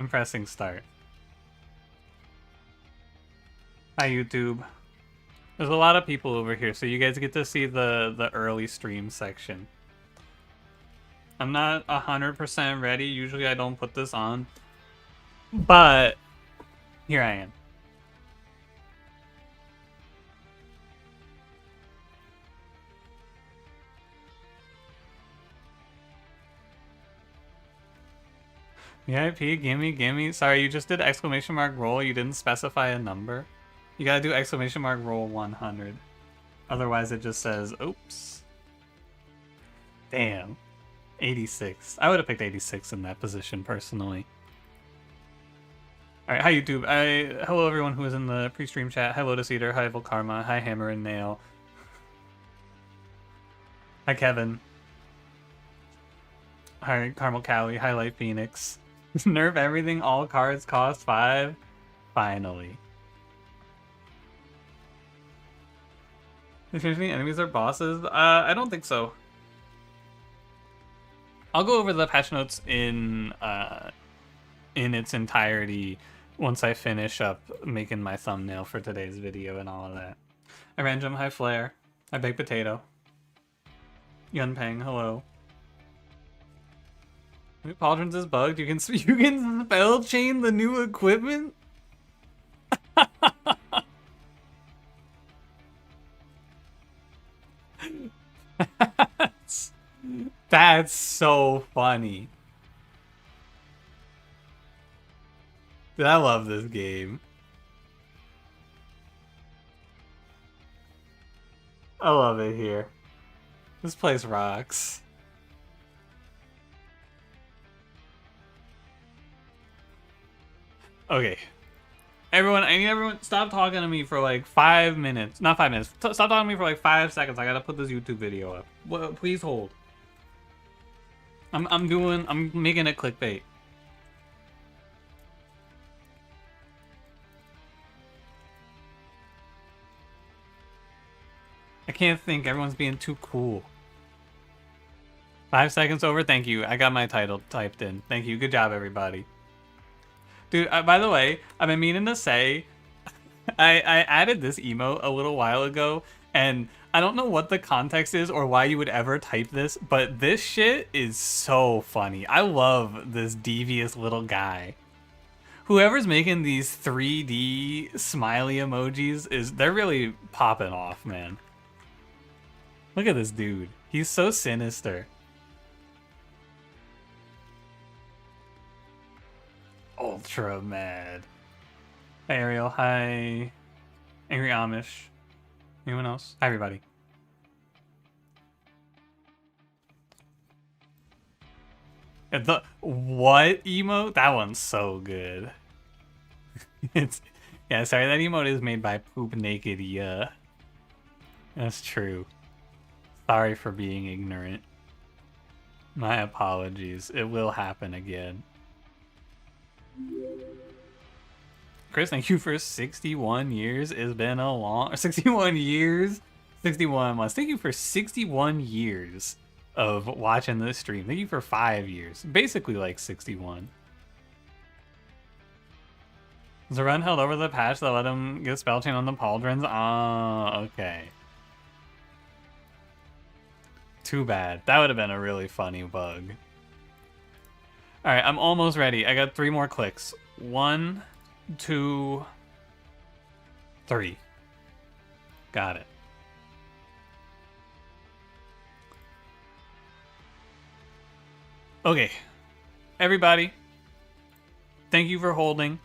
I'm pressing start. Hi, YouTube. There's a lot of people over here, so you guys get to see the early stream section. I'm not 100% ready. Usually I don't put this on. But here I am. VIP, gimme. Sorry, you just did exclamation mark roll. You didn't specify a number. You gotta do exclamation mark roll 100. Otherwise it just says, oops. Damn. 86. I would have picked 86 in that position, personally. Alright, hi YouTube. Hello everyone who is in the pre-stream chat. Hi Lotus Eater, hi Volkarma, hi Hammer and Nail. Hi Kevin. Hi Carmel Cowie, hi Light Phoenix. Nerf everything, all cards cost 5. Finally. If any enemies are bosses? I don't think so. I'll go over the patch notes in its entirety once I finish up making my thumbnail for today's video and all of that. Hi Random, hi Flare, hi Baked Potato. Yunpeng, hello. Pauldrons is bugged. You can spell chain the new equipment? That's so funny. Dude, I love this game. I love it here. This place rocks. Okay. Everyone, I need everyone stop talking to me for like 5 minutes. Not 5 minutes. Stop talking to me for like 5 seconds. I gotta put this YouTube video up. Well, please hold. I'm making it clickbait. I can't think. Everyone's being too cool. 5 seconds over. Thank you. I got my title typed in. Thank you. Good job, everybody. Dude, by the way, I've been meaning to say, I added this emote a little while ago, and I don't know what the context is or why you would ever type this, but this shit is so funny. I love this devious little guy. Whoever's making these 3D smiley emojis, they're really popping off, man. Look at this dude. He's so sinister. Ultra mad. Hi Ariel, hi Angry Amish. Anyone else? Hi everybody. The what emote? That one's so good. Yeah, sorry, that emote is made by Poop Naked, yeah. That's true. Sorry for being ignorant. My apologies. It will happen again. Chris, thank you for 61 years. It's been a long... 61 years? 61 months. Thank you for 61 years of watching this stream. Thank you for 5 years. Basically like 61. Zarun held over the patch that let him get spell chain on the pauldrons. Ah, okay. Too bad. That would have been a really funny bug. Alright, I'm almost ready. I got 3 more clicks. 1, 2, 3. Got it. Okay. Everybody, thank you for holding.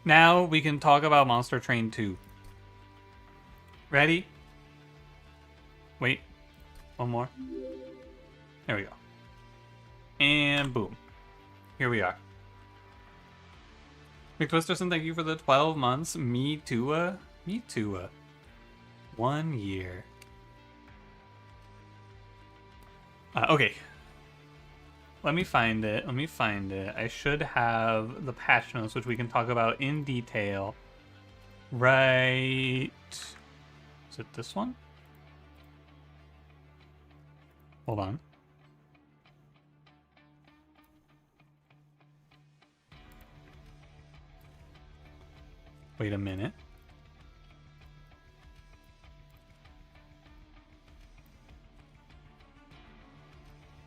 Now we can talk about Monster Train 2. Ready? Wait. One more. There we go. And boom. Here we are. McTwisterson, thank you for the 12 months. Me too. 1 year. Okay. Let me find it. I should have the patch notes, which we can talk about in detail. Right. Is it this one? Hold on. Wait a minute.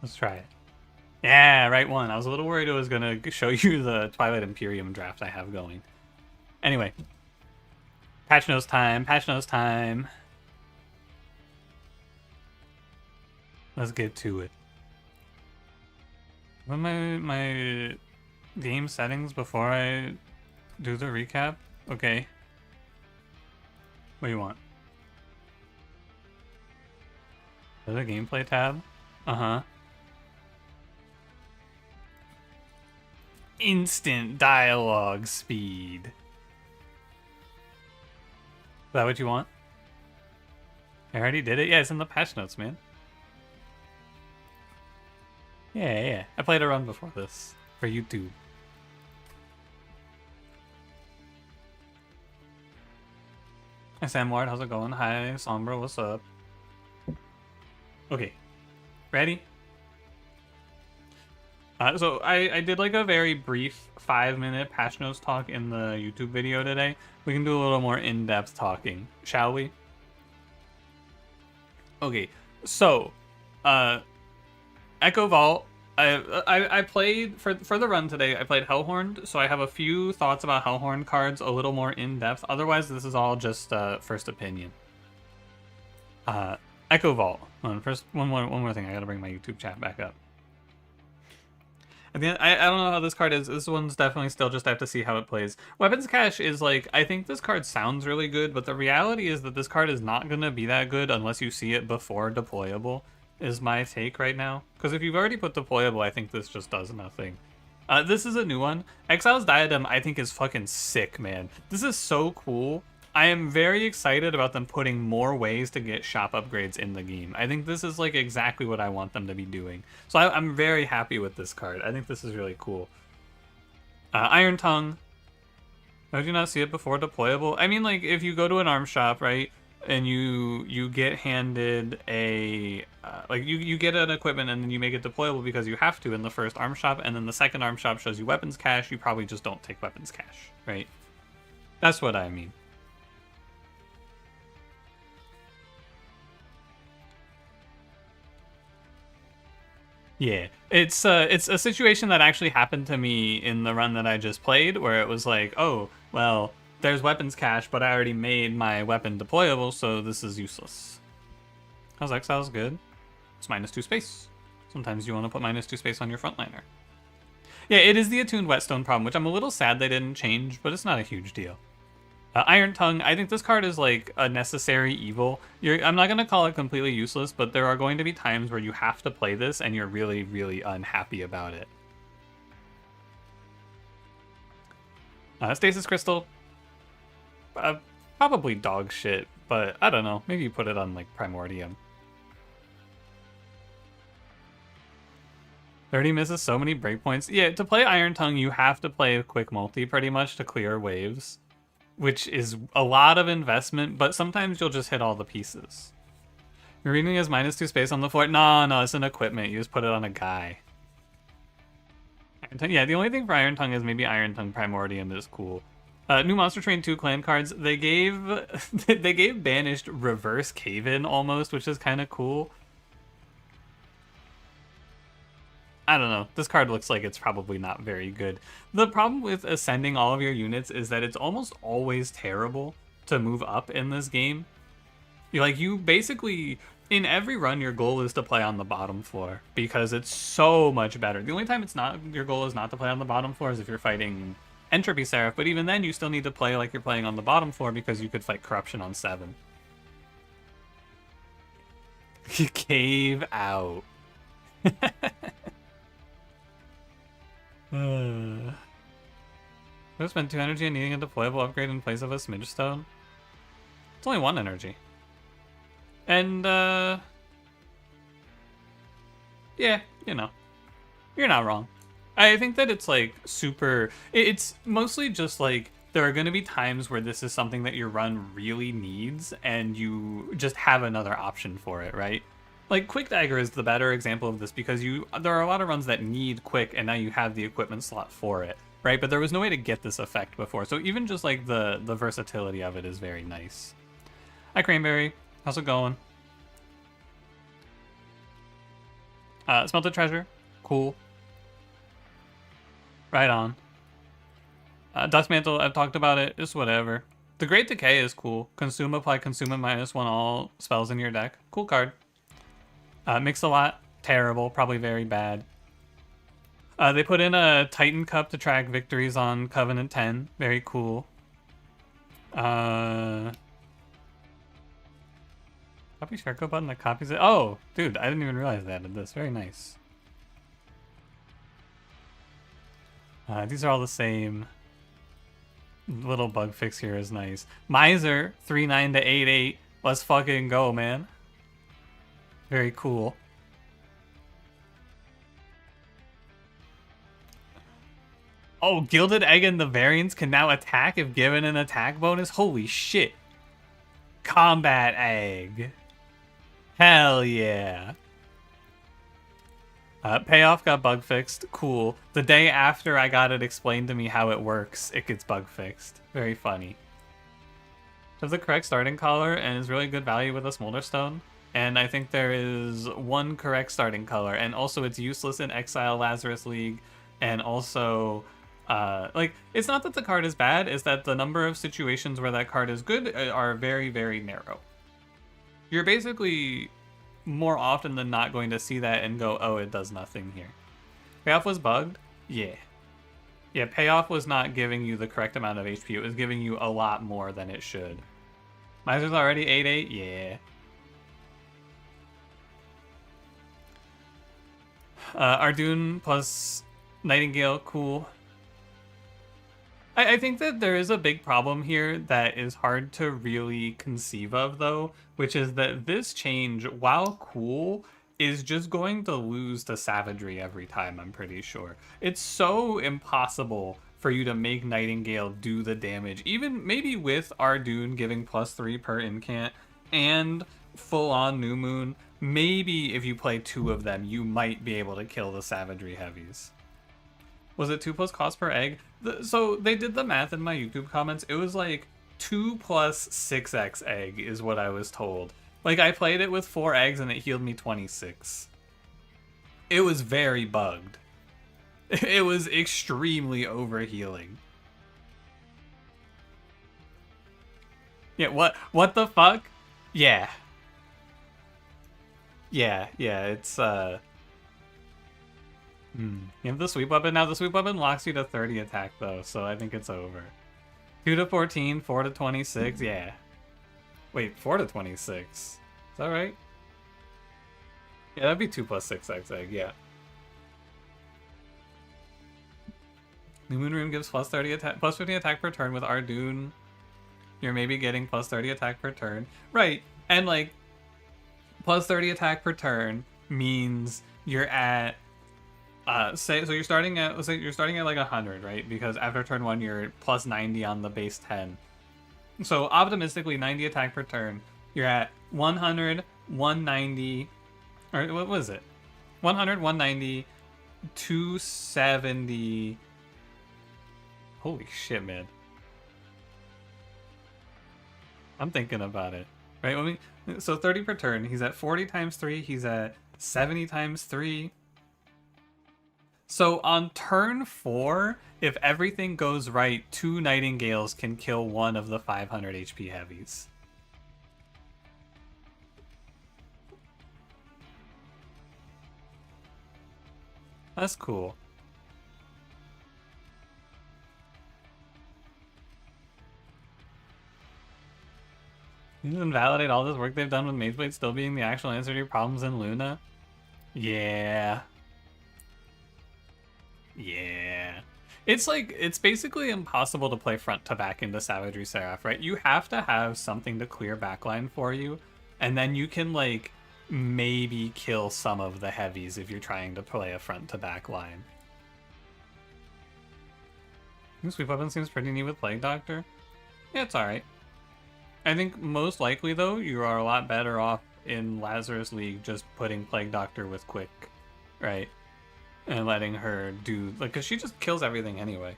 Let's try it. Yeah, right one. I was a little worried it was going to show you the Twilight Imperium draft I have going. Anyway. Patch notes time. Patch notes time. Let's get to it. What are my game settings before I do the recap? Okay. What do you want? There's a gameplay tab? Uh-huh. Instant dialogue speed. Is that what you want? I already did it? Yeah, it's in the patch notes, man. Yeah. I played a run before this for YouTube. Hi, Sam Ward. How's it going? Hi, Sombra. What's up? Okay. Ready? So I did like a very brief 5-minute patch notes talk in the YouTube video today. We can do a little more in-depth talking, shall we? Okay, so Echo Vault. I played for the run today. I played Hellhorned, so I have a few thoughts about Hellhorned cards, a little more in depth. Otherwise, this is all just first opinion. Echo Vault. First, one more thing. I gotta bring my YouTube chat back up. At the end, I don't know how this card is. This one's definitely still just I have to see how it plays. Weapons Cache is like, I think this card sounds really good, but the reality is that this card is not going to be that good unless you see it before deployable, is my take right now. Because if you've already put deployable, I think this just does nothing. This is a new one. Exile's Diadem, I think, is fucking sick, man. This is so cool. I am very excited about them putting more ways to get shop upgrades in the game. I think this is like exactly what I want them to be doing. So I'm very happy with this card. I think this is really cool. Iron Tongue. How did you not see it before deployable? I mean, like, if you go to an arm shop, right, and you get handed a... like, you get an equipment and then you make it deployable because you have to in the first arm shop, and then the second arm shop shows you weapons cache, you probably just don't take weapons cache, right? That's what I mean. Yeah, it's a situation that actually happened to me in the run that I just played, where it was like, oh, well, there's weapons cache, but I already made my weapon deployable, so this is useless. How's Exile's good? It's -2 space. Sometimes you want to put -2 space on your frontliner. Yeah, it is the attuned whetstone problem, which I'm a little sad they didn't change, but it's not a huge deal. Iron Tongue, I think this card is like a necessary evil. I'm not going to call it completely useless, but there are going to be times where you have to play this and you're really, really unhappy about it. Stasis Crystal. Probably dog shit, but I don't know. Maybe you put it on like Primordium. 30 misses so many breakpoints. Yeah, to play Iron Tongue, you have to play a quick multi pretty much to clear waves, which is a lot of investment, but sometimes you'll just hit all the pieces. Your reading is -2 space on the floor. No, it's an equipment. You just put it on a guy. Iron Tongue, yeah, the only thing for Iron Tongue is maybe Iron Tongue Primordium is cool. New Monster Train 2 clan cards. They gave they gave Banished reverse cave-in almost, which is kind of cool. I don't know. This card looks like it's probably not very good. The problem with ascending all of your units is that it's almost always terrible to move up in this game. You basically, in every run, your goal is to play on the bottom floor because it's so much better. The only time it's not, your goal is not to play on the bottom floor is if you're fighting Entropy Seraph, but even then you still need to play like you're playing on the bottom floor because you could fight Corruption on 7. Cave out. We'll spend 2 energy on needing a deployable upgrade in place of a Smidge Stone. It's only 1 energy. And, yeah, you're not wrong. I think that it's, like, super... It's mostly just, like, there are going to be times where this is something that your run really needs, and you just have another option for it, right? Like, Quick Dagger is the better example of this because there are a lot of runs that need Quick, and now you have the equipment slot for it. right? But there was no way to get this effect before. So even just like the versatility of it is very nice. Hi, Cranberry. How's it going? Smelted treasure. Cool. Right on. Dust Mantle, I've talked about it. Just whatever. The Great Decay is cool. Consume, apply consume and -1 all spells in your deck. Cool card. Mix-a-Lot, terrible. Probably very bad. They put in a Titan Cup to track victories on Covenant 10. Very cool. Copy shortcode button that copies it. Oh, dude, I didn't even realize they added this. Very nice. These are all the same. Little bug fix here is nice. Miser 3/9 to 8/8. Let's fucking go, man. Very cool. Oh, Gilded Egg and the variants can now attack if given an attack bonus? Holy shit. Combat Egg. Hell yeah. Payoff got bug fixed. Cool. The day after I got it explained to me how it works, it gets bug fixed. Very funny. Has the correct starting color and is really good value with a Smolder Stone. And I think there is one correct starting color. And also it's useless in Exile Lazarus League. And also, like, it's not that the card is bad, it's that the number of situations where that card is good are very, very narrow. You're basically more often than not going to see that and go, oh, it does nothing here. Payoff was bugged? Yeah. Yeah, Payoff was not giving you the correct amount of HP. It was giving you a lot more than it should. Miser's already 8/8? Yeah. Ardoon plus Nightingale, cool. I think that there is a big problem here that is hard to really conceive of, though, which is that this change, while cool, is just going to lose to Savagery every time, I'm pretty sure. It's so impossible for you to make Nightingale do the damage, even maybe with Ardoon giving +3 per incant and full-on New Moon. Maybe if you play 2 of them, you might be able to kill the Savagery heavies. Was it 2 plus cost per egg? So they did the math in my YouTube comments. It was like 2 plus 6x egg is what I was told. Like, I played it with 4 eggs and it healed me 26. It was very bugged. It was extremely overhealing. Yeah, what the fuck? Yeah. Yeah, it's you have the sweep weapon now. The sweep weapon locks you to 30 attack though, so I think it's over. 2 to 14, 4 to 26, yeah. Wait, 4 to 26. Is that right? Yeah, that'd be 2 plus 6x egg, yeah. New Moon Rune gives plus 30 attack, plus 50 attack per turn with Ardoon. You're maybe getting plus 30 attack per turn. Right, and like, plus 30 attack per turn means you're at so you're starting at, let's say you're starting at like 100, right? Because after turn 1 you're plus 90 on the base 10. So optimistically 90 attack per turn. You're at 100, 190, or what was it? 100, 190, 270. Holy shit, man. I'm thinking about it. Right? So 30 per turn. He's at 40 times 3. He's at 70 times 3. So on turn 4, if everything goes right, 2 Nightingales can kill one of the 500 HP heavies. That's cool. You invalidate all this work they've done with Mageblade still being the actual answer to your problems in Luna? Yeah. Yeah. It's like, it's basically impossible to play front to back into Savagery Seraph, right? You have to have something to clear backline for you, and then you can, like, maybe kill some of the heavies if you're trying to play a front to back line. Sweep Weapon seems pretty neat with Plague Doctor. Yeah, it's alright. I think most likely, though, you are a lot better off in Lazarus League just putting Plague Doctor with Quick, right? And letting her do, like, because she just kills everything anyway.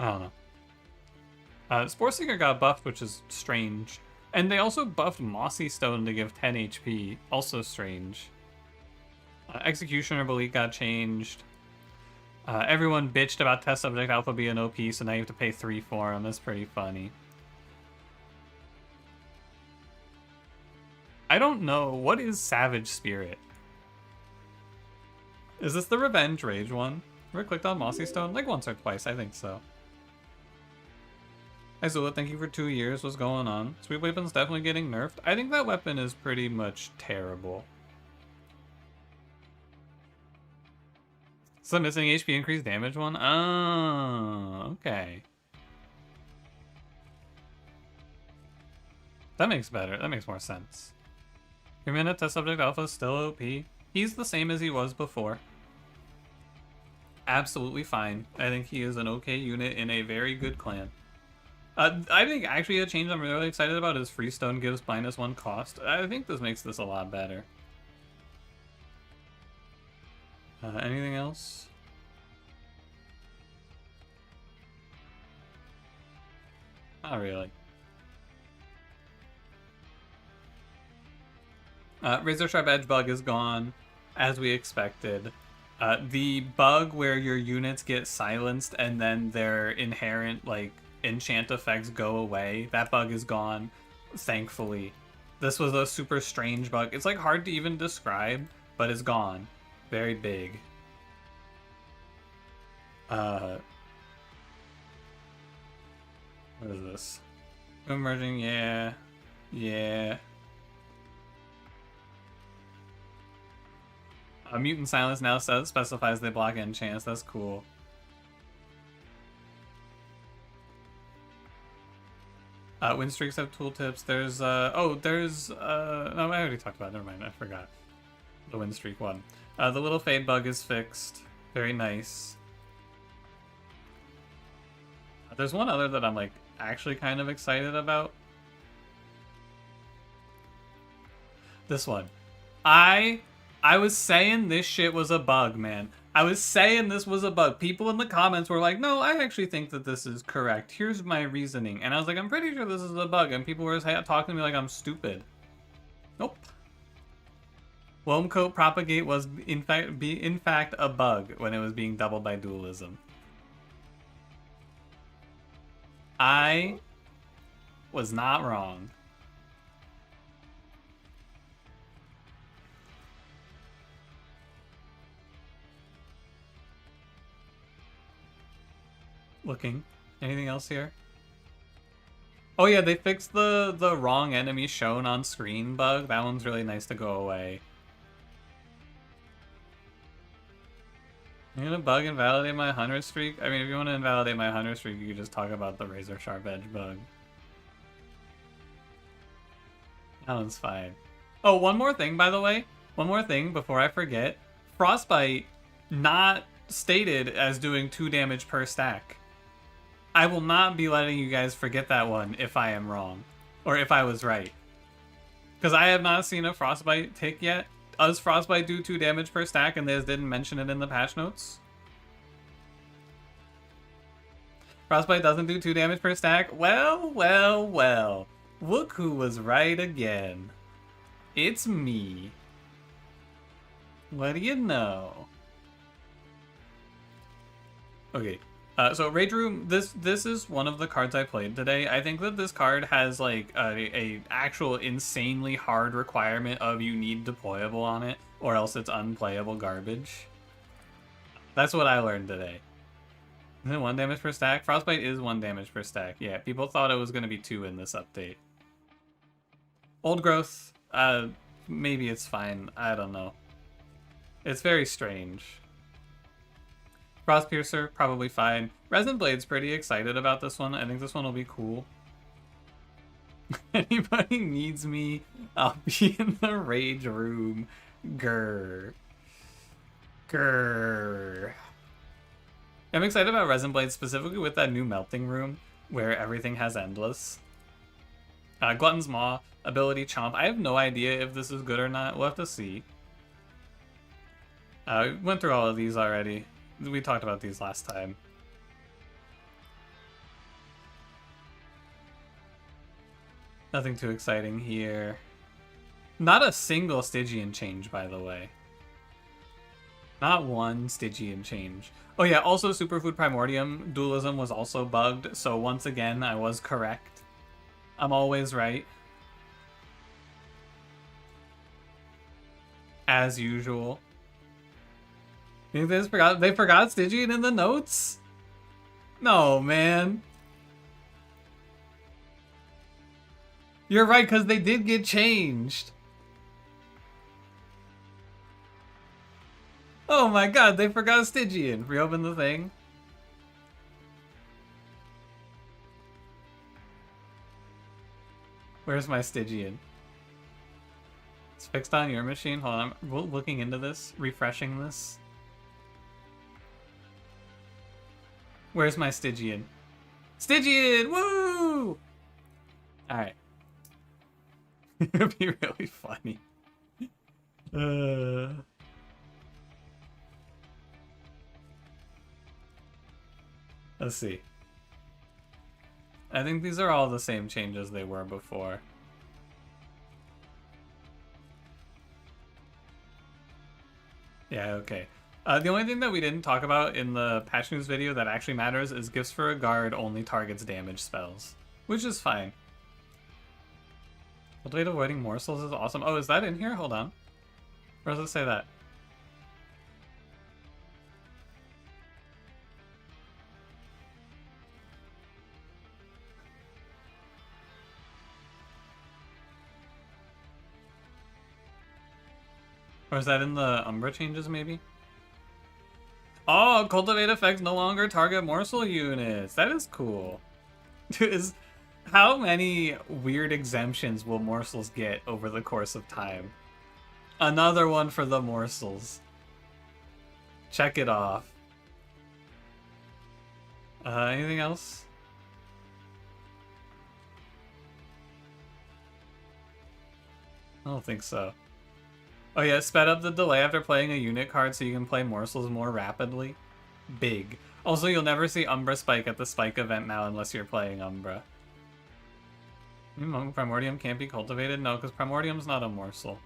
I don't know. Spore Seeker got buffed, which is strange. And they also buffed Mossy Stone to give 10 HP. Also strange. Executioner Elite got changed. Everyone bitched about Test Subject Alpha being OP, so now you have to pay 3 for him. That's pretty funny. I don't know. What is Savage Spirit? Is this the Revenge Rage one? Ever clicked on Mossy Stone? Like once or twice, I think so. Hi Zula, thank you for 2 years. What's going on? Sweet Weapon's definitely getting nerfed. I think that weapon is pretty much terrible. It's the missing HP increased damage one? Oh, okay. That makes better. That makes more sense. Your minute Test Subject Alpha is still OP. He's the same as he was before. Absolutely fine. I think he is an okay unit in a very good clan. I think actually a change I'm really excited about is Freestone gives -1 cost. I think this makes this a lot better. Anything else? Not really. Razor Sharp Edge bug is gone, as we expected. The bug where your units get silenced and then their inherent, like, enchant effects go away, that bug is gone, thankfully. This was a super strange bug. It's, like, hard to even describe, but it's gone. Very big. What is this? Emerging, yeah. Yeah. Mutant Silence now specifies they block enchants. That's cool. Win streaks have tooltips. There's, no, I already talked about it. Never mind, I forgot. The win streak one. The little fade bug is fixed. Very nice. There's one other that I'm, like, actually kind of excited about. This one. I was saying this shit was a bug, man. I was saying this was a bug. People in the comments were like, no, I actually think that this is correct. Here's my reasoning. And I was like, I'm pretty sure this is a bug. And people were talking to me like I'm stupid. Nope. Whelmcoat Propagate was in fact a bug when it was being doubled by dualism. I was not wrong. Looking. Anything else here? Oh yeah, they fixed the wrong enemy shown on screen bug. That one's really nice to go away. You're gonna bug invalidate my 100 streak? I mean, if you want to invalidate my 100 streak, you could just talk about the Razor Sharp Edge bug. That one's fine. Oh, one more thing, by the way. One more thing before I forget. Frostbite not stated as doing 2 damage per stack. I will not be letting you guys forget that one if I am wrong. Or if I was right. Because I have not seen a Frostbite tick yet. Does Frostbite do 2 damage per stack and they just didn't mention it in the patch notes? Frostbite doesn't do 2 damage per stack? Well, well, well. Look who was right again. It's me. What do you know? Okay. So Rage Room, this is one of the cards I played today. I think that this card has like a actual insanely hard requirement of you need deployable on it, or else it's unplayable garbage. That's what I learned today. Is it 1 damage per stack? Frostbite is 1 damage per stack. Yeah, people thought it was going to be 2 in this update. Old Growth, maybe it's fine. I don't know. It's very strange. Frostpiercer, probably fine. Resin Blade's pretty excited about this one. I think this one will be cool. Anybody needs me, I'll be in the Rage Room. Grr. Grr. I'm excited about Resin Blade specifically with that new Melting Room where everything has Endless. Glutton's Maw, ability Chomp. I have no idea if this is good or not. We'll have to see. We went through all of these already. We talked about these last time. Nothing too exciting here. Not a single Stygian change, by the way. Not one Stygian change. Oh yeah, also Superfood Primordium dualism was also bugged, so once again, I was correct. I'm always right. As usual. You think they forgot Stygian in the notes? No, man. You're right, because they did get changed. Oh my god, they forgot Stygian. Reopen the thing. Where's my Stygian? It's fixed on your machine. Hold on, I'm looking into this, refreshing this. Where's my Stygian? Stygian! Woo! Alright. It'd be really funny. Let's see. I think these are all the same changes they were before. Yeah, okay. The only thing that we didn't talk about in the patch news video that actually matters is gifts for a guard only targets damage spells, which is fine. Cultivate avoiding morsels is awesome. Oh, is that in here? Hold on. Where does it say that? Or is that in the Umbra changes, maybe? Oh, cultivate effects no longer target morsel units. That is cool. Dude, how many weird exemptions will morsels get over the course of time? Another one for the morsels. Check it off. Anything else? I don't think so. Oh yeah, sped up the delay after playing a unit card so you can play morsels more rapidly. Big. Also, you'll never see Umbra Spike at the Spike event now unless you're playing Umbra. Primordium can't be cultivated? No, because Primordium's not a morsel.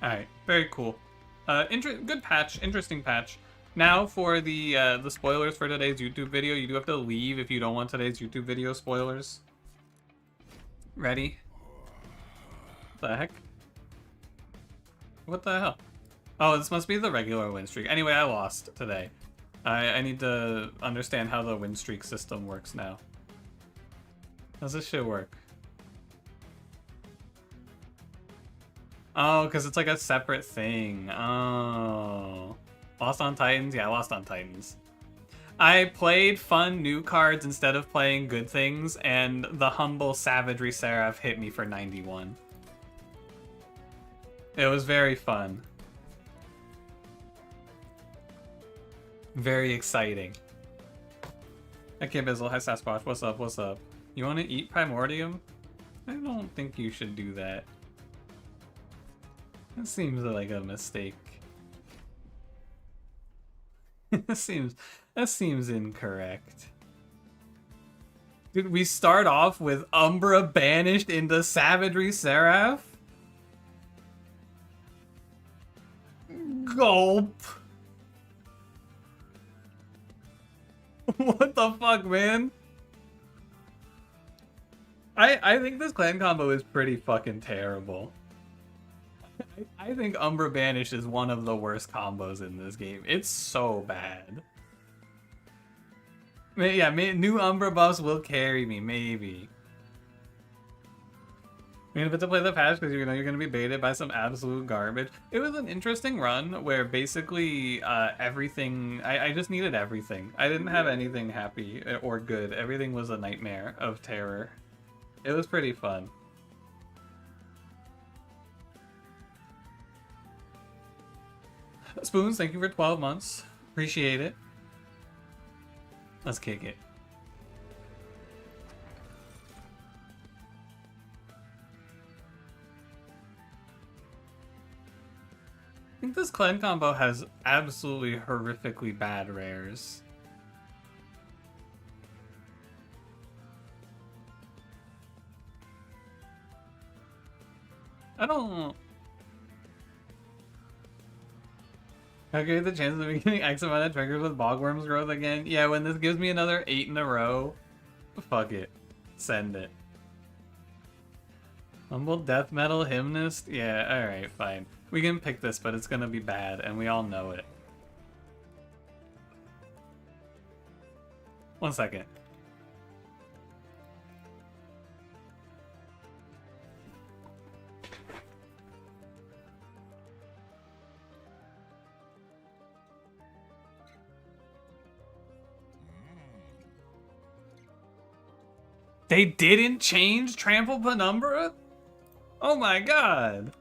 Alright, very cool. Good patch, interesting patch. Now for the spoilers for today's YouTube video. You do have to leave if you don't want today's YouTube video spoilers. Ready? What the heck? What the hell? Oh, this must be the regular win streak. Anyway, I lost today. I need to understand how the win streak system works now. How's this shit work? Oh, because it's like a separate thing. Oh. Lost on Titans? Yeah, I lost on Titans. I played fun new cards instead of playing good things, and the humble Savagery Seraph hit me for 91. It was very fun. Very exciting. Okay, Bizzle. Hi, Sasquatch. What's up? What's up? You want to eat Primordium? I don't think you should do that. That seems like a mistake. That seems incorrect. Did we start off with Umbra banished into Savagery Seraph? Gulp. What the fuck, man? I think this clan combo is pretty fucking terrible. I think Umbra Banished is one of the worst combos in this game. It's so bad. Yeah, new Umbra buffs will carry me, maybe. You're gonna to play the patch because you know you're gonna be baited by some absolute garbage. It was an interesting run where basically everything, I just needed everything. I didn't have anything happy or good. Everything was a nightmare of terror. It was pretty fun. Spoons, thank you for 12 months. Appreciate it. Let's kick it. I think this clan combo has absolutely horrifically bad rares. I don't... Calculate the chances of me getting X amount of triggers with bogworms growth again. Yeah, when this gives me another 8 in a row, fuck it. Send it. Humble death metal hymnist? Yeah, alright, fine. We can pick this, but it's gonna be bad, and we all know it. 1 second. They didn't change Trample Penumbra? Oh my god.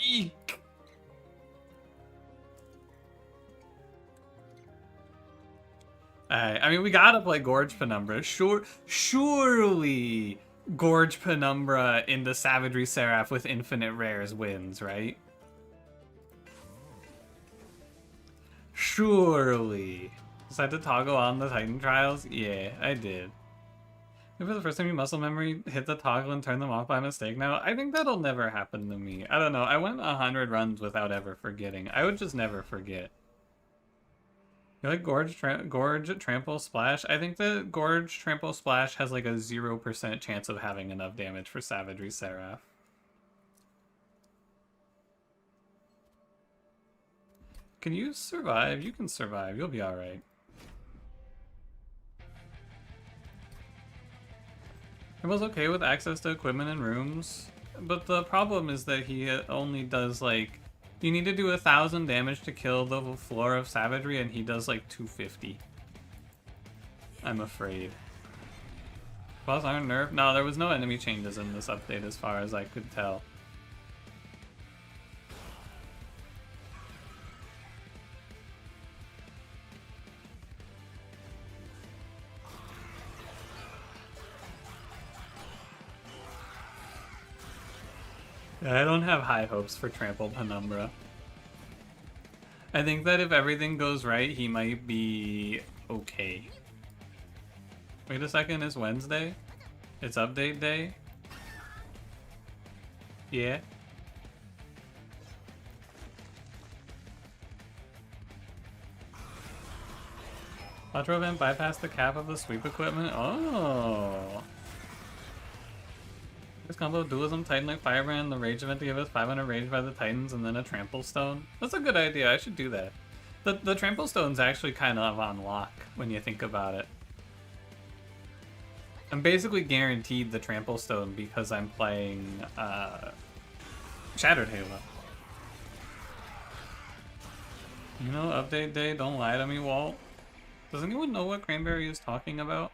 Eek. Alright, I mean, we gotta play Gorge Penumbra. Surely Gorge Penumbra into Savagery Seraph with infinite rares wins, right? Surely. Decide to toggle on the Titan Trials? Yeah, I did. Maybe the first time you muscle memory hit the toggle and turn them off by mistake now? I think that'll never happen to me. I don't know. I went 100 runs without ever forgetting. I would just never forget. You like Gorge Trample Splash? I think the Gorge Trample Splash has like a 0% chance of having enough damage for Savagery Seraph. Can you survive? You can survive. You'll be alright. I was okay with access to equipment and rooms, but the problem is that he only does like... You need to do 1,000 damage to kill the floor of Savagery, and he does like 250. I'm afraid. Boss aren't nerfed? No, there was no enemy changes in this update as far as I could tell. I don't have high hopes for Trample Penumbra. I think that if everything goes right, he might be okay. Wait a second, it's Wednesday? It's update day? Yeah. Quattro event bypassed the cap of the sweep equipment? Oh! This combo dualism, Titan like Firebrand, the rage event to give us 500 rage by the Titans, and then a Trample Stone. That's a good idea, I should do that. The Trample Stone's actually kind of on lock when you think about it. I'm basically guaranteed the Trample Stone because I'm playing Shattered Halo. You know, update day, don't lie to me, Walt. Does anyone know what Cranberry is talking about?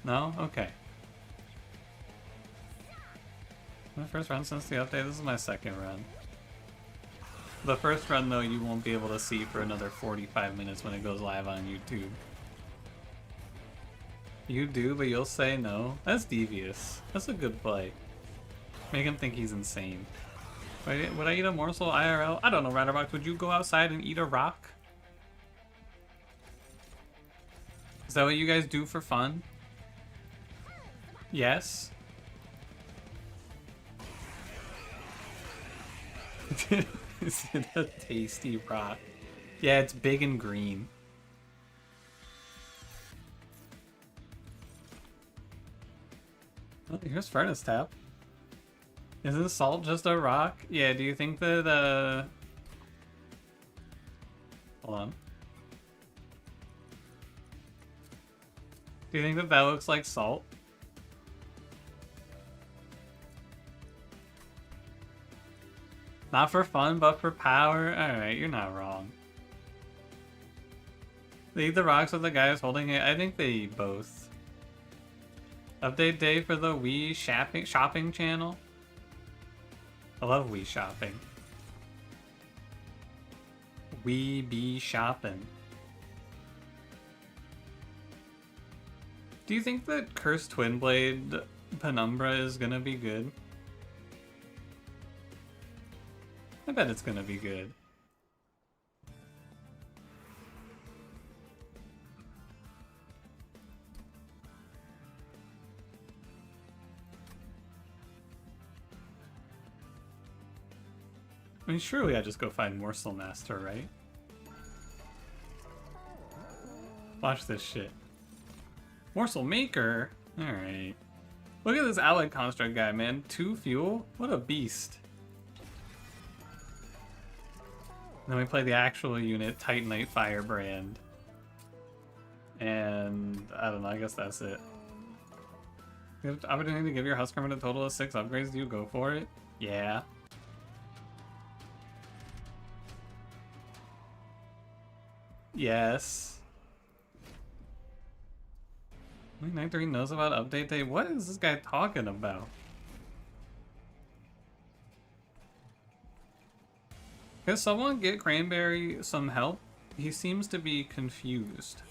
No? Okay. My first run since the update. This is my second run. The first run, though, you won't be able to see for another 45 minutes when it goes live on YouTube. You do, but you'll say no? That's devious. That's a good play. Make him think he's insane. Wait, would I eat a morsel IRL? I don't know, Ratterbox. Would you go outside and eat a rock? Is that what you guys do for fun? Yes? Is it a tasty rock? Yeah, it's big and green. Oh, here's Furnace Tap. Isn't salt just a rock? Yeah, do you think that, Hold on. Do you think that that looks like salt? Not for fun, but for power? Alright, you're not wrong. They eat the rocks with the guy who's holding it? I think they eat both. Update day for the Wii shopping channel? I love Wii shopping. Wii be shopping. Do you think that Cursed Twin Blade Penumbra is gonna be good? I bet it's gonna be good. I mean, surely I just go find Morsel Master, right? Watch this shit. Morsel Maker? Alright. Look at this Allied Construct guy, man. 2 fuel? What a beast. Then we play the actual unit, Titanite Firebrand. And I don't know, I guess that's it. You have the opportunity to give your Huskhermit a total of 6 upgrades. Do you go for it? Yeah. Yes. Night 3 knows about update day. What is this guy talking about? Can someone get Cranberry some help? He seems to be confused.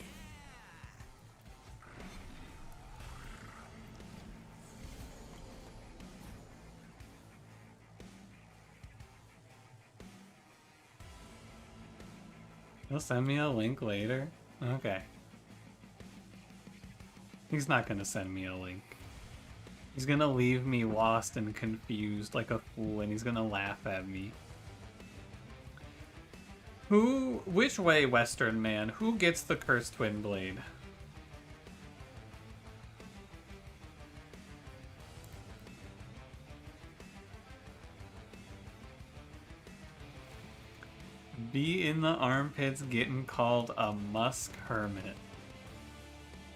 He'll send me a link later? Okay. He's not gonna send me a link. He's gonna leave me lost and confused like a fool, and he's gonna laugh at me. Which way, Western man? Who gets the Cursed Twin Blade? Be in the armpits getting called a Musk Hermit.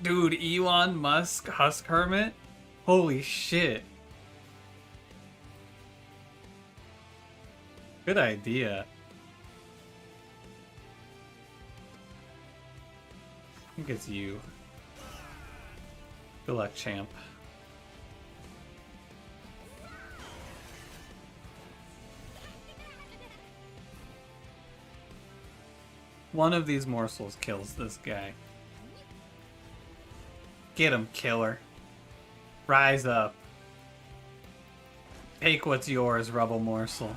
Dude, Elon Musk Husk Hermit? Holy shit. Good idea. I think it's you. Good luck, champ. One of these morsels kills this guy. Get him, killer. Rise up. Take what's yours, Rubble Morsel.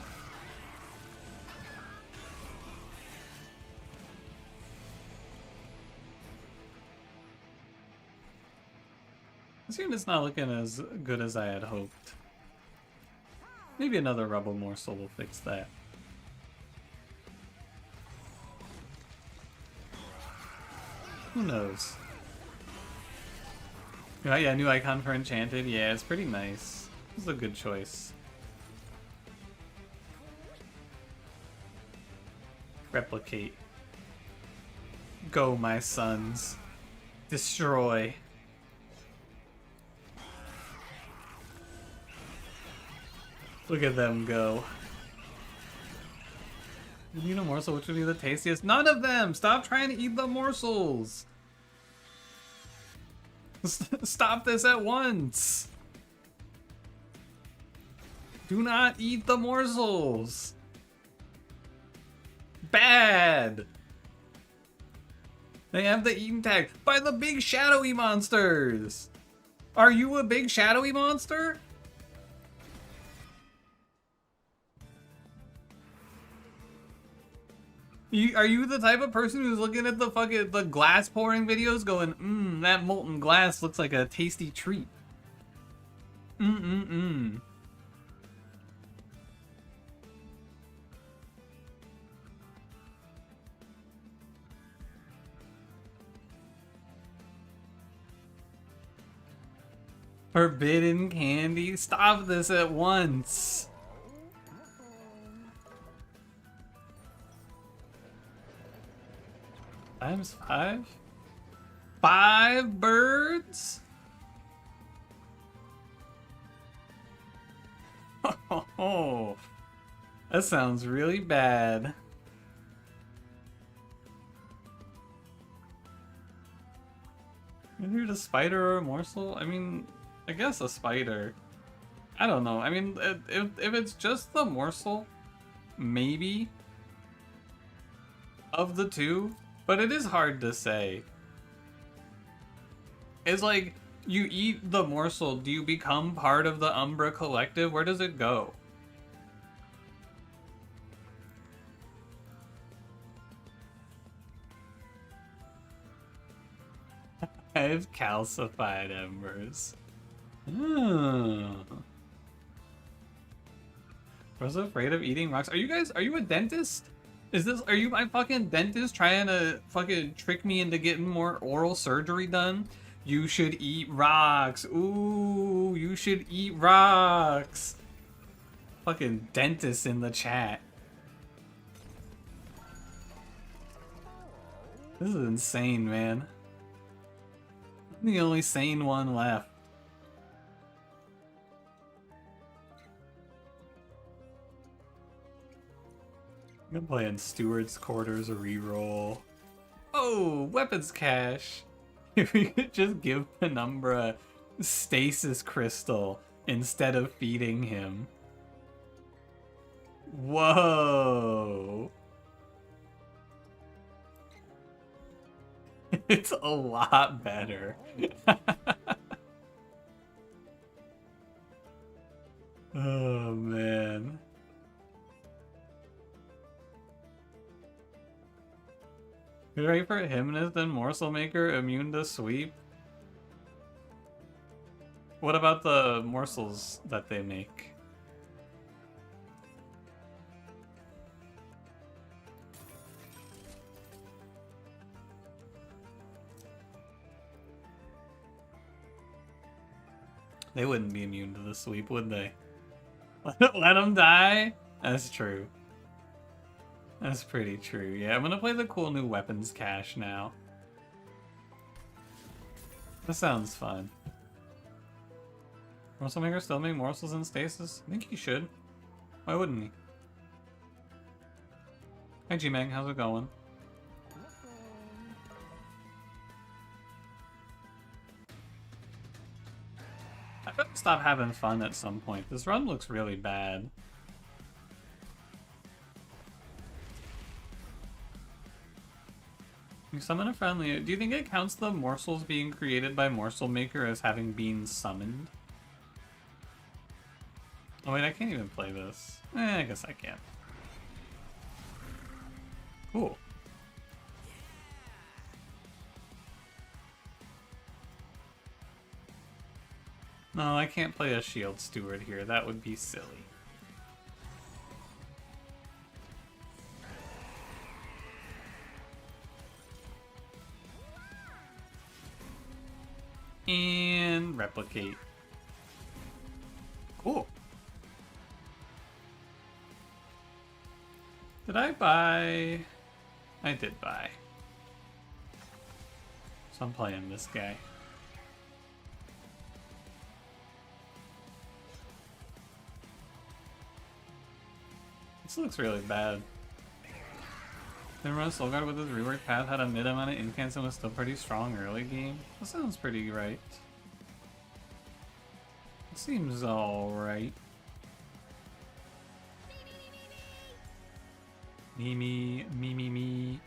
This unit's not looking as good as I had hoped. Maybe another Rubble Morsel will fix that. Who knows? Oh yeah, new icon for Enchanted. Yeah, it's pretty nice. This is a good choice. Replicate. Go, my sons. Destroy. Look at them go. You need a morsel, which would be the tastiest? None of them! Stop trying to eat the morsels! Stop this at once! Do not eat the morsels! Bad! They have the eaten tag by the big shadowy monsters! Are you a big shadowy monster? Are you the type of person who's looking at the glass pouring videos going, that molten glass looks like a tasty treat. Forbidden candy? Stop this at once. Times 5? 5 birds? Oh, that sounds really bad. Is it a spider or a morsel? I mean, I guess a spider. I don't know. I mean, if it's just the morsel, maybe of the two. But it is hard to say. It's like, you eat the morsel, do you become part of the Umbra Collective? Where does it go? 5 calcified embers. Oh. I was afraid of eating rocks. Are you a dentist? Are you my fucking dentist trying to fucking trick me into getting more oral surgery done? You should eat rocks. Ooh, you should eat rocks. Fucking dentist in the chat. This is insane, man. I'm the only sane one left. I'm playing Steward's Quarters reroll. Oh, weapons cache. If we could just give Penumbra stasis crystal instead of feeding him. Whoa. It's a lot better. Oh, man. Good right for Hymnist and Morsel Maker immune to sweep. What about the morsels that they make? They wouldn't be immune to the sweep, would they? Let them die? That's true. That's pretty true. Yeah, I'm gonna play the cool new weapons cache now. That sounds fun. Morsel Maker still make morsels in stasis? I think he should. Why wouldn't he? Hi G-Mang, how's it going? I better stop having fun at some point. This run looks really bad. You summon a friendly. Do you think it counts the morsels being created by Morsel Maker as having been summoned? Oh wait, I can't even play this. I guess I can. Cool. No, I can't play a Shield Steward here. That would be silly. And replicate. Cool. Did I buy? I did buy. So I'm playing this guy. This looks really bad. Then run Soul Guard with his rework path, had a mid amount of incants and was still pretty strong early game. That sounds pretty right. It seems alright. Me.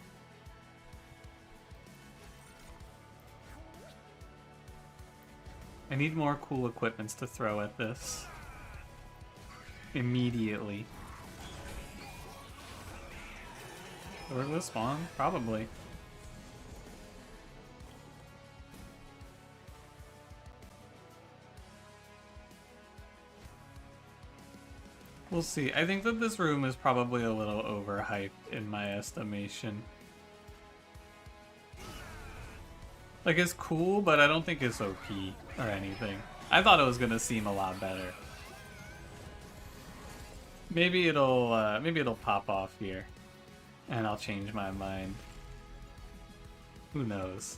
I need more cool equipments to throw at this. Immediately. Where will spawn? Probably. We'll see. I think that this room is probably a little overhyped in my estimation. Like, it's cool, but I don't think it's OP or anything. I thought it was gonna seem a lot better. Maybe it'll pop off here. And I'll change my mind. Who knows?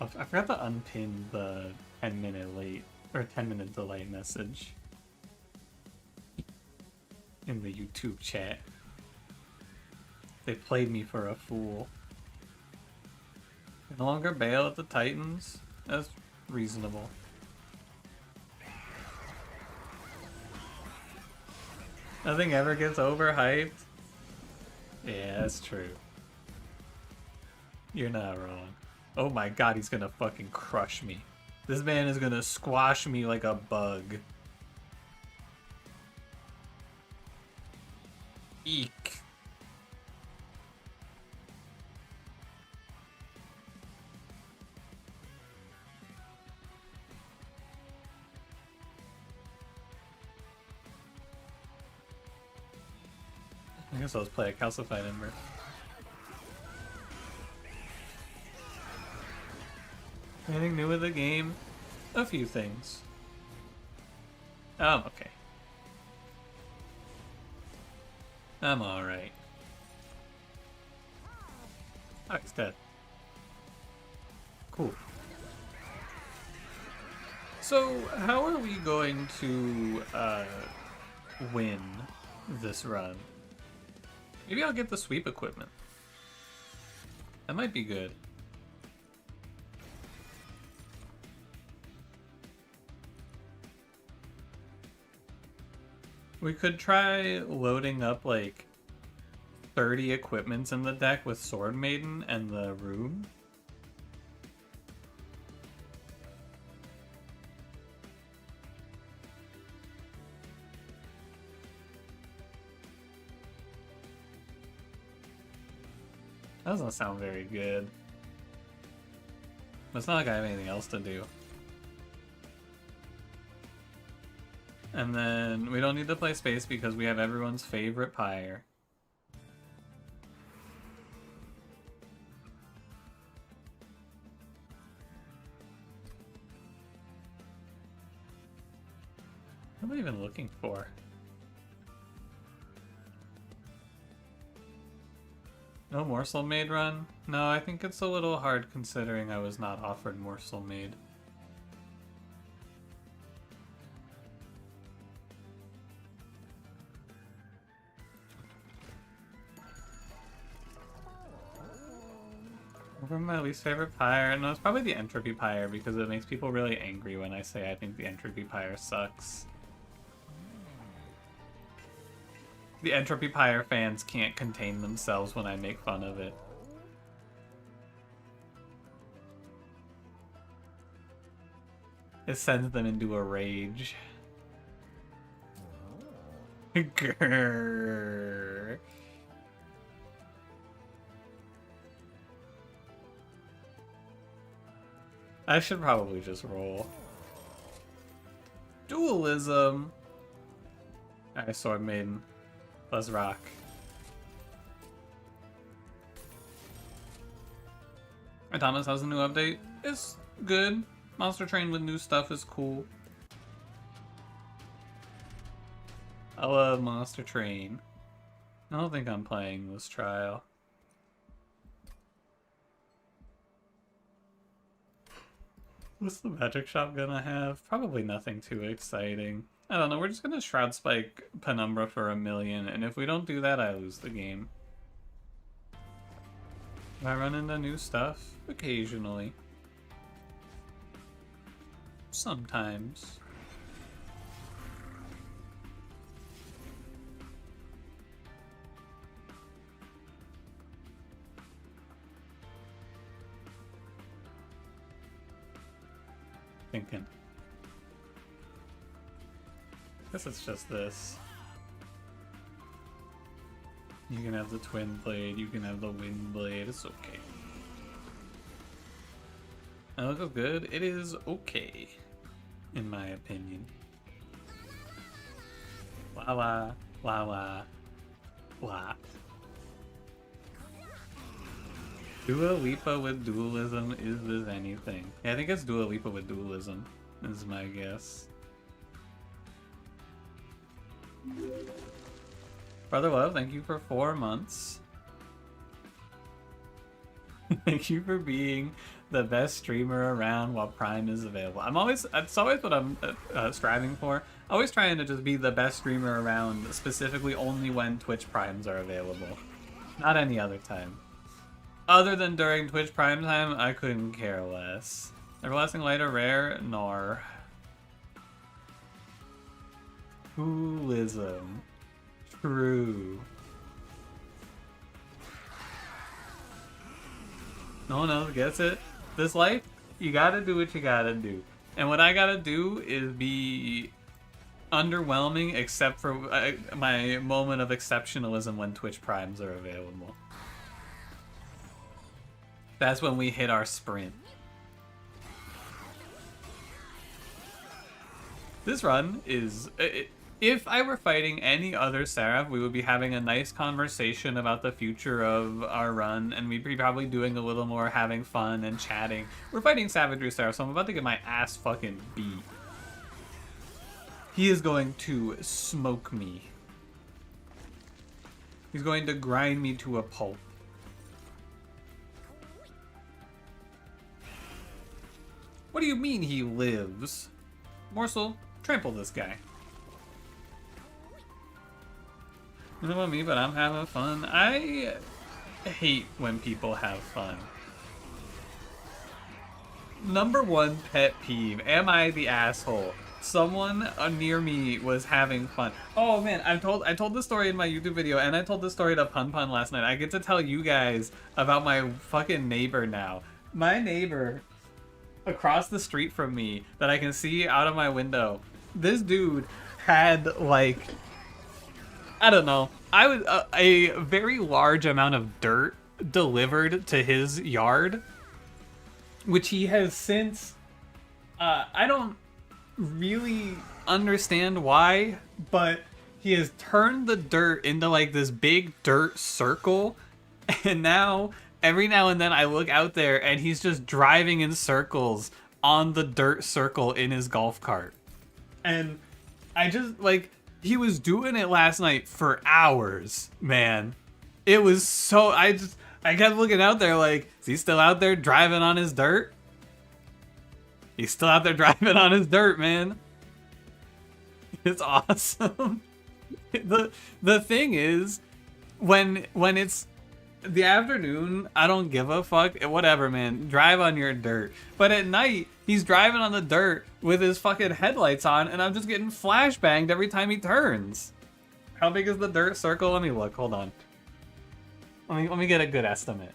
I forgot to unpin the 10-minute late or 10-minute delay message in the YouTube chat. They played me for a fool. No longer bail at the Titans. That's reasonable. Nothing ever gets overhyped. Yeah, that's true. You're not wrong. Oh my god, he's gonna fucking crush me. This man is gonna squash me like a bug. Eek. I guess I'll just play a Calcified Ember. Anything new with the game? A few things. I'm okay. I'm alright. Oh, he's dead. Cool. So, how are we going to win this run? Maybe I'll get the sweep equipment. That might be good. We could try loading up like 30 equipments in the deck with Sword Maiden and the Rune. That doesn't sound very good. But it's not like I have anything else to do. And then we don't need to play Space because we have everyone's favorite Pyre. What am I even looking for? No Morsel Maid run? No, I think it's a little hard considering I was not offered Morsel Maid. Over my least favorite Pyre? No, it's probably the Entropy Pyre because it makes people really angry when I say I think the Entropy Pyre sucks. The Entropy Pyre fans can't contain themselves when I make fun of it. It sends them into a rage. Grrr. I should probably just roll. Dualism! Alright, Sword Maiden. Let's rock. Thomas has a new update. It's good. Monster Train with new stuff is cool. I love Monster Train. I don't think I'm playing this trial. What's the magic shop gonna have? Probably nothing too exciting. I don't know, we're just gonna Shroud Spike Penumbra for 1,000,000, and if we don't do that, I lose the game. I run into new stuff? Occasionally. Sometimes. Thinking. Guess it's just this. You can have the Twin Blade, you can have the Wind Blade, it's okay. That looks good. It is okay, in my opinion. La la, la la, la. Dua Lipa with Dualism, is this anything? Yeah, I think it's Dua Lipa with Dualism, is my guess. Brother Love, thank you for 4 months. Thank you for being the best streamer around while Prime is available. It's always what I'm striving for. Always trying to just be the best streamer around, specifically only when Twitch Primes are available. Not any other time. Other than during Twitch Prime time, I couldn't care less. Everlasting Light or rare? Nor. Dualism. True. No one else gets it. This life, you gotta do what you gotta do. And what I gotta do is be underwhelming except for my moment of exceptionalism when Twitch Primes are available. That's when we hit our sprint. This run is... if I were fighting any other Seraph, we would be having a nice conversation about the future of our run, and we'd be probably doing a little more having fun and chatting. We're fighting Savagery Seraph, so I'm about to get my ass fucking beat. He is going to smoke me. He's going to grind me to a pulp. What do you mean he lives? Morsel, trample this guy. You know what I mean, but I'm having fun. I hate when people have fun. Number one pet peeve. Am I the asshole? Someone near me was having fun. Oh man, I told this story in my YouTube video, and I told this story to Pun Pun last night. I get to tell you guys about my fucking neighbor now. My neighbor across the street from me that I can see out of my window. This dude had like, I don't know, a very large amount of dirt delivered to his yard, which he has since, I don't really understand why, but he has turned the dirt into like this big dirt circle, and now every now and then I look out there and he's just driving in circles on the dirt circle in his golf cart. And I just, like, he was doing it last night for hours, man. It was so, I kept looking out there like, is he still out there driving on his dirt? He's still out there driving on his dirt, man. It's awesome. The thing is, when it's the afternoon, I don't give a fuck. Whatever, man. Drive on your dirt. But at night, he's driving on the dirt with his fucking headlights on, and I'm just getting flashbanged every time he turns. How big is the dirt circle? Let me look. Hold on. Let me get a good estimate.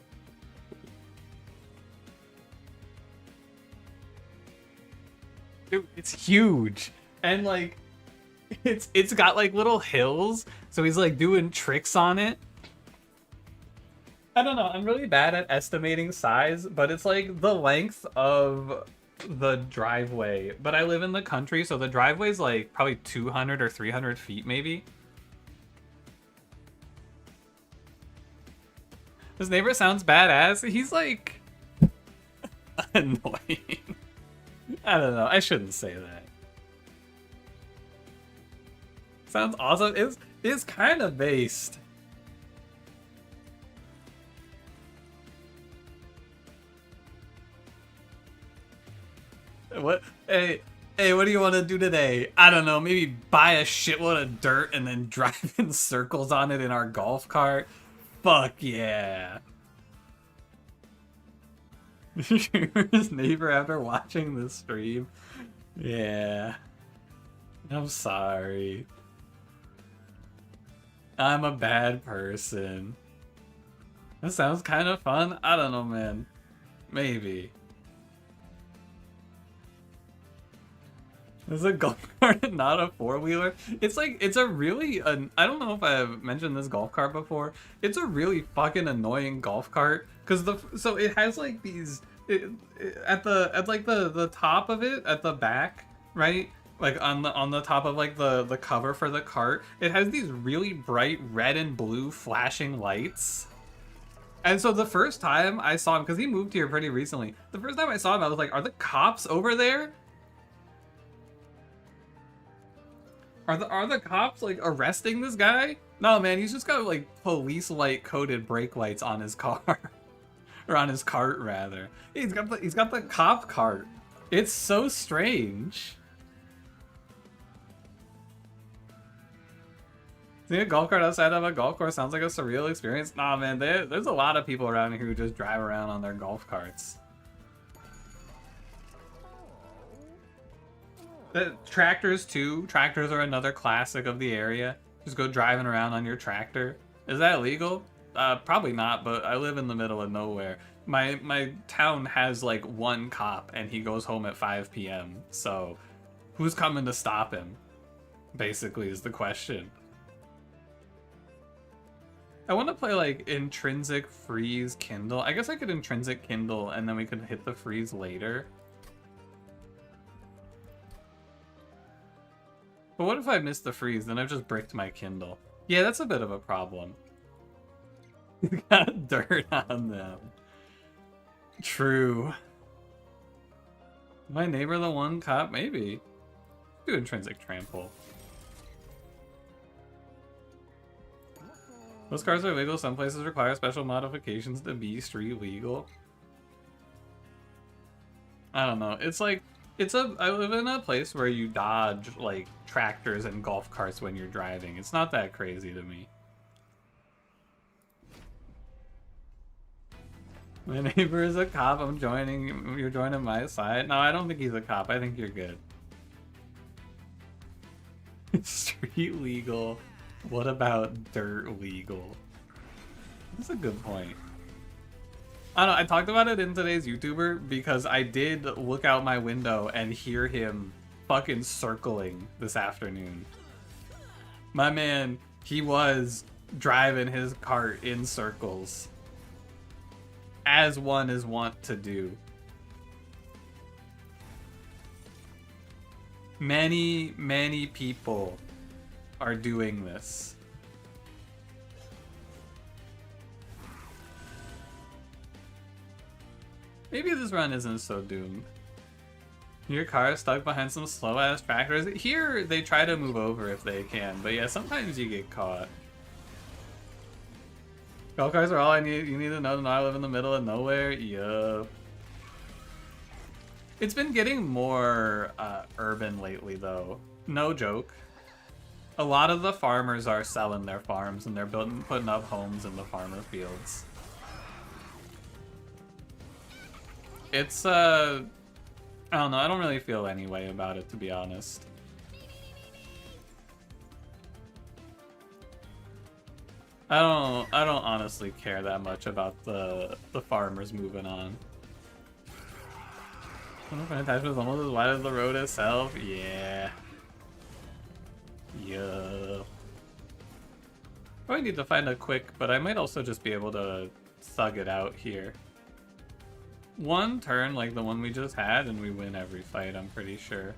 Dude, it's huge. And like, it's got like little hills, so he's like doing tricks on it. I don't know, I'm really bad at estimating size, but it's like the length of the driveway. But I live in the country, so the driveway's like probably 200 or 300 feet maybe. This neighbor sounds badass. He's like annoying. I don't know, I shouldn't say that. Sounds awesome. It's kind of based. What? Hey, what do you want to do today? I don't know, maybe buy a shitload of dirt and then drive in circles on it in our golf cart? Fuck yeah. His neighbor after watching this stream? Yeah. I'm sorry. I'm a bad person. That sounds kind of fun. I don't know, man. Maybe. This is a golf cart, not a four-wheeler. It's like, it's a really, I don't know if I've mentioned this golf cart before. It's a really fucking annoying golf cart. Cause so it has like these, at the top of it, at the back, right? Like on the top of like the cover for the cart, it has these really bright red and blue flashing lights. And so the first time I saw him, cause he moved here pretty recently. The first time I saw him, I was like, are the cops over there? Are the cops like arresting this guy? No, man, he's just got like police light coated brake lights on his car. Or on his cart rather. He's got the cop cart. It's so strange. Seeing a golf cart outside of a golf course sounds like a surreal experience. Nah, man, there's a lot of people around here who just drive around on their golf carts. Tractors too. Tractors are another classic of the area. Just go driving around on your tractor. Is that legal? Probably not, but I live in the middle of nowhere. My town has like one cop and he goes home at 5 p.m. So who's coming to stop him? Basically is the question. I want to play like intrinsic freeze Kindle. I guess I could intrinsic Kindle and then we could hit the freeze later. But what if I miss the freeze? Then I've just bricked my Kindle. Yeah, that's a bit of a problem. Got dirt on them. True. My neighbor the one cop? Maybe. Do intrinsic trample. Most cars are legal. Some places require special modifications to be street legal. I don't know. It's like, I live in a place where you dodge, like, tractors and golf carts when you're driving. It's not that crazy to me. My neighbor is a cop. I'm joining. You're joining my side. No, I don't think he's a cop. I think you're good. Street legal. What about dirt legal? That's a good point. I don't know, I talked about it in today's YouTuber because I did look out my window and hear him fucking circling this afternoon. My man, he was driving his cart in circles. As one is wont to do. Many, many people are doing this. Maybe this run isn't so doomed. Your car is stuck behind some slow-ass tractors. Here, they try to move over if they can, but yeah, sometimes you get caught. Golf carts are all I need. You need to know I live in the middle of nowhere. Yup. It's been getting more urban lately, though. No joke. A lot of the farmers are selling their farms and they're putting up homes in the farmer fields. It's, I don't know, I don't really feel any way about it, to be honest. I don't honestly care that much about the farmers moving on. An attachment is almost as wide as the road itself. Yeah. Yeah. Probably need to find a quick, but I might also just be able to thug it out here. One turn like the one we just had and we win every fight, I'm pretty sure.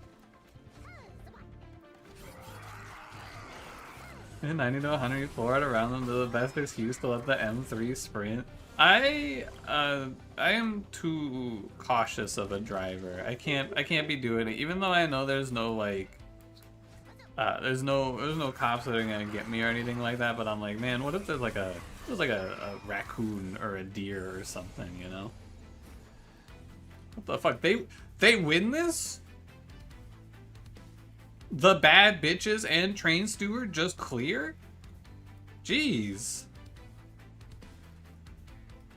And 90 to 100, you floor it around them to the best excuse to let the M3 sprint. I am too cautious of a driver. I can't be doing it, even though I know there's no like there's no cops that are gonna get me or anything like that, but I'm like, man, what if there's like a raccoon or a deer or something, you know? What the fuck? They win this? The bad bitches and train steward just clear? Jeez.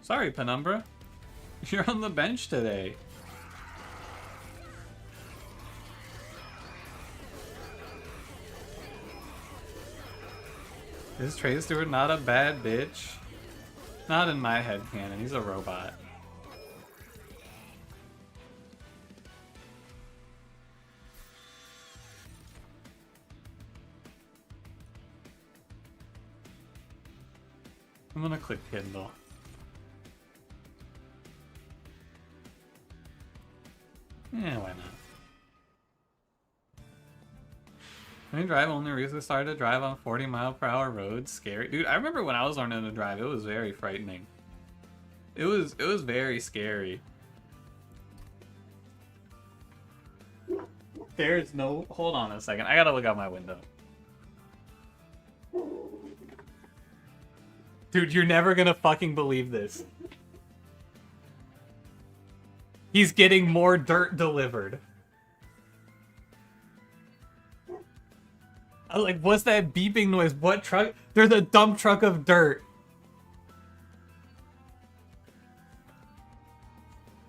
Sorry, Penumbra. You're on the bench today. Is train steward not a bad bitch? Not in my headcanon. He's a robot. I'm gonna click Kindle. Yeah, why not? When you drive only recently started to drive on 40-mile-per-hour roads. Scary. Dude, I remember when I was learning to drive, it was very frightening. It was very scary. There's no... Hold on a second. I gotta look out my window. Dude, you're never gonna fucking believe this. He's getting more dirt delivered. I was like, what's that beeping noise? What truck? There's a dump truck of dirt.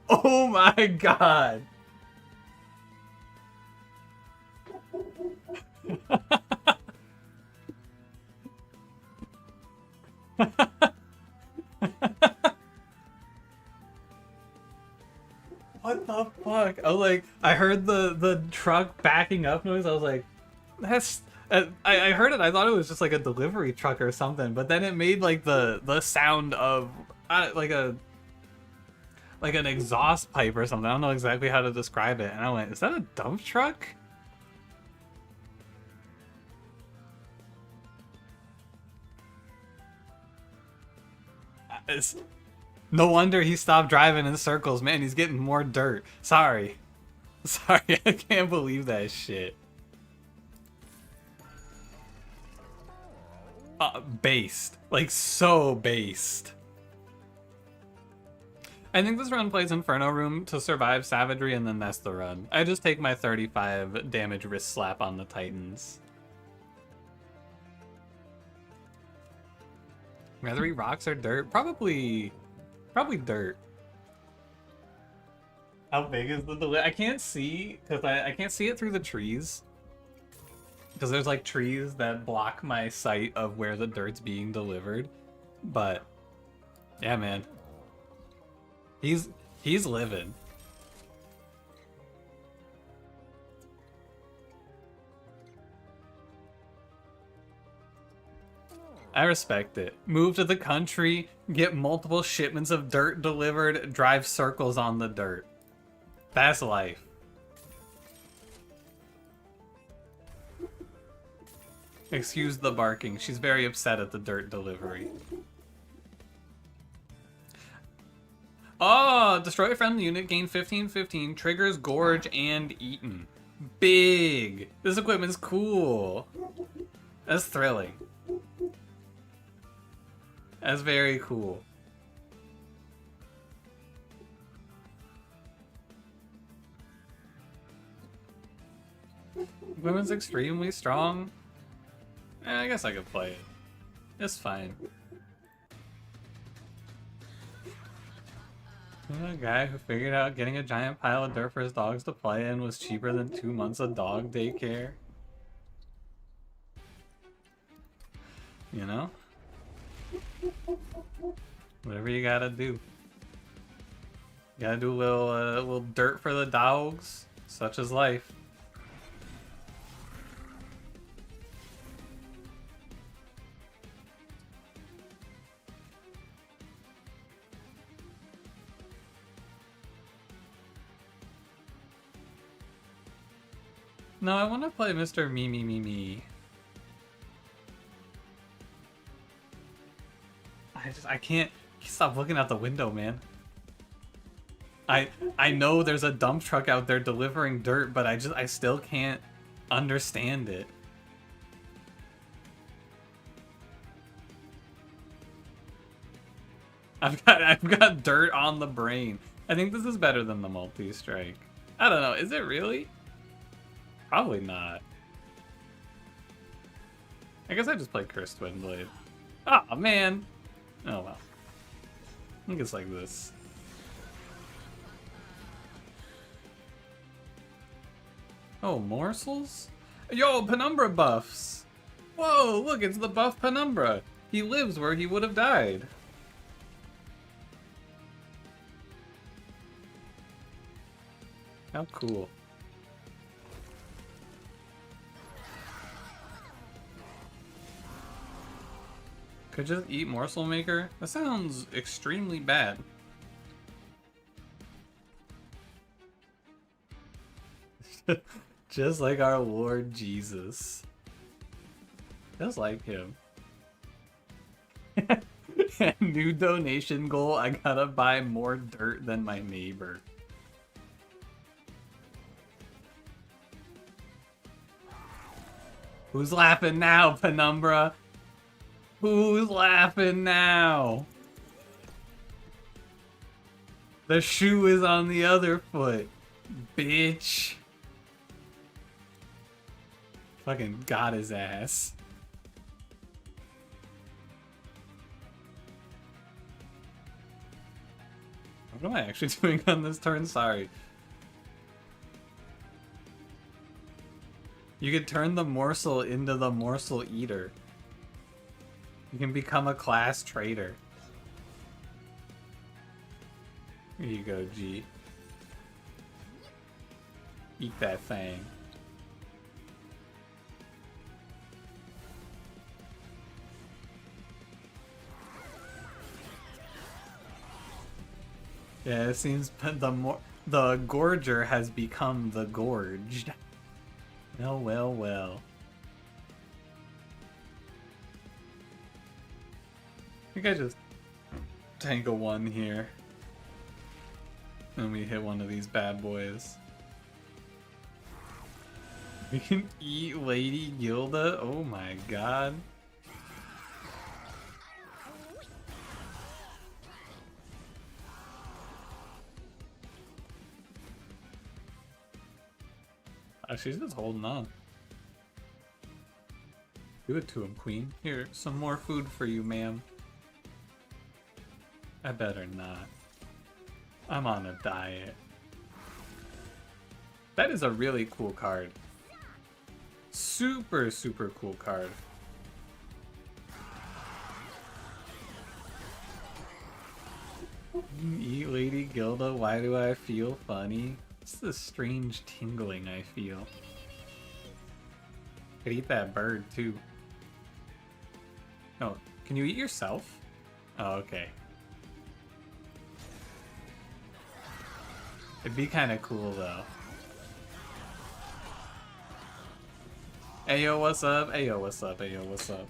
Oh my god. What the fuck? I was like, I heard the truck backing up noise. I was like, that's... I heard it. I thought it was just like a delivery truck or something, but then it made like the sound of like an exhaust pipe or something. I don't know exactly how to describe it. And I went, is that a dump truck? has. No wonder he stopped driving in circles, man. He's getting more dirt. Sorry. Sorry, I can't believe that shit. Based. Like, so based. I think this run plays Inferno Room to survive Savagery, and then that's the run. I just take my 35 damage wrist slap on the Titans. Rather eat rocks or dirt? Probably dirt. How big is the delay? I can't see, because I can't see it through the trees. Because there's like trees that block my sight of where the dirt's being delivered. But yeah, man. He's living. I respect it. Move to the country, get multiple shipments of dirt delivered, drive circles on the dirt. That's life. Excuse the barking. She's very upset at the dirt delivery. Oh, destroy a friendly unit, gain 15/15, triggers Gorge and Eaten. Big! This equipment's cool. That's thrilling. That's very cool. Equipment's extremely strong. I guess I could play it. It's fine. A guy who figured out getting a giant pile of dirt for his dogs to play in was cheaper than 2 months of dog daycare. You know? Whatever you gotta do. Gotta do a little dirt for the dogs. Such is life. No, I want to play Mr. Me. I can't stop looking out the window, man. I know there's a dump truck out there delivering dirt, but I still can't understand it. I've got dirt on the brain. I think this is better than the multi-strike. I don't know, is it really? Probably not. I guess I just played Cursed Twinblade. Oh man. Oh well. I think it's like this. Oh, morsels? Yo, Penumbra buffs! Whoa, look, it's the buff Penumbra! He lives where he would have died. How cool. Could just eat Morsel Maker? That sounds extremely bad. Just like our Lord Jesus. Just like him. New donation goal, I gotta buy more dirt than my neighbor. Who's laughing now, Penumbra? Who's laughing now? The shoe is on the other foot, bitch. Fucking got his ass. What am I actually doing on this turn? Sorry. You could turn the morsel into the morsel eater. You can become a class trader. Here you go, G. Eat that thing. Yeah, it seems the Gorger has become the Gorged. Well, well, well. I think I just tank a 1 here. And we hit one of these bad boys. We can eat Lady Gilda? Oh my god. Oh, she's just holding on. Do it to him, Queen. Here, some more food for you, ma'am. I better not. I'm on a diet. That is a really cool card. Super, super cool card. Eat Lady Gilda, why do I feel funny? It's this strange tingling I feel. Could eat that bird too. Oh, can you eat yourself? Oh, okay. It'd be kind of cool though. Ayo, what's up? Ayo, what's up? Ayo, what's up?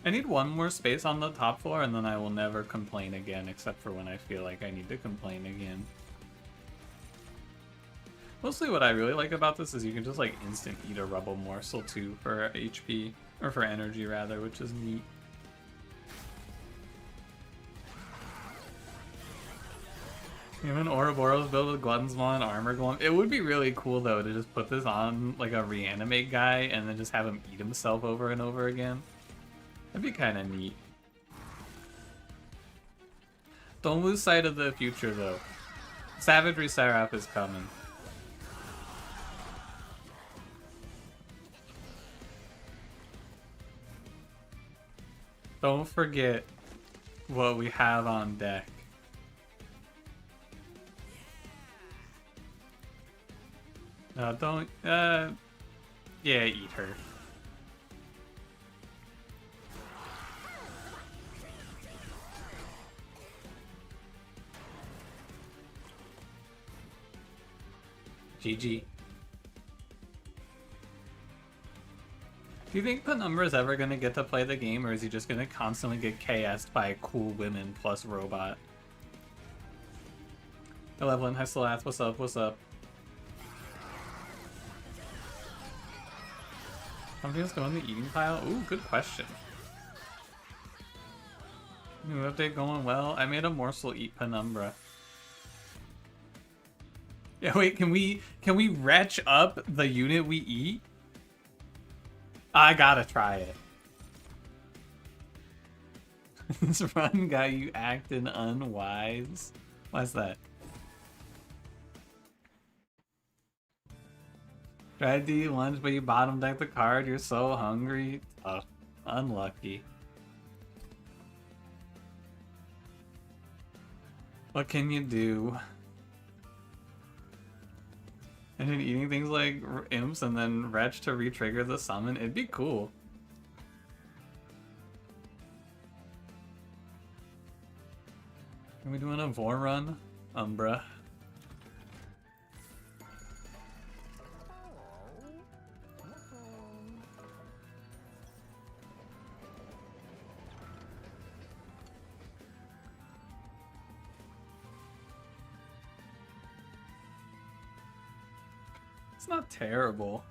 I need one more space on the top floor and then I will never complain again, except for when I feel like I need to complain again. Mostly what I really like about this is you can just like instant eat a rubble morsel too for HP, or for energy rather, which is neat. Even Ouroboros built with Glutton's Maw and Armor Golem. It would be really cool though to just put this on like a reanimate guy and then just have him eat himself over and over again. That'd be kind of neat. Don't lose sight of the future though. Savagery Seraph is coming. Don't forget what we have on deck. No, don't, yeah, eat her. GG. Do you think Penumbra is ever going to get to play the game, or is he just going to constantly get KS'd by cool women plus robot? 11, hi Salath, what's up, what's up? Something else go in the eating pile? Ooh, good question. New update going well. I made a morsel eat Penumbra. Yeah, wait, can we retch up the unit we eat? I gotta try it. This run got you acting unwise. Why's that? Tried to eat lunch, but you bottom decked the card. You're so hungry. Tough. Unlucky. What can you do? And then eating things like imps and then retch to re-trigger the summon. It'd be cool. Are we doing a Vor run? Umbra. It's not terrible.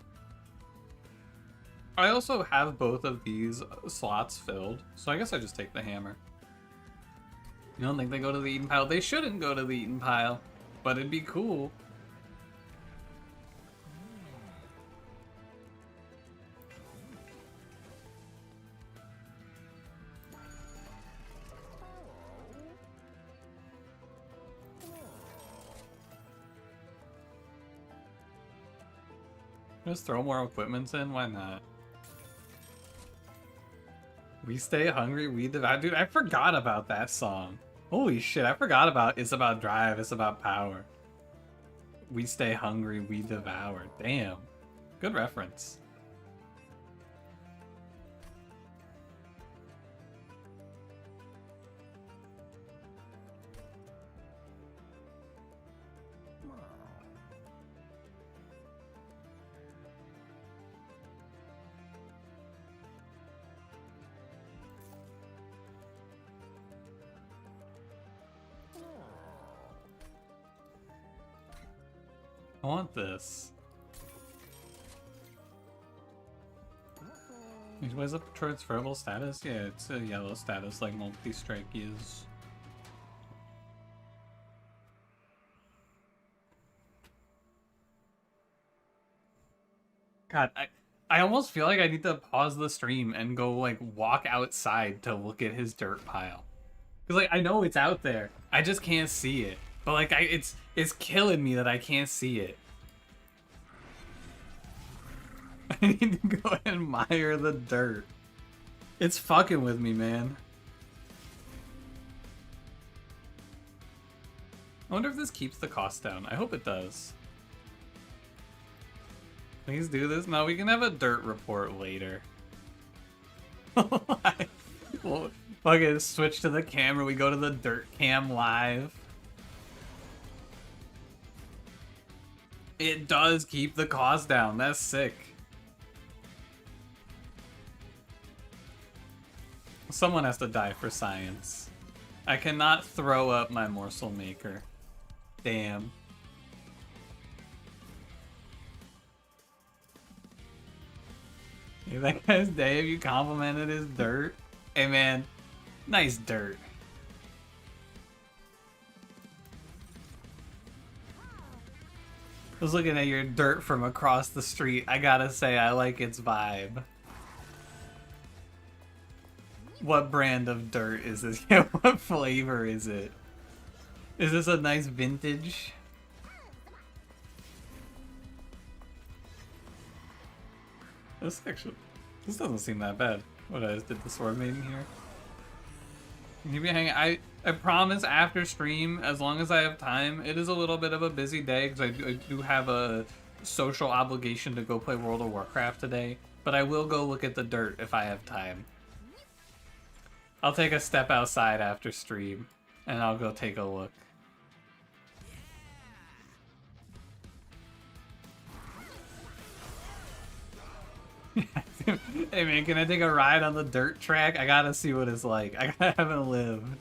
I also have both of these slots filled, so I guess I just take the hammer. You don't think they go to the eating pile? They shouldn't go to the eating pile, but it'd be cool. Just throw more equipments in? Why not? We stay hungry, we devour. Dude, I forgot about that song. Holy shit, I forgot about It's About Drive, It's About Power. We stay hungry, we devour. Damn. Good reference. I want this. What is a transferable status? Yeah, it's a yellow status like multi-strike is. God, I almost feel like I need to pause the stream and go like walk outside to look at his dirt pile. Cause like I know it's out there, I just can't see it. But like it's killing me that I can't see it. I need to go admire the dirt. It's fucking with me, man. I wonder if this keeps the cost down. I hope it does. Please do this. No, we can have a dirt report later. We'll fucking switch to the camera. We go to the dirt cam live. It does keep the cost down. That's sick. Someone has to die for science. I cannot throw up my morsel maker. Damn. Hey, that guy's Dave, you complimented his dirt. Hey man, nice dirt. I was looking at your dirt from across the street. I gotta say, I like its vibe. What brand of dirt is this? Yeah, what flavor is it? Is this a nice vintage? This doesn't seem that bad. What I just did the sword maiden here. You be hanging. I promise after stream, as long as I have time, it is a little bit of a busy day because I do have a social obligation to go play World of Warcraft today. But I will go look at the dirt if I have time. I'll take a step outside after stream, and I'll go take a look. Hey man, can I take a ride on the dirt track? I gotta see what it's like. I haven't lived.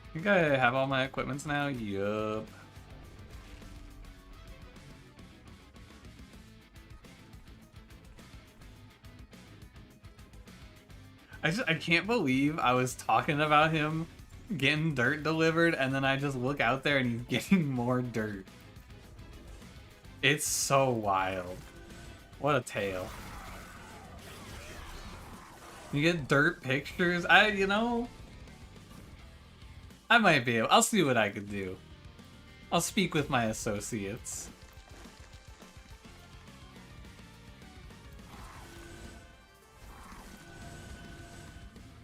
I think I have all my equipments now. Yup. I can't believe I was talking about him getting dirt delivered, and then I just look out there and he's getting more dirt. It's so wild. What a tale. You get dirt pictures? You know, I might be able. I'll see what I could do. I'll speak with my associates.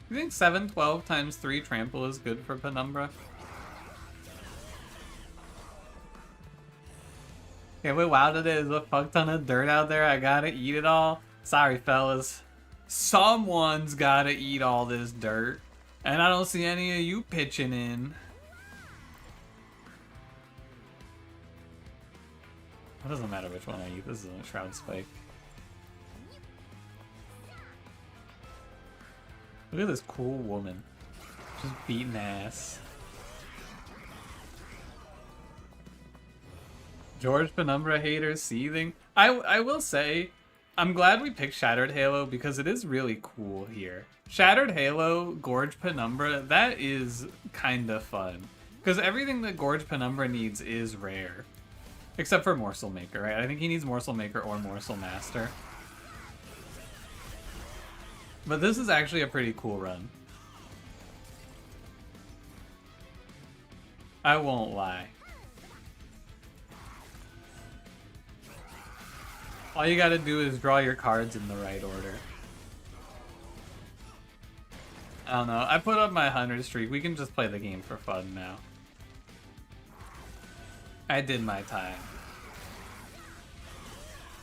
You think 712 times 3 trample is good for Penumbra? Okay, wait, wow, there's a fuck ton of dirt out there. I gotta eat it all. Sorry, fellas. Someone's gotta eat all this dirt. And I don't see any of you pitching in. It doesn't matter which one I eat. This isn't a Shroud Spike. Look at this cool woman. Just beating ass. George Penumbra haters seething. I will say, I'm glad we picked Shattered Halo because it is really cool here. Shattered Halo, Gorge Penumbra, that is kind of fun. Because everything that Gorge Penumbra needs is rare. Except for Morsel Maker, right? I think he needs Morsel Maker or Morsel Master. But this is actually a pretty cool run. I won't lie. All you gotta do is draw your cards in the right order. I don't know. I put up my 100 streak. We can just play the game for fun now. I did my time.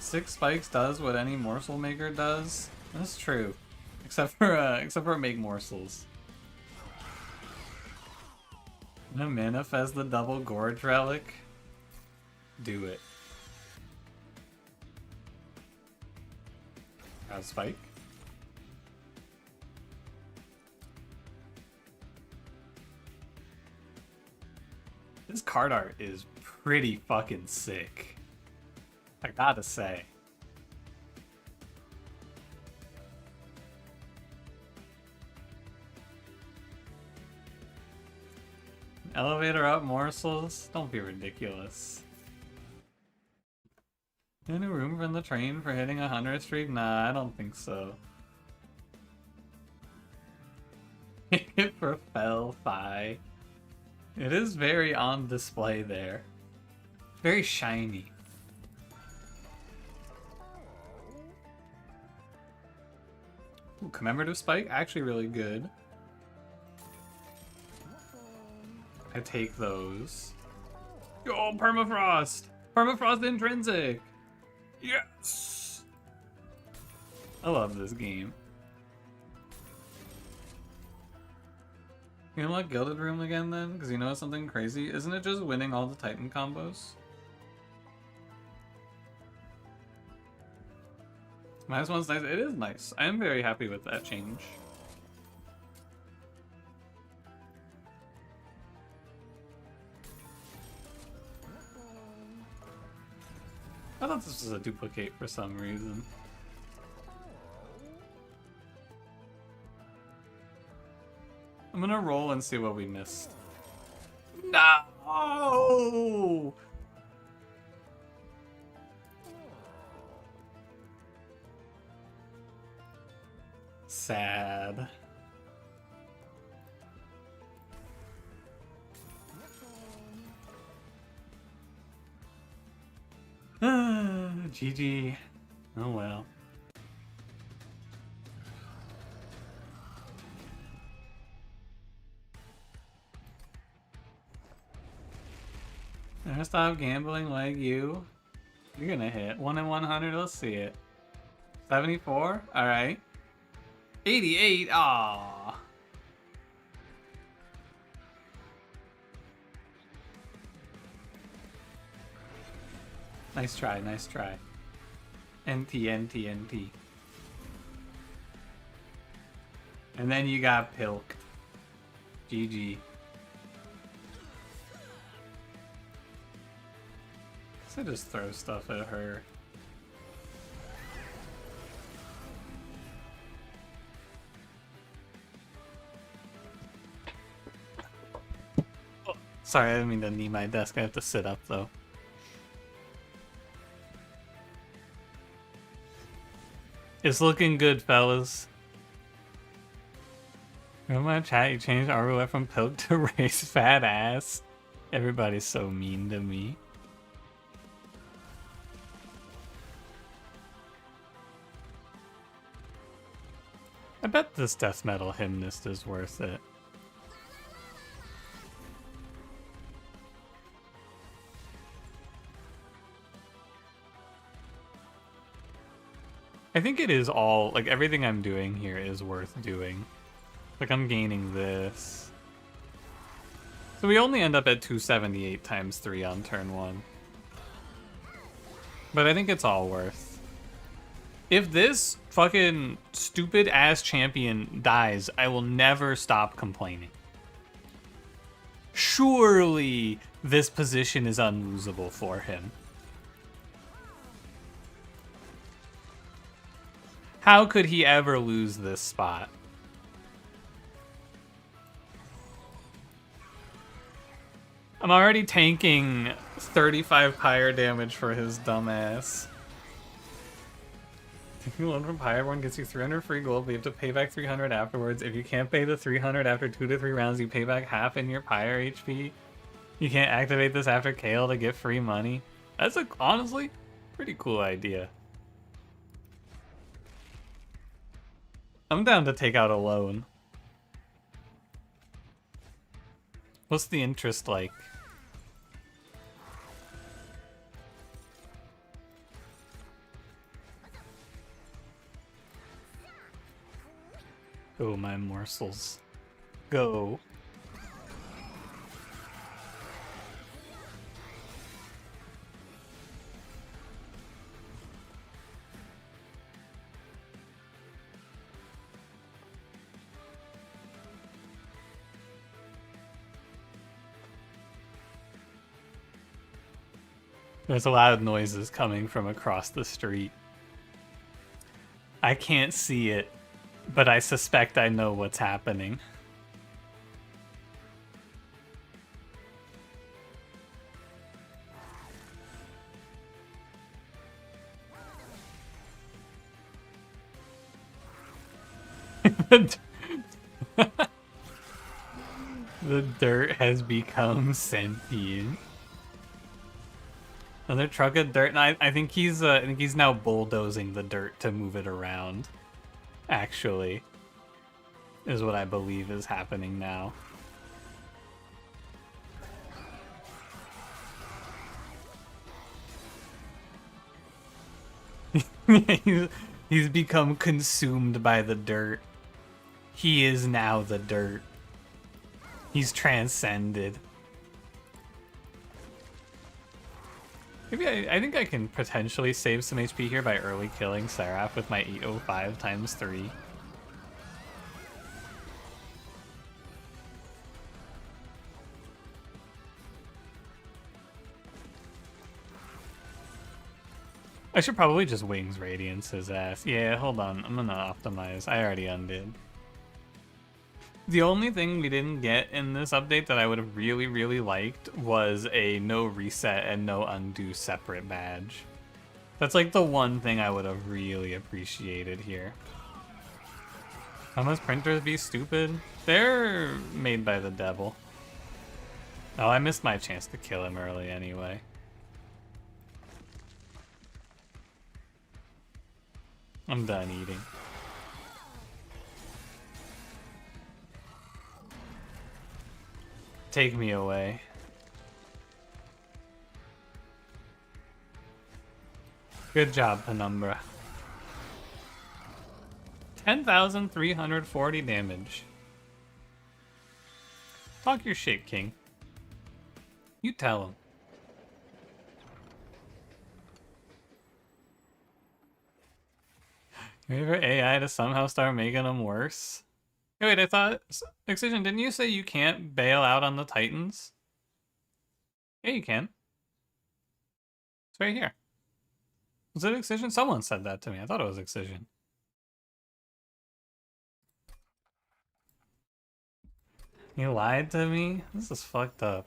6 spikes does what any morsel maker does. That's true. Except for make morsels. I'm gonna manifest the double gorge relic. Do it. Spike. This card art is pretty fucking sick. I gotta say. Elevator up morsels? Don't be ridiculous. Any room from the train for hitting 100th Street? Nah, I don't think so. Propel thigh. It is very on display there. Very shiny. Ooh, commemorative spike? Actually really good. I take those. Yo, permafrost! Permafrost intrinsic! Yes! I love this game. You unlock Gilded Room again then? Because you know something crazy? Isn't it just winning all the Titan combos? -1's nice. It is nice. I am very happy with that change. I thought this was a duplicate for some reason. I'm gonna roll and see what we missed. No! Sad. GG. Oh well. Never stop gambling like you. You're gonna hit 1 in 100. Let's see it. 74. All right. 88. Aww. Nice try. Nice try. NT, NT, NT. And then you got pilked. GG. So just throw stuff at her. Oh, sorry, I didn't mean to knee my desk. I have to sit up though. It's looking good, fellas. Remember my chat? You changed our roulette from pilk to race fat ass. Everybody's so mean to me. I bet this death metal hymnist is worth it. I think it is all, like, everything I'm doing here is worth doing. Like, I'm gaining this. So we only end up at 278 times 3 on turn 1. But I think it's all worth. If this fucking stupid ass champion dies, I will never stop complaining. Surely this position is unlosable for him. How could he ever lose this spot? I'm already tanking 35 pyre damage for his dumbass. Taking a loan from Pyreborn gets you 300 free gold, but you have to pay back 300 afterwards. If you can't pay the 300 after 2 to 3 rounds, you pay back half in your Pyre HP. You can't activate this after Kale to get free money. That's a, honestly, pretty cool idea. I'm down to take out a loan. What's the interest like? Oh, my morsels. Go. There's loud noises coming from across the street. I can't see it, but I suspect I know what's happening. The dirt has become sentient. Another truck of dirt, and I think he's now bulldozing the dirt to move it around. Actually, is what I believe is happening now. He's become consumed by the dirt. He is now the dirt. He's transcended. Maybe I think I can potentially save some HP here by early killing Seraph with my 805 times 3. I should probably just Wings Radiance his ass. Yeah, hold on. I'm gonna optimize. I already undid. The only thing we didn't get in this update that I would have really, really liked was a no reset and no undo separate badge. That's like the one thing I would have really appreciated here. How must printers be stupid? They're made by the devil. Oh, I missed my chance to kill him early anyway. I'm done eating. Take me away. Good job, Penumbra. 10,340 damage. Talk your shit, King. You tell him. Wait for AI to somehow start making them worse. Hey, wait, I thought... Excision, didn't you say you can't bail out on the Titans? Yeah, you can. It's right here. Was it Excision? Someone said that to me. I thought it was Excision. You lied to me? This is fucked up.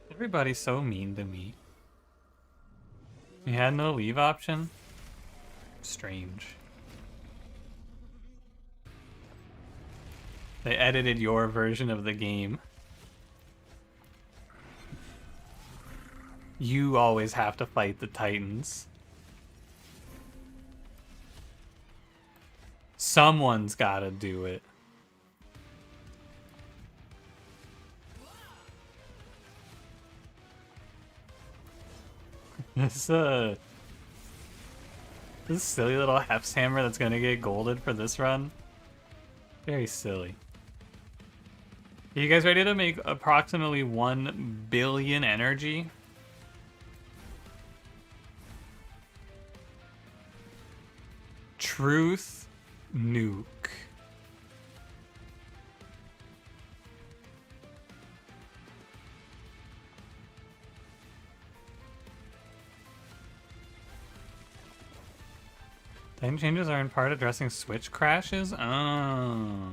Everybody's so mean to me. You had no leave option? Strange. They edited your version of the game. You always have to fight the Titans. Someone's gotta do it. This silly little Hef's hammer that's gonna get golded for this run. Very silly. Are you guys ready to make approximately 1 billion energy? Truth nuke. Time changes are in part addressing switch crashes? Oh.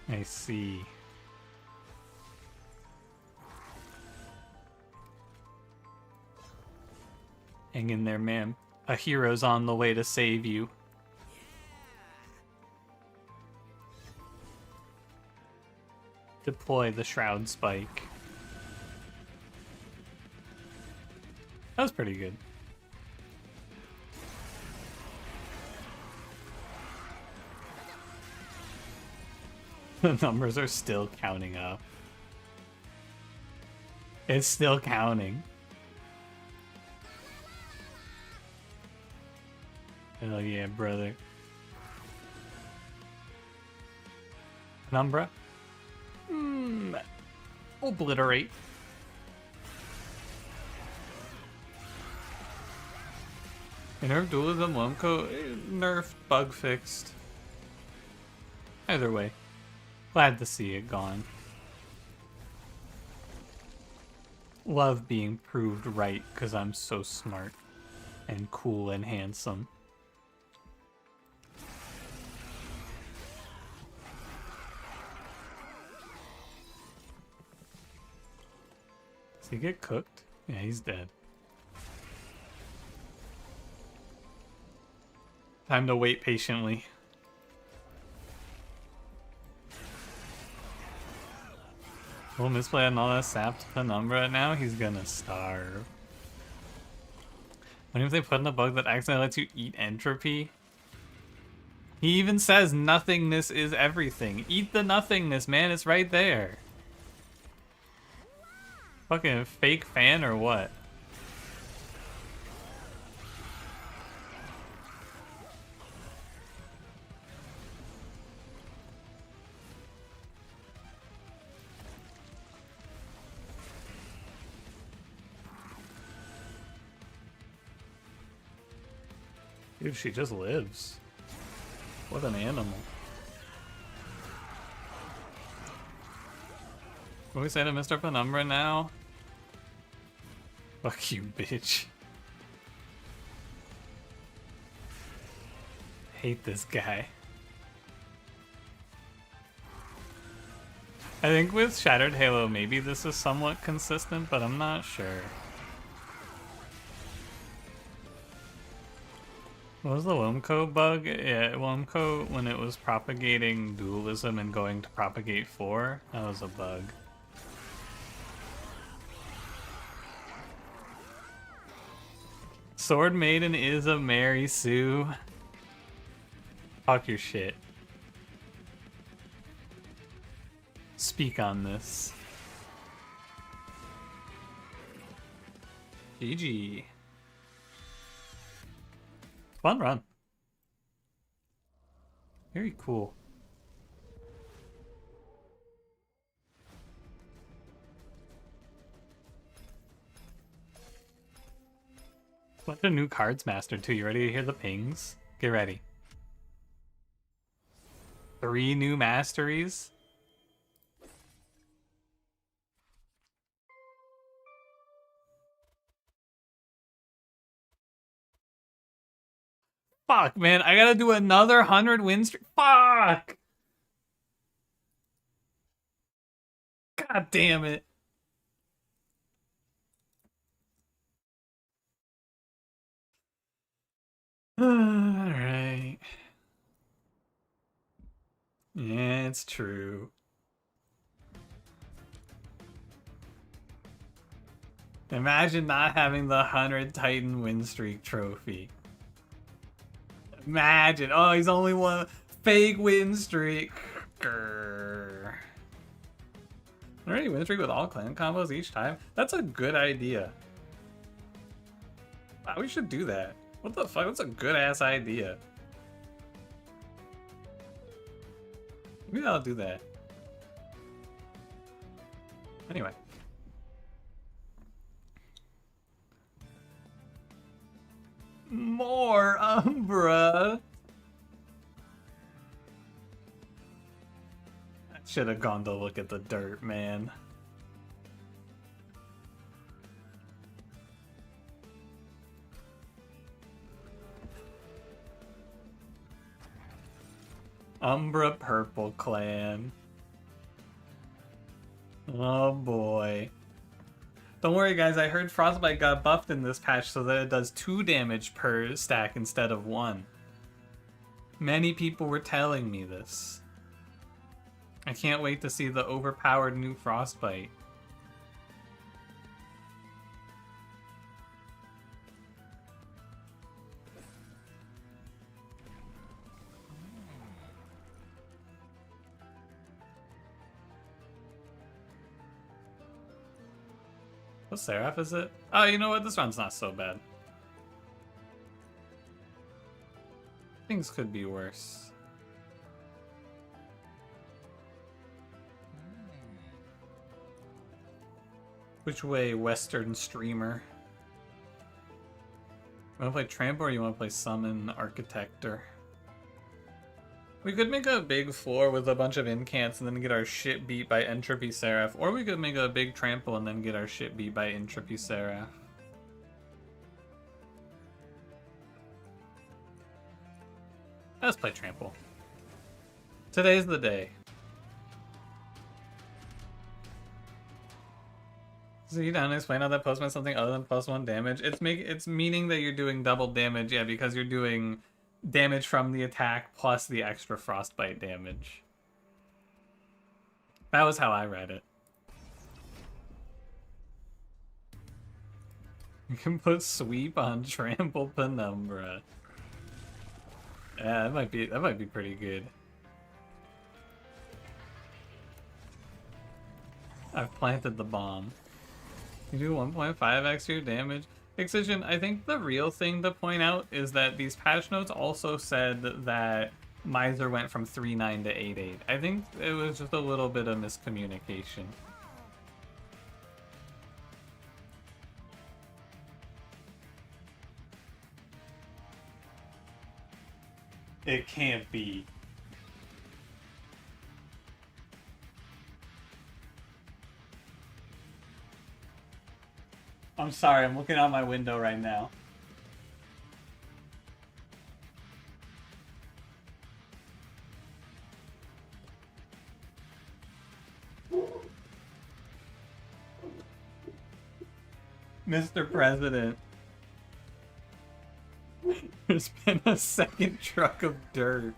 I see. Hang in there, man. A hero's on the way to save you. Deploy the Shroud Spike. That was pretty good. The numbers are still counting up. It's still counting. Hell yeah, brother. Penumbra? Obliterate. Nerf dualism, Lomco, nerfed, bug fixed. Either way. Glad to see it gone. Love being proved right because I'm so smart and cool and handsome. Does he get cooked? Yeah, he's dead. Time to wait patiently. Well, misplay and all that sapped Penumbra. Now he's gonna starve. What if they put in a bug that accidentally lets you eat entropy? He even says nothingness is everything. Eat the nothingness, man. It's right there. Fucking fake fan or what? Dude, she just lives. What an animal. What do we say to Mr. Penumbra now? Fuck you, bitch. Hate this guy. I think with Shattered Halo, maybe this is somewhat consistent, but I'm not sure. What was the Womco bug? Yeah, Womco, when it was propagating dualism and going to propagate 4, that was a bug. Sword Maiden is a Mary Sue. Talk your shit. Speak on this. GG. Fun run. Very cool. Bunch of new cards mastered too. You ready to hear the pings? Get ready. 3 new masteries. Fuck, man. I gotta do another 100 win streak. Fuck! God damn it. Alright. Yeah, it's true. Imagine not having the 100 Titan win streak trophy. Imagine. Oh, he's only one fake win streak. Grr. Already win streak with all clan combos each time? That's a good idea. Wow, we should do that. What the fuck? That's a good ass idea. Maybe I'll do that. Anyway. More Umbra. I should have gone to look at the dirt, man. Umbra Purple Clan. Oh boy. Don't worry guys, I heard Frostbite got buffed in this patch so that it does 2 damage per stack instead of 1. Many people were telling me this. I can't wait to see the overpowered new Frostbite. What Seraph is it? Oh, you know what? This run's not so bad. Things could be worse. Which way, Western streamer? You wanna play Tramp or you wanna play Summon Architector? We could make a big floor with a bunch of incants and then get our shit beat by Entropy Seraph, or we could make a big trample and then get our shit beat by Entropy Seraph. Let's play trample. Today's the day. So you down to explain how that post meant something other than +1 damage? It's meaning that you're doing double damage, yeah, because you're doing damage from the attack plus the extra frostbite damage. That was how I read it. You can put sweep on trample penumbra. Yeah, that might be pretty good. I've planted the bomb. You do 1.5x your damage. Excision, I think the real thing to point out is that these patch notes also said that Miser went from 3.9 to 8.8. I think it was just a little bit of miscommunication. It can't be. I'm sorry, I'm looking out my window right now. Mr. President, there's been a second truck of dirt.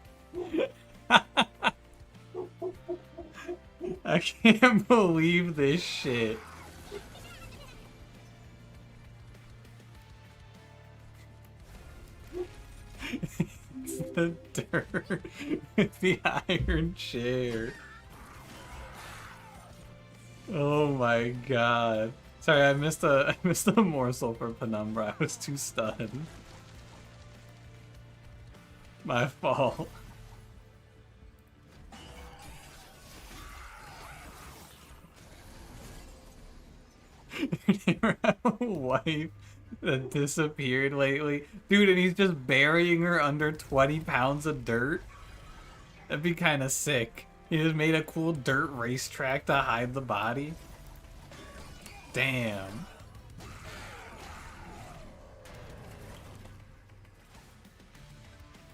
I can't believe this shit. It's the dirt with the iron chair. Oh my god. Sorry, I missed a morsel for Penumbra. I was too stunned. My fault. Never had a wife that disappeared lately. Dude, and he's just burying her under 20 pounds of dirt. That'd be kind of sick. He just made a cool dirt racetrack to hide the body. Damn.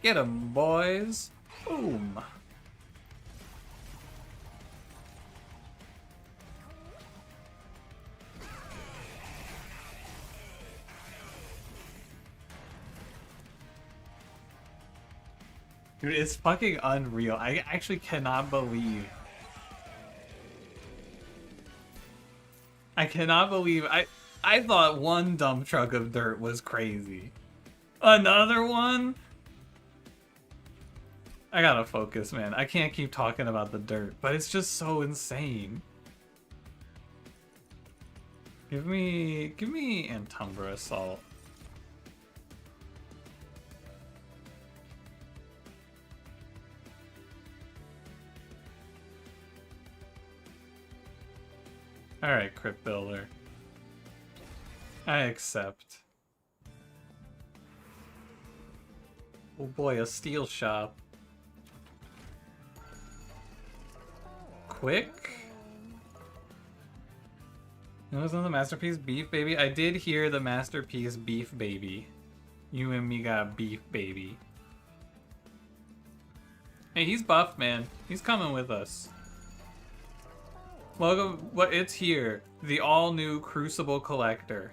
Get 'em, boys. Boom. Dude, it's fucking unreal. I actually cannot believe. I cannot believe. I thought one dump truck of dirt was crazy. Another one? I gotta focus, man. I can't keep talking about the dirt, but it's just so insane. Give me Antumbra Assault. Alright, Crypt Builder. I accept. Oh boy, a steel shop. Quick? You know what's on the Masterpiece? Beef Baby? I did hear the Masterpiece Beef Baby. You and me got Beef Baby. Hey, he's buffed, man. He's coming with us. Welcome, what it's here. The all-new Crucible Collector.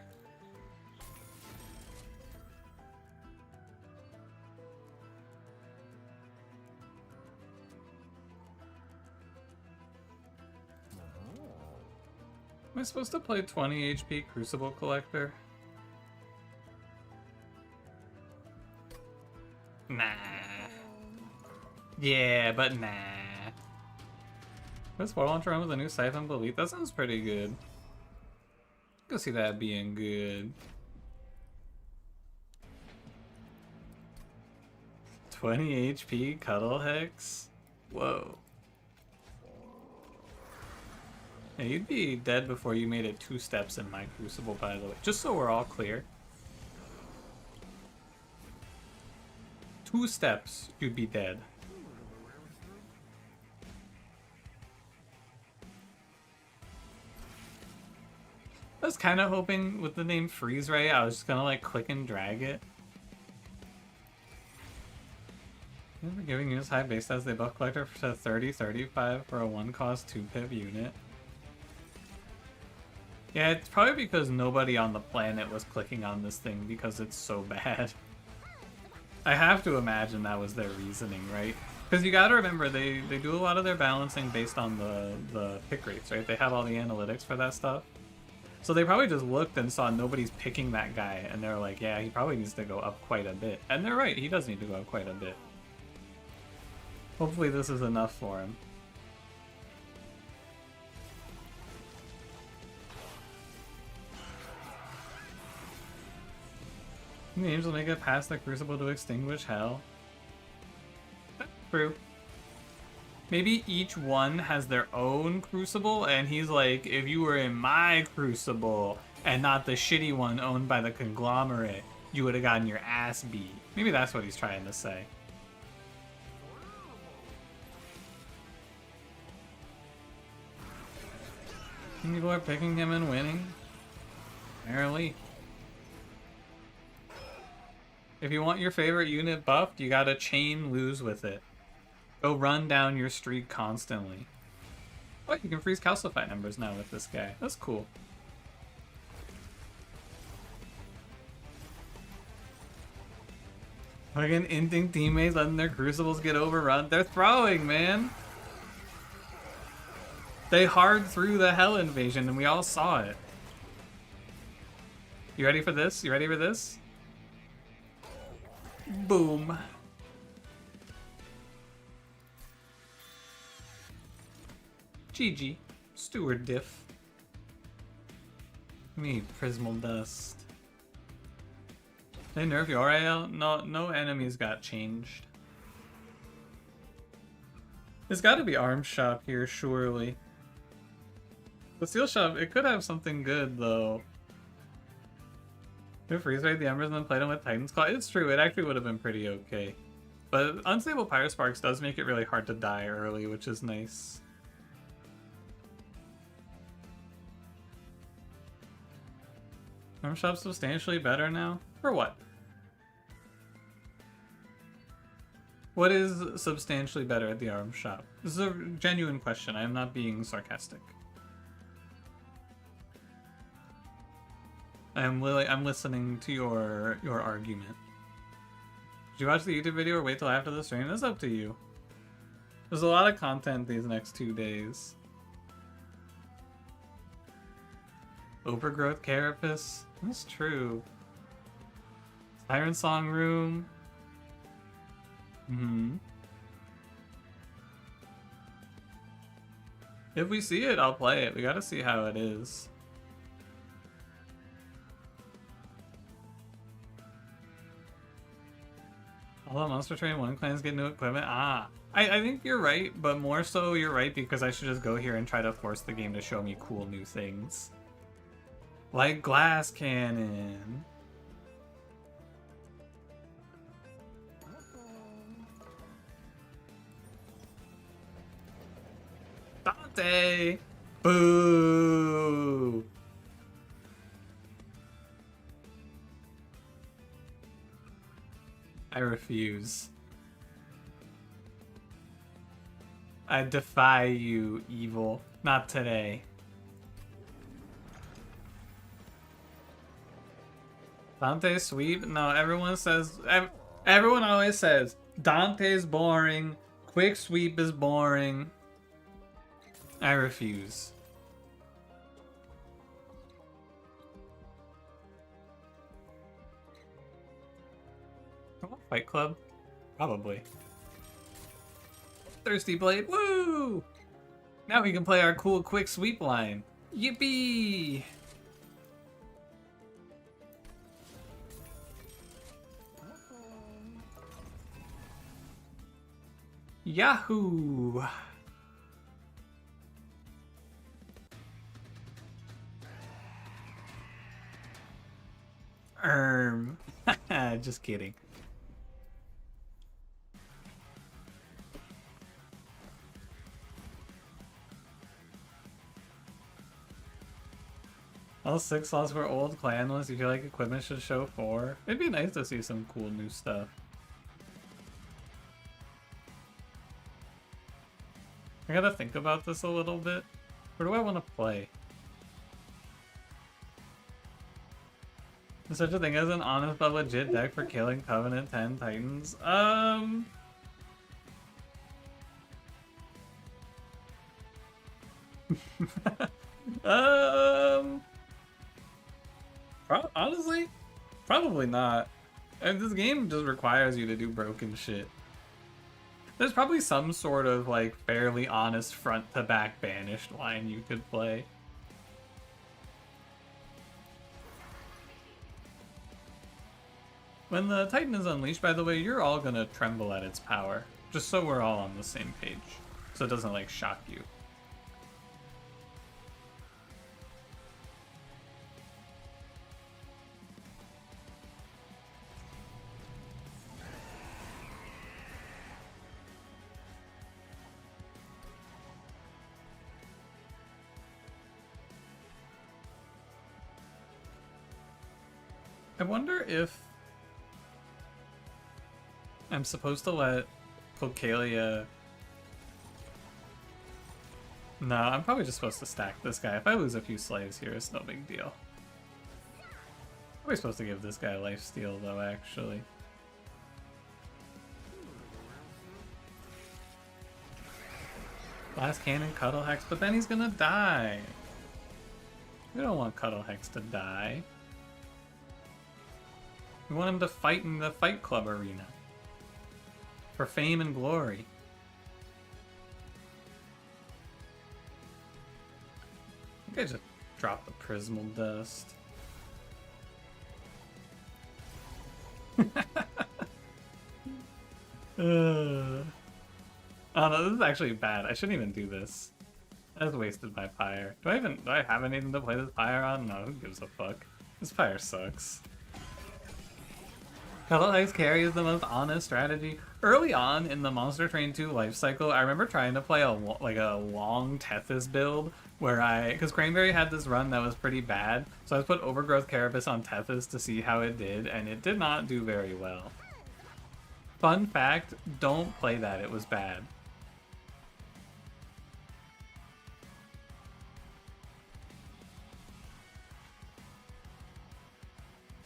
Am I supposed to play 20 HP Crucible Collector? Nah. Yeah, but nah. This War Launcher run with a new Siphon Belief? That sounds pretty good. Go see that being good. 20 HP Cuddle Hex? Whoa. Yeah, you'd be dead before you made it 2 steps in my Crucible, by the way. Just so we're all clear. 2 steps, you'd be dead. I was kind of hoping with the name Freeze Ray, I was just gonna like click and drag it. We're giving units high base as they buff collector to 30-35 for a 1-cost 2-pip unit. Yeah, it's probably because nobody on the planet was clicking on this thing because it's so bad. I have to imagine that was their reasoning, right? Because you gotta remember, they do a lot of their balancing based on the pick rates, right? They have all the analytics for that stuff. So they probably just looked and saw nobody's picking that guy, and they're like, yeah, he probably needs to go up quite a bit. And they're right, he does need to go up quite a bit. Hopefully this is enough for him. The angels will make it past the crucible to extinguish hell. That's true. Maybe each one has their own crucible, and he's like, if you were in my crucible and not the shitty one owned by the conglomerate, you would have gotten your ass beat. Maybe that's what he's trying to say. People are picking him and winning. Apparently. If you want your favorite unit buffed, you gotta chain lose with it. Go run down your streak constantly. Oh, you can freeze calcify numbers now with this guy. That's cool. Fucking inting teammates letting their crucibles get overrun. They're throwing, man! They hard through the hell invasion and we all saw it. You ready for this? You ready for this? Boom. GG. Steward diff. Me, Prismal Dust. They nerf your AL? No enemies got changed. There's gotta be Arms Shop here, surely. The Steel Shop, it could have something good, though. If freeze rate the Embers and then play them with Titan's Claw. It's true, it actually would have been pretty okay. But Unstable Pyro-Sparks does make it really hard to die early, which is nice. Arm Shop's substantially better now? For what? What is substantially better at the Arm Shop? This is a genuine question, I am not being sarcastic. I'm listening to your argument. Did you watch the YouTube video or wait till after the stream? That's up to you. There's a lot of content these next 2 days. Overgrowth Carapace? That's true. Siren Song Room? If we see it, I'll play it. We gotta see how it is. All the Monster Train 1 clans get new equipment? Ah. I think you're right, but more so you're right because I should just go here and try to force the game to show me cool new things. Like Glass Cannon. Dante! Boo! I refuse. I defy you, evil. Not today. Dante's sweep? No, everyone says... Everyone always says, Dante's boring, quick sweep is boring. I refuse. Fight Club? Probably. Thirsty Blade, woo! Now we can play our cool quick sweep line. Yippee! Yahoo! Just kidding. All 6 slots were old clan ones. You feel like equipment should show 4? It'd be nice to see some cool new stuff. I gotta think about this a little bit. Where do I want to play? There's such a thing as an honest but legit deck for killing Covenant 10 Titans. Honestly, probably not. And this game just requires you to do broken shit. There's probably some sort of like fairly honest front to back banished line you could play. When the Titan is unleashed, by the way, you're all gonna tremble at its power. Just so we're all on the same page. So it doesn't like shock you. I wonder if I'm supposed to let Clocalia... No, I'm probably just supposed to stack this guy. If I lose a few slaves here, it's no big deal. Probably supposed to give this guy lifesteal though, actually. Blast Cannon, Cuddle Hex, but then he's gonna die. We don't want Cuddle Hex to die. We want him to fight in the Fight Club arena. For fame and glory. I think I just dropped the Prismal Dust. Oh no, this is actually bad. I shouldn't even do this. I just wasted my Pyre. Do I have anything to play this Pyre on? No, who gives a fuck? This Pyre sucks. Cuddle Hex carry is the most honest strategy. Early on in the Monster Train 2 life cycle, I remember trying to play a long Tethys build where because Cranberry had this run that was pretty bad, so I put Overgrowth Carapace on Tethys to see how it did, and it did not do very well. Fun fact, don't play that, it was bad.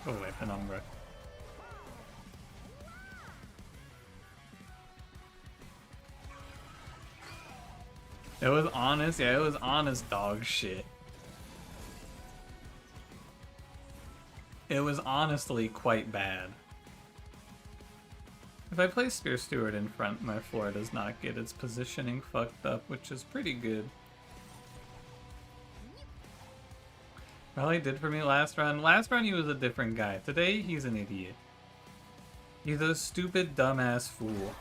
Go away, Penumbra. It was honest, yeah, it was honest dog shit. It was honestly quite bad. If I play Spear Steward in front, my floor does not get its positioning fucked up, which is pretty good. Raleigh did for me last run. Last run he was a different guy. Today he's an idiot. He's a stupid dumbass fool.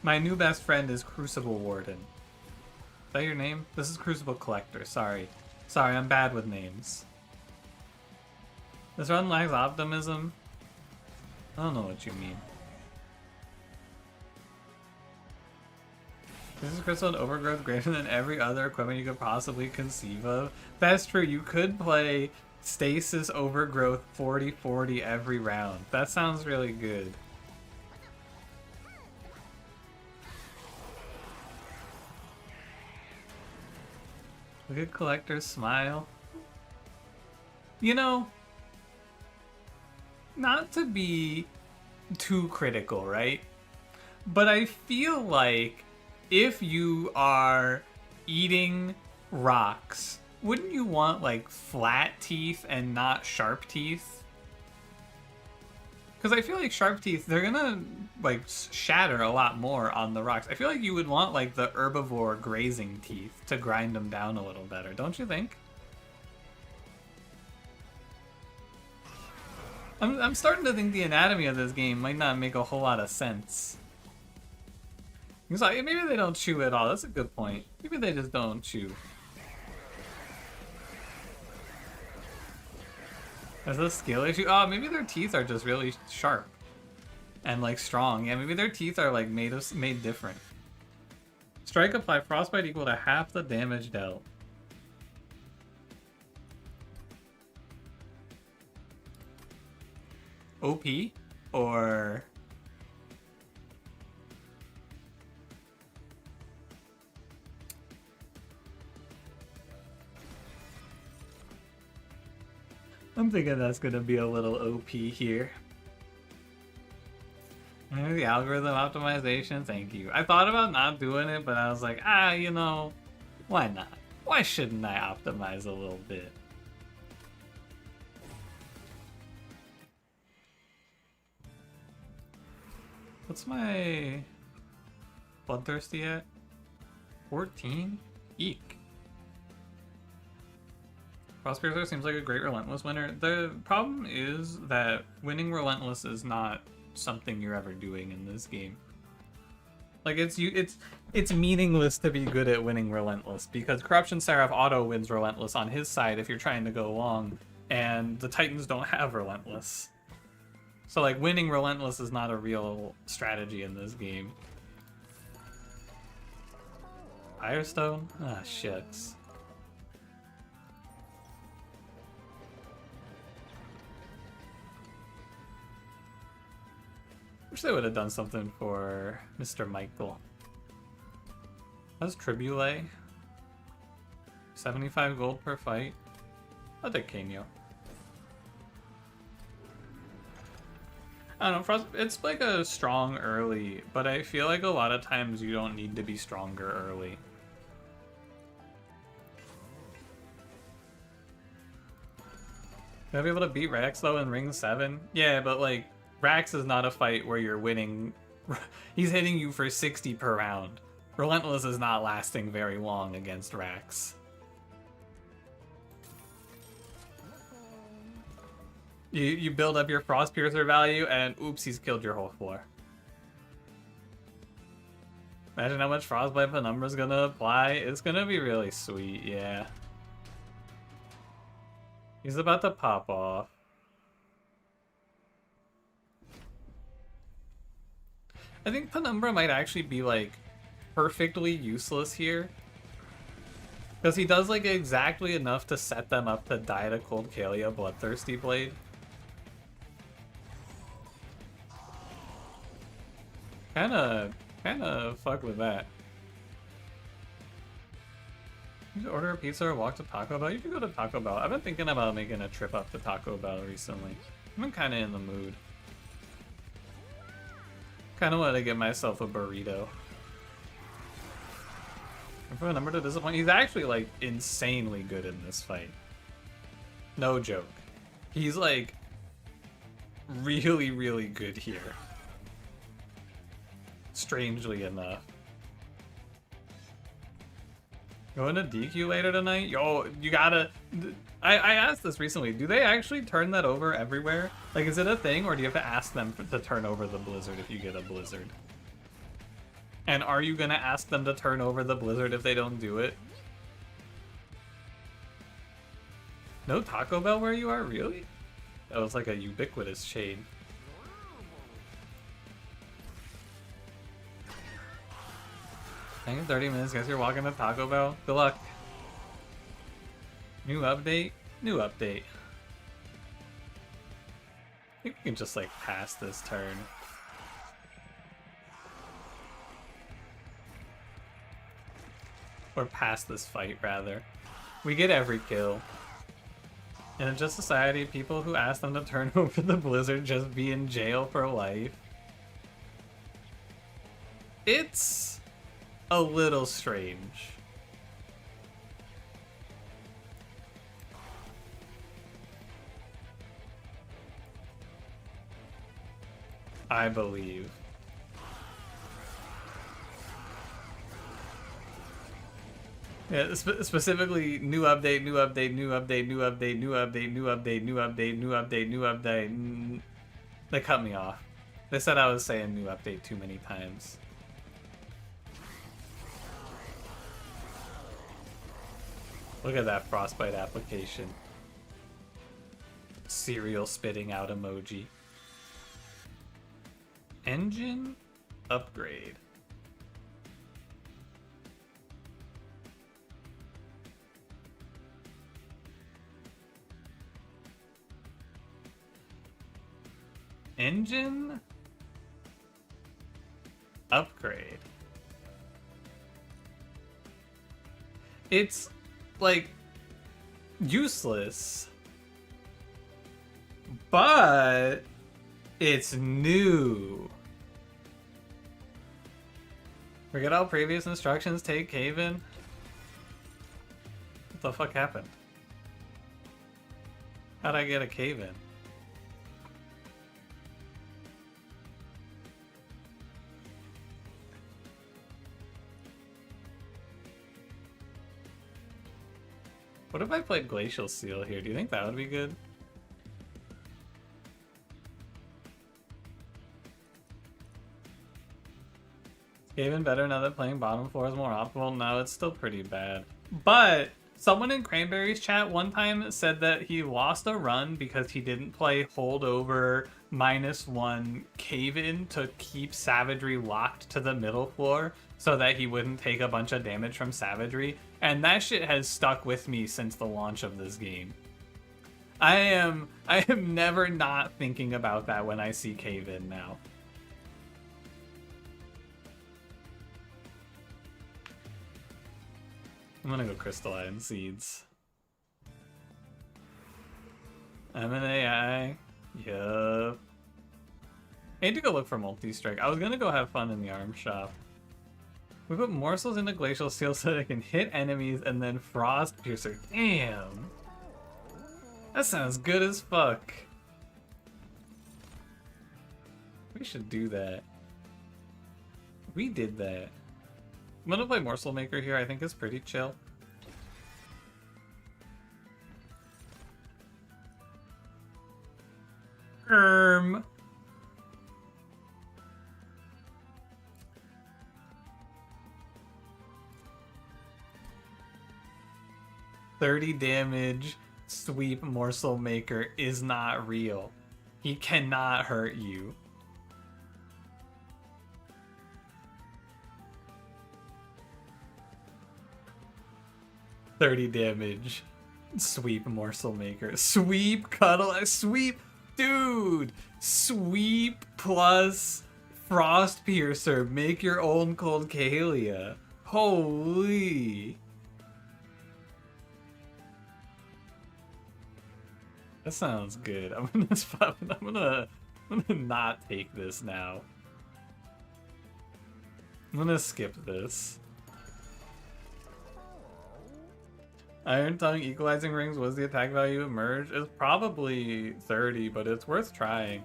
My new best friend is Crucible Warden. Is that your name? This is Crucible Collector, sorry. Sorry, I'm bad with names. This run lacks optimism? I don't know what you mean. This is Crystal and Overgrowth greater than every other equipment you could possibly conceive of. That's true, you could play Stasis Overgrowth 40-40 every round. That sounds really good. Look at Collector's smile. You know, not to be too critical, right? But I feel like if you are eating rocks, wouldn't you want like flat teeth and not sharp teeth? Because I feel like sharp teeth, they're gonna like shatter a lot more on the rocks. I feel like you would want like the herbivore grazing teeth to grind them down a little better, don't you think? I'm starting to think the anatomy of this game might not make a whole lot of sense. It's like, maybe they don't chew at all. That's a good point. Maybe they just don't chew. Is this a skill issue? Oh, maybe their teeth are just really sharp and like strong. Yeah, maybe their teeth are like made different. Strike apply frostbite equal to half the damage dealt. OP or I'm thinking that's gonna be a little OP here. The algorithm optimization, thank you. I thought about not doing it, but I was like, you know, why not? Why shouldn't I optimize a little bit? What's my bloodthirsty at? 14? Eek. Frostpiercer seems like a great Relentless winner. The problem is that winning Relentless is not something you're ever doing in this game. Like it's meaningless to be good at winning Relentless because Corruption Seraph auto wins Relentless on his side if you're trying to go long, and the Titans don't have Relentless. So like winning Relentless is not a real strategy in this game. Firestone? Ah, shits. Wish they would have done something for Mr. Michael. That's Tribule. 75 gold per fight. I'll take Kenyo. I don't know, Frost, it's like a strong early, but I feel like a lot of times you don't need to be stronger early. Gonna be able to beat Rax though in Ring 7? Yeah, but like, Rax is not a fight where you're winning. He's hitting you for 60 per round. Relentless is not lasting very long against Rax. You build up your Frostpiercer value and oops, he's killed your whole floor. Imagine how much Frostbite Penumbra's gonna apply. It's gonna be really sweet, yeah. He's about to pop off. I think Penumbra might actually be like perfectly useless here. Because he does like exactly enough to set them up to die to Cold Kalia Bloodthirsty Blade. Kinda fuck with that. You should order a pizza or walk to Taco Bell. You should go to Taco Bell. I've been thinking about making a trip up to Taco Bell recently. I've been kinda in the mood. Kinda want to get myself a burrito. And for a number to disappoint, he's actually like insanely good in this fight. No joke. He's like really, really good here. Strangely enough. Going to DQ later tonight? Yo, you gotta... I asked this recently. Do they actually turn that over everywhere? Like, is it a thing, or do you have to ask them to turn over the Blizzard if you get a Blizzard? And are you gonna ask them to turn over the Blizzard if they don't do it? No Taco Bell where you are? Really? That was like a ubiquitous chain. Hang in 30 minutes, guess you're walking to Taco Bell. Good luck. New update? New update. I think we can just like pass this turn. Or pass this fight, rather. We get every kill. In a just society, people who ask them to turn over the Blizzard just be in jail for life. It's a little strange. I believe. Yeah, specifically new update, new update, new update, new update, new update, new update, new update, new update, new update. They cut me off. They said I was saying new update too many times. Look at that frostbite application. Cereal spitting out emoji. Engine upgrade. Engine upgrade. It's like useless, but it's new. Forget all previous instructions, take cave in. What the fuck happened? How'd I get a cave in? What if I played Glacial Seal here? Do you think that would be good? Even better now that playing bottom floor is more optimal. No, it's still pretty bad. But someone in Cranberry's chat one time said that he lost a run because he didn't play holdover -1 cave in to keep savagery locked to the middle floor so that he wouldn't take a bunch of damage from savagery. And that shit has stuck with me since the launch of this game. I am never not thinking about that when I see cave in now. I'm gonna go Crystalline Seeds. I'm an AI. Yup. I need to go look for multi-strike. I was gonna go have fun in the arm shop. We put morsels into Glacial Seal so that it can hit enemies and then Frost Piercer. Damn! That sounds good as fuck. We should do that. We did that. I'm gonna play Morsel Maker here. I think it's pretty chill. $30 damage sweep Morsel Maker is not real. He cannot hurt you. $30 damage. Sweep Morsel Maker. Sweep Cuddle. Sweep. Dude. Sweep plus Frost Piercer. Make your own Cold Cahalia. Holy. That sounds good. I'm gonna not take this now. I'm gonna skip this. Iron Tongue Equalizing Rings was the attack value of Merge? It's probably 30, but it's worth trying.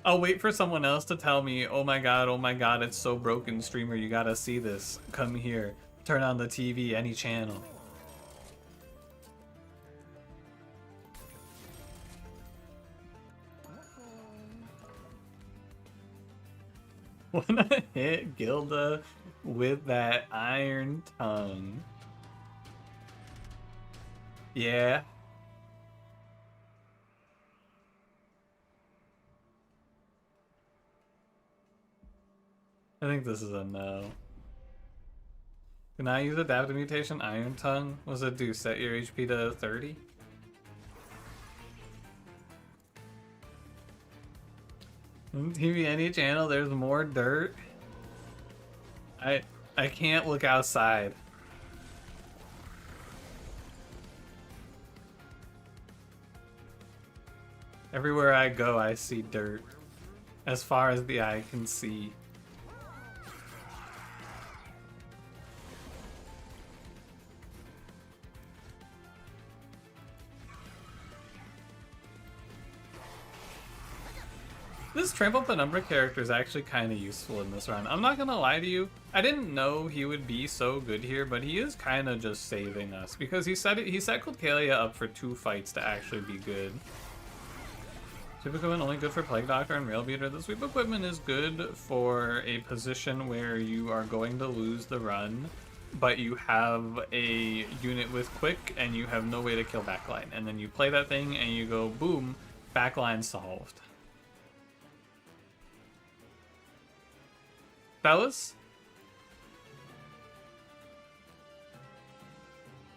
I'll wait for someone else to tell me, oh my god, it's so broken, streamer, you gotta see this. Come here. Turn on the TV, any channel. Wanna hit Gilda with that Iron Tongue? Yeah. I think this is a no. Can I use Adaptive Mutation Iron Tongue? What does it do? Set your HP to 30? TV any channel, there's more dirt. I can't look outside. Everywhere I go, I see dirt. As far as the eye can see. This Trample Penumbra character is actually kind of useful in this run. I'm not gonna lie to you, I didn't know he would be so good here, but he is kind of just saving us because he set Cold Cahalia up for 2 fights to actually be good. Sweep equipment only good for Plague Doctor and Rail Beater. The sweep equipment is good for a position where you are going to lose the run, but you have a unit with quick and you have no way to kill backline. And then you play that thing and you go, boom, backline solved. Fellas,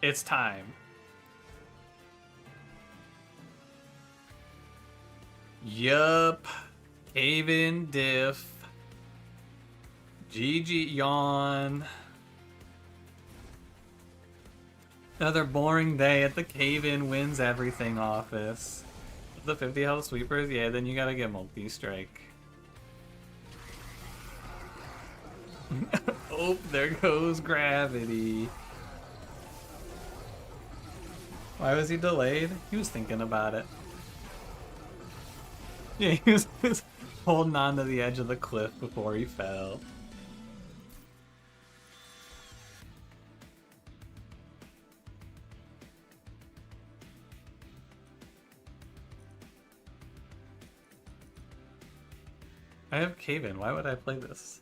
it's time. Yup. Cave-in diff. GG yawn. Another boring day at the cave-in wins everything office. The 50 health sweepers, yeah, then you gotta get multi-strike. Oh, there goes gravity. Why was he delayed? He was thinking about it. Yeah, he was holding on to the edge of the cliff before he fell. I have cave-in. Why would I play this?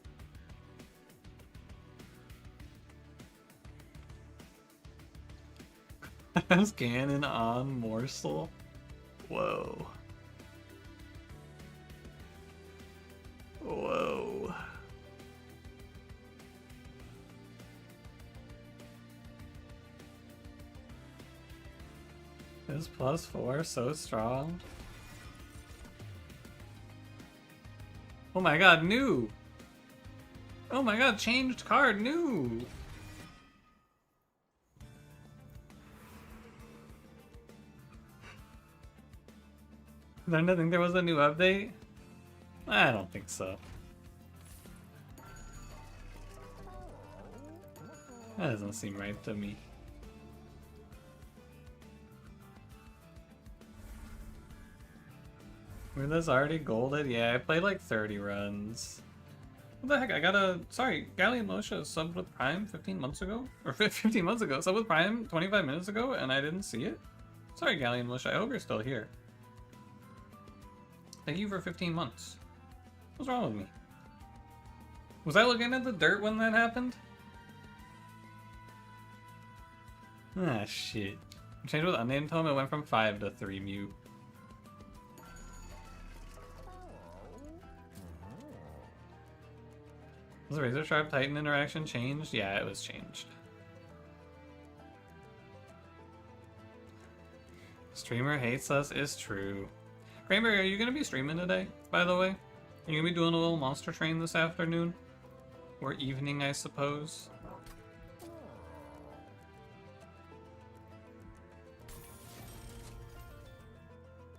Has cannon on morsel? Whoa. Whoa. Is +4 so strong? Oh my god, new! Oh my god, changed card, new! I didn't think there was a new update? I don't think so. That doesn't seem right to me. Were those already golded? Yeah, I played like 30 runs. What the heck? I got a... Sorry, Galleon Moshe subbed with Prime 15 months ago? Or 15 months ago. Subbed with Prime 25 minutes ago and I didn't see it? Sorry, Galleon Moshe. I hope you're still here. Thank you for 15 months. What's wrong with me? Was I looking at the dirt when that happened? Ah, shit. Changed with unnamed tome, it went from 5 to 3 mute. Was the Razor Sharp Titan interaction changed? Yeah, it was changed. Streamer hates us is true. Cranberry, are you gonna be streaming today, by the way? Are you gonna be doing a little monster train this afternoon? Or evening, I suppose?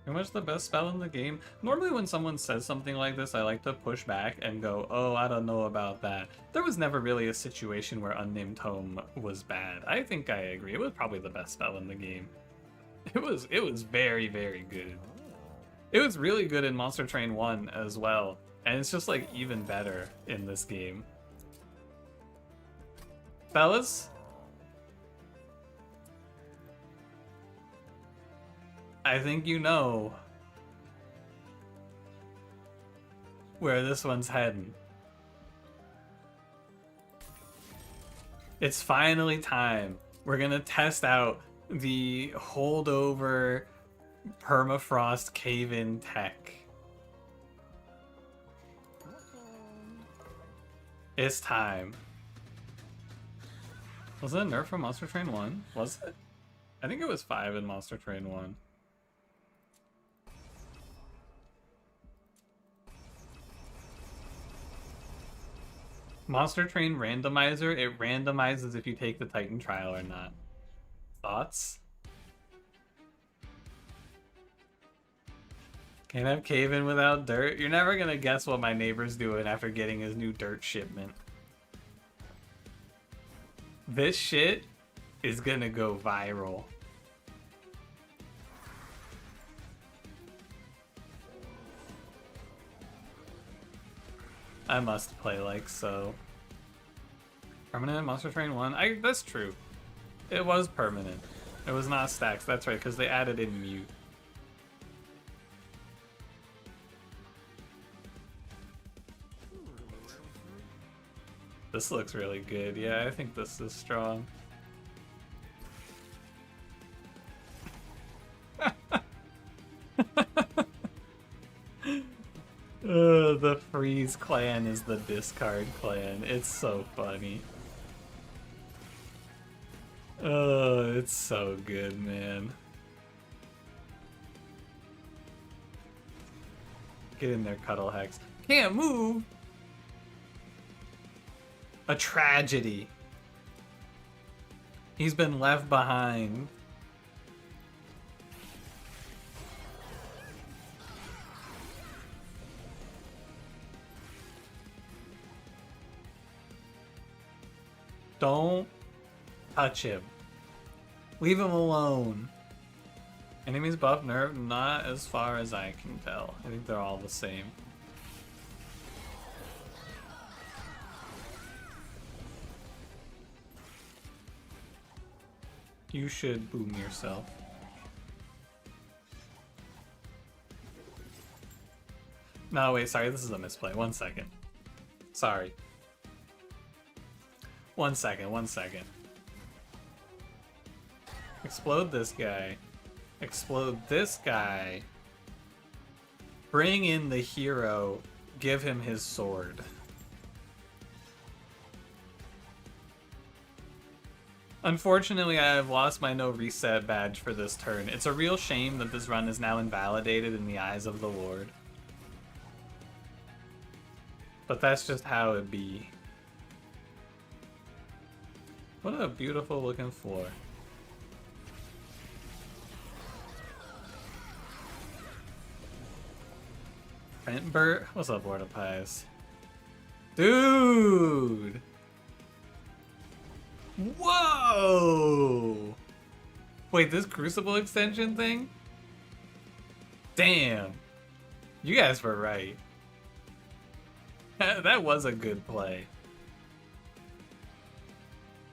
Pretty much the best spell in the game. Normally when someone says something like this, I like to push back and go, oh, I don't know about that. There was never really a situation where Unnamed Tome was bad. I think I agree. It was probably the best spell in the game. It was very, very good. It was really good in Monster Train 1 as well. And it's just like even better in this game. Fellas? I think you know where this one's heading. It's finally time. We're gonna test out the holdover permafrost cave-in tech. It's time. Was it a nerf from Monster Train 1? Was it? I think it was 5 in Monster Train 1. Monster Train randomizer, it randomizes if you take the Titan trial or not. Thoughts? Can't have cave-in without dirt? You're never gonna guess what my neighbor's doing after getting his new dirt shipment. This shit is gonna go viral. I must play like so. Permanent Monster Train 1? That's true. It was permanent. It was not stacks, that's right, because they added in mute. This looks really good. Yeah, I think this is strong. The Freeze clan is the discard clan. It's so funny. It's so good, man. Get in there, Cuddle Hex. Can't move! A tragedy. He's been left behind. Don't touch him. Leave him alone. Enemies buff nerf, not as far as I can tell. I think they're all the same. You should boom yourself. No, wait, sorry, this is a misplay. 1 second. Sorry. 1 second, 1 second. Explode this guy. Explode this guy. Bring in the hero. Give him his sword. Unfortunately, I have lost my no reset badge for this turn. It's a real shame that this run is now invalidated in the eyes of the Lord. But that's just how it be. What a beautiful looking floor. Brentbert? What's up, Lord of Pies? Dude! Whoa! Wait, this Crucible extension thing? Damn. You guys were right. That was a good play.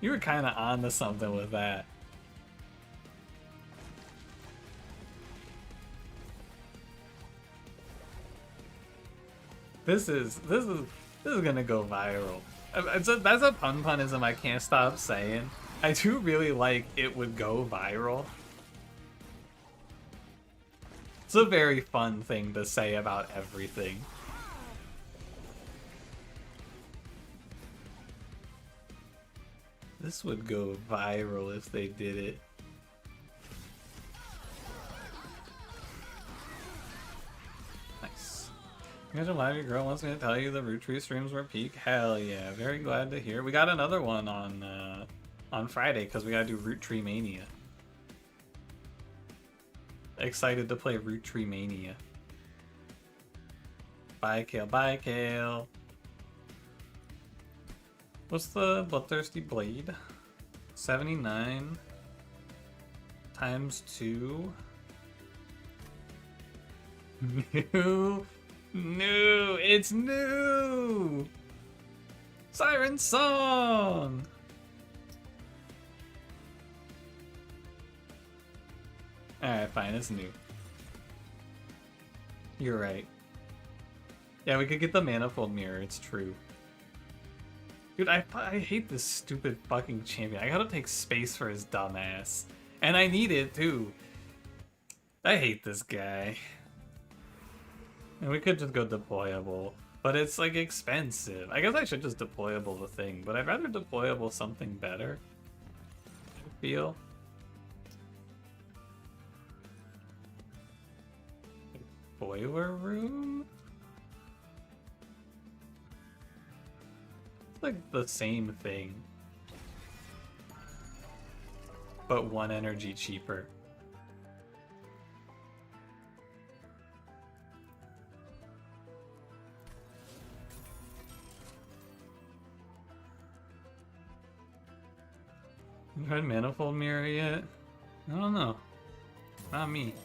You were kind of on to something with that. This is gonna go viral. That's a punism I can't stop saying. I do really like it would go viral. It's a very fun thing to say about everything. This would go viral if they did it. Nice. Imagine live, your girl wants me to tell you the Root Tree streams were peak. Hell yeah, very glad to hear. We got another one on Friday because we gotta do Root Tree Mania. Excited to play Root Tree Mania. Bye, Kale. Bye, Kale. What's the Bloodthirsty Blade? 79 times 2. New. New. It's new. Siren Song. Alright, fine. It's new. You're right. Yeah, we could get the Manifold Mirror. It's true. Dude, I hate this stupid fucking champion. I gotta take space for his dumb ass. And I need it, too. I hate this guy. And we could just go deployable. But it's, like, expensive. I guess I should just deployable the thing. But I'd rather deployable something better. I feel. Boiler room? Like the same thing, but 1 energy cheaper. You tried Manifold Mirror yet? I don't know. Not me.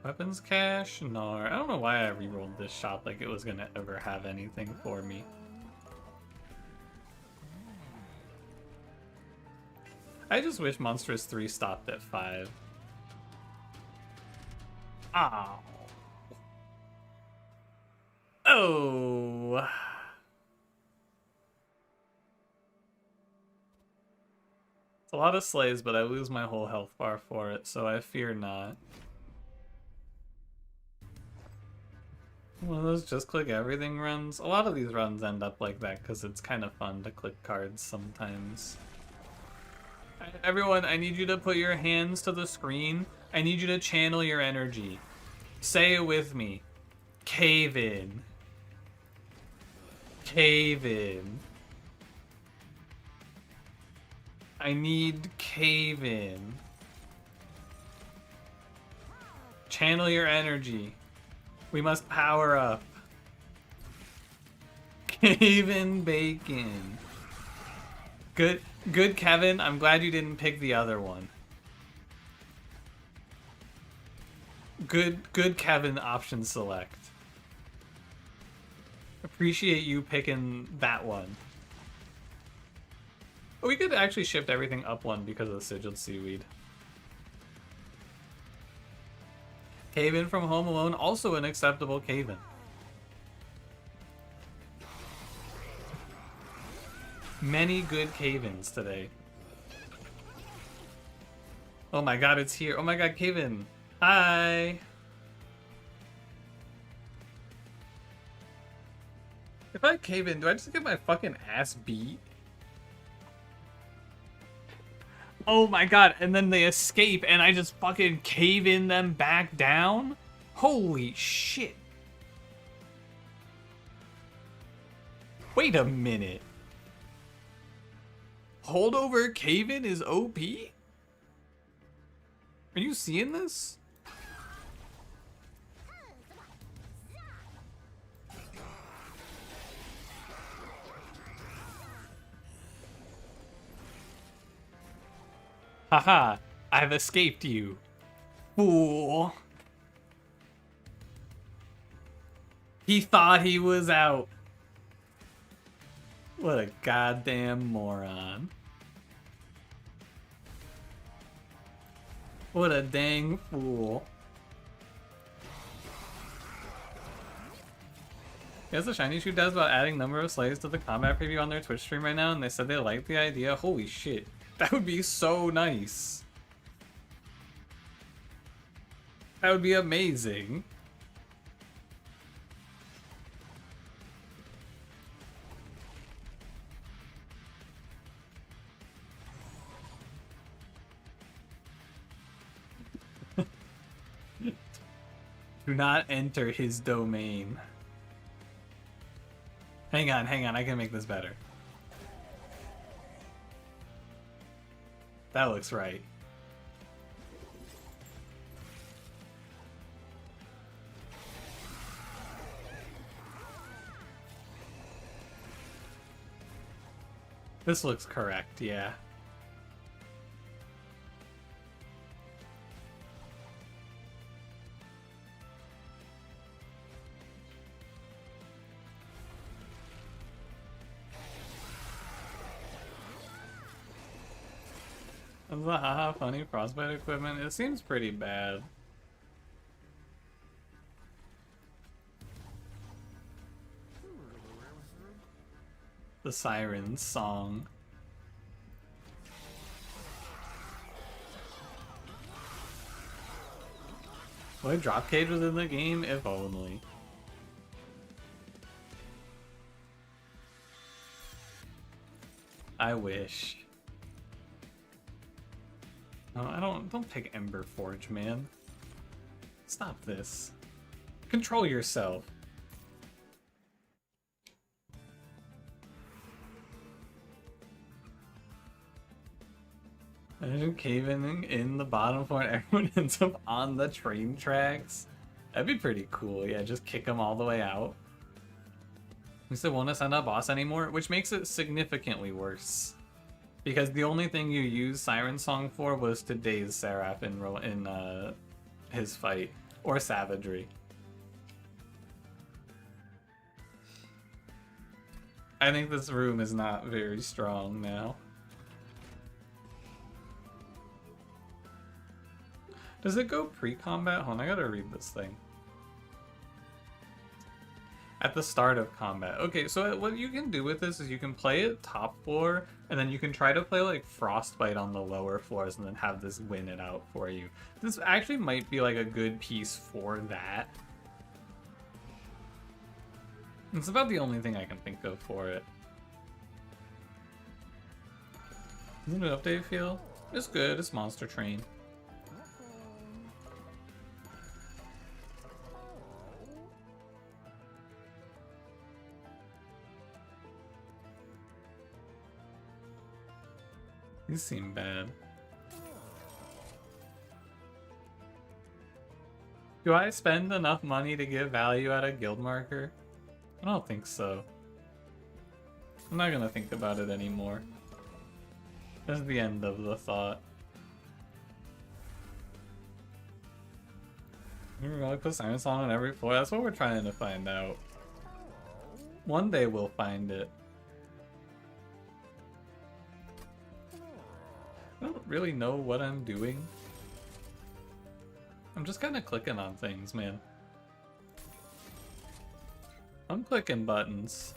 Weapons cache? No, I don't know why I rerolled this shot like it was gonna ever have anything for me. I just wish Monstrous 3 stopped at 5. Ow. Oh. It's a lot of slays, but I lose my whole health bar for it, so I fear not. One of those just click everything runs. A lot of these runs end up like that because it's kind of fun to click cards sometimes. Everyone, I need you to put your hands to the screen. I need you to channel your energy. Say it with me. Cave in. Cave in. I need cave in. Channel your energy. We must power up. Cave in bacon. Good Kevin. I'm glad you didn't pick the other one. Good Kevin option select. Appreciate you picking that one. We could actually shift everything up one because of the sigilled seaweed. Cave-in from Home Alone, also an acceptable cave-in. Many good cave-ins today. Oh my god, it's here. Oh my god, cave-in. Hi. If I cave in, do I just get my fucking ass beat? Oh my god, and then they escape and I just fucking cave in them back down? Holy shit. Wait a minute. Holdover cave-in is OP? Are you seeing this? Haha, I've escaped you, fool. He thought he was out. What a goddamn moron. What a dang fool. Guess the Shiny Shoe does about adding number of slaves to the combat preview on their Twitch stream right now, and they said they liked the idea. Holy shit. That would be so nice. That would be amazing. Do not enter his domain. Hang on, I can make this better. That looks right. This looks correct, yeah. That's the haha funny frostbite equipment. It seems pretty bad. The Siren song. Boy, drop cage was in the game, if only. I wish. No, I don't pick Ember Forge, man. Stop this. Control yourself. Imagine caving in the bottom floor and everyone ends up on the train tracks. That'd be pretty cool. Yeah, just kick them all the way out. We still won't ascend a boss anymore, which makes it significantly worse. Because the only thing you used Siren Song for was to daze Seraph in his fight. Or Savagery. I think this room is not very strong now. Does it go pre-combat? Hold on, I gotta read this thing. At the start of combat. Okay, so what you can do with this is you can play it top floor, and then you can try to play like Frostbite on the lower floors and then have this win it out for you. This actually might be like a good piece for that. It's about the only thing I can think of for it. Doesn't the update feel? It's good, it's Monster Train. These seem bad. Do I spend enough money to get value out of guild marker? I don't think so. I'm not gonna think about it anymore. That's the end of the thought. We really put silence on every floor. That's what we're trying to find out. One day we'll find it. I don't really know what I'm doing. I'm just kind of clicking on things, man. I'm clicking buttons.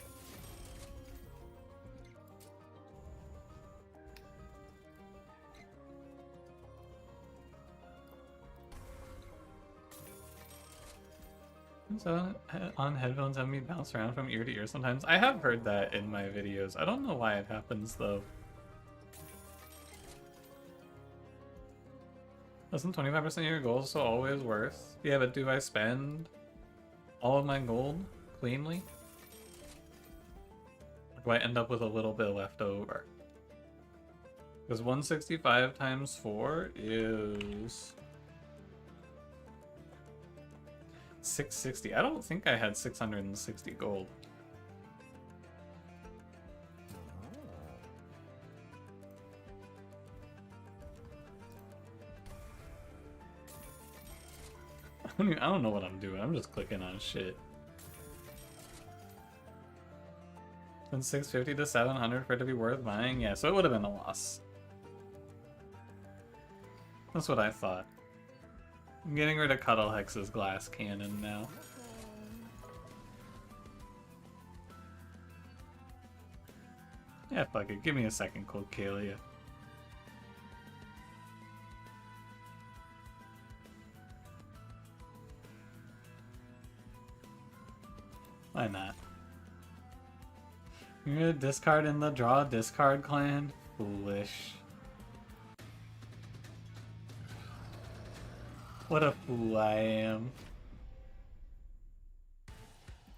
So on headphones have me bounce around from ear to ear sometimes. I have heard that in my videos. I don't know why it happens though. Isn't 25% of your gold so always worth? Yeah, but do I spend all of my gold cleanly? Or do I end up with a little bit left over? Because 165 times 4 is 660. I don't think I had 660 gold. I don't know what I'm doing. I'm just clicking on shit. From 650 to 700 for it to be worth buying? Yeah, so it would have been a loss. That's what I thought. I'm getting rid of Cuddle Hex's glass cannon now. Yeah, fuck it. Give me a second, Cocalia. Why not? You're gonna discard in the draw discard clan? Foolish. What a fool I am.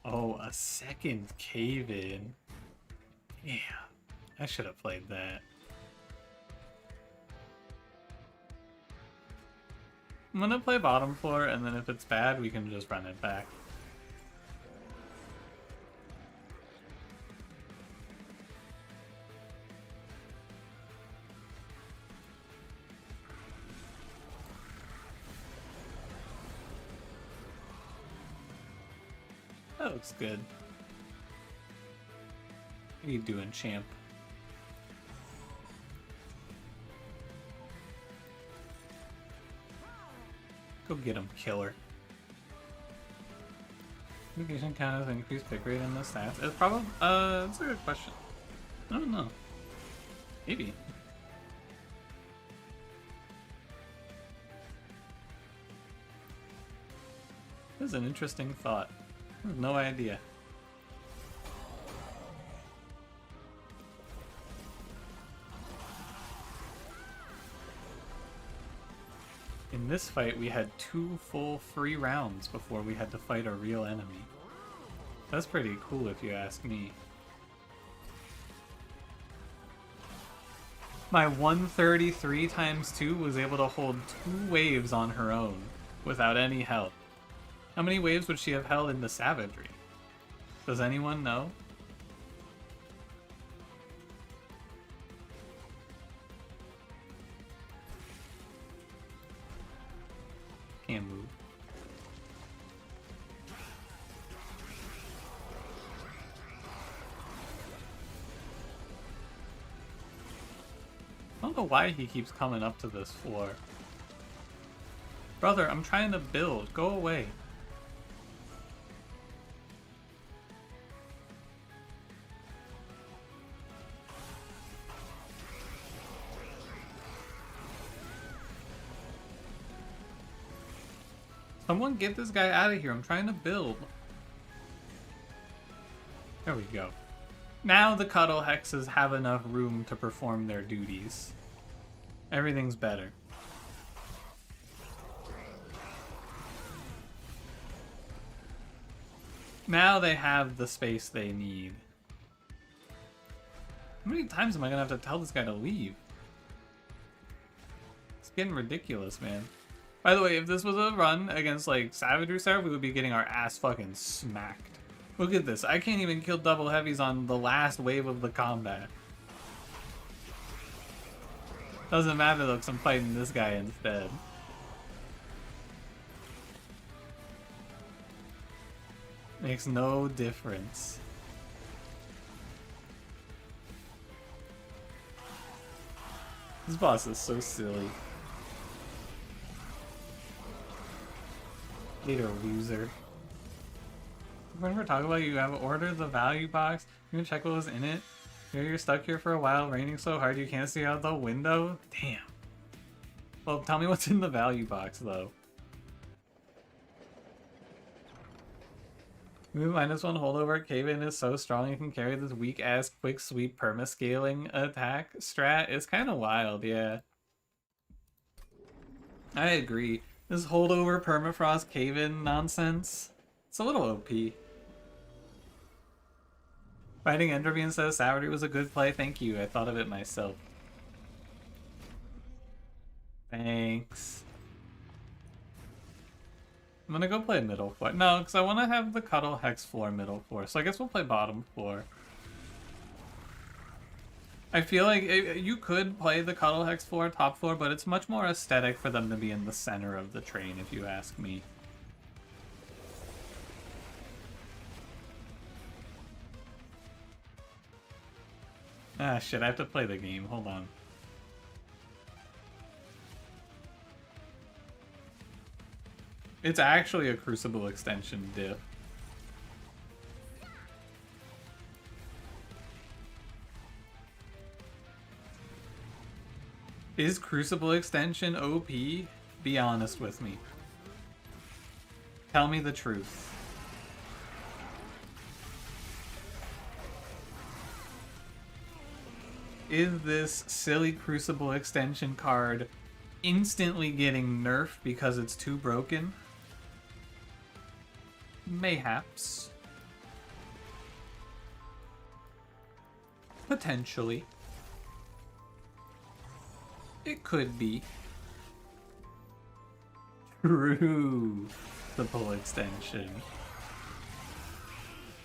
Oh, a second cave-in. Yeah, I should have played that. I'm gonna play bottom floor, and then if it's bad, we can just run it back. That looks good. What are you doing, champ? Go get him, killer. Communication count as increased pick rate in the stats. It's probably that's a good question. I don't know. Maybe. This is an interesting thought. I have no idea. In this fight, we had 2 full free rounds before we had to fight a real enemy. That's pretty cool if you ask me. My 133 times 2 was able to hold 2 waves on her own without any help. How many waves would she have held into Savagery? Does anyone know? Can't move. I don't know why he keeps coming up to this floor. Brother, I'm trying to build. Go away. Someone get this guy out of here. I'm trying to build. There we go. Now the Cuddle Hexes have enough room to perform their duties. Everything's better. Now they have the space they need. How many times am I gonna have to tell this guy to leave? getting ridiculous, man. By the way, if this was a run against like Savagery Star, we would be getting our ass fucking smacked. Look at this. I can't even kill double heavies on the last wave of the combat. Doesn't matter though, because I'm fighting this guy instead. Makes no difference. This boss is so silly. Later, loser. Remember talking about you have ordered the value box? You can check what was in it? You're stuck here for a while, raining so hard you can't see out the window? Damn. Well, tell me what's in the value box, though. Move -1 holdover Cave-In is so strong you can carry this weak-ass quick sweep perma-scaling attack strat. It's kind of wild, yeah. I agree. This holdover permafrost cave-in nonsense, it's a little OP. Fighting Entropy instead of Savagery was a good play, thank you. I thought of it myself. Thanks. I'm gonna go play middle floor. No, because I want to have the Cuddle Hex floor middle floor, so I guess we'll play bottom floor. I feel like you could play the Cuddle Hex floor top floor, but it's much more aesthetic for them to be in the center of the train, if you ask me. Ah, shit, I have to play the game. Hold on. It's actually a Crucible extension diff. Is Crucible extension OP? Be honest with me. Tell me the truth. Is this silly Crucible extension card instantly getting nerfed because it's too broken? Mayhaps. Potentially. It could be. True. The pull extension.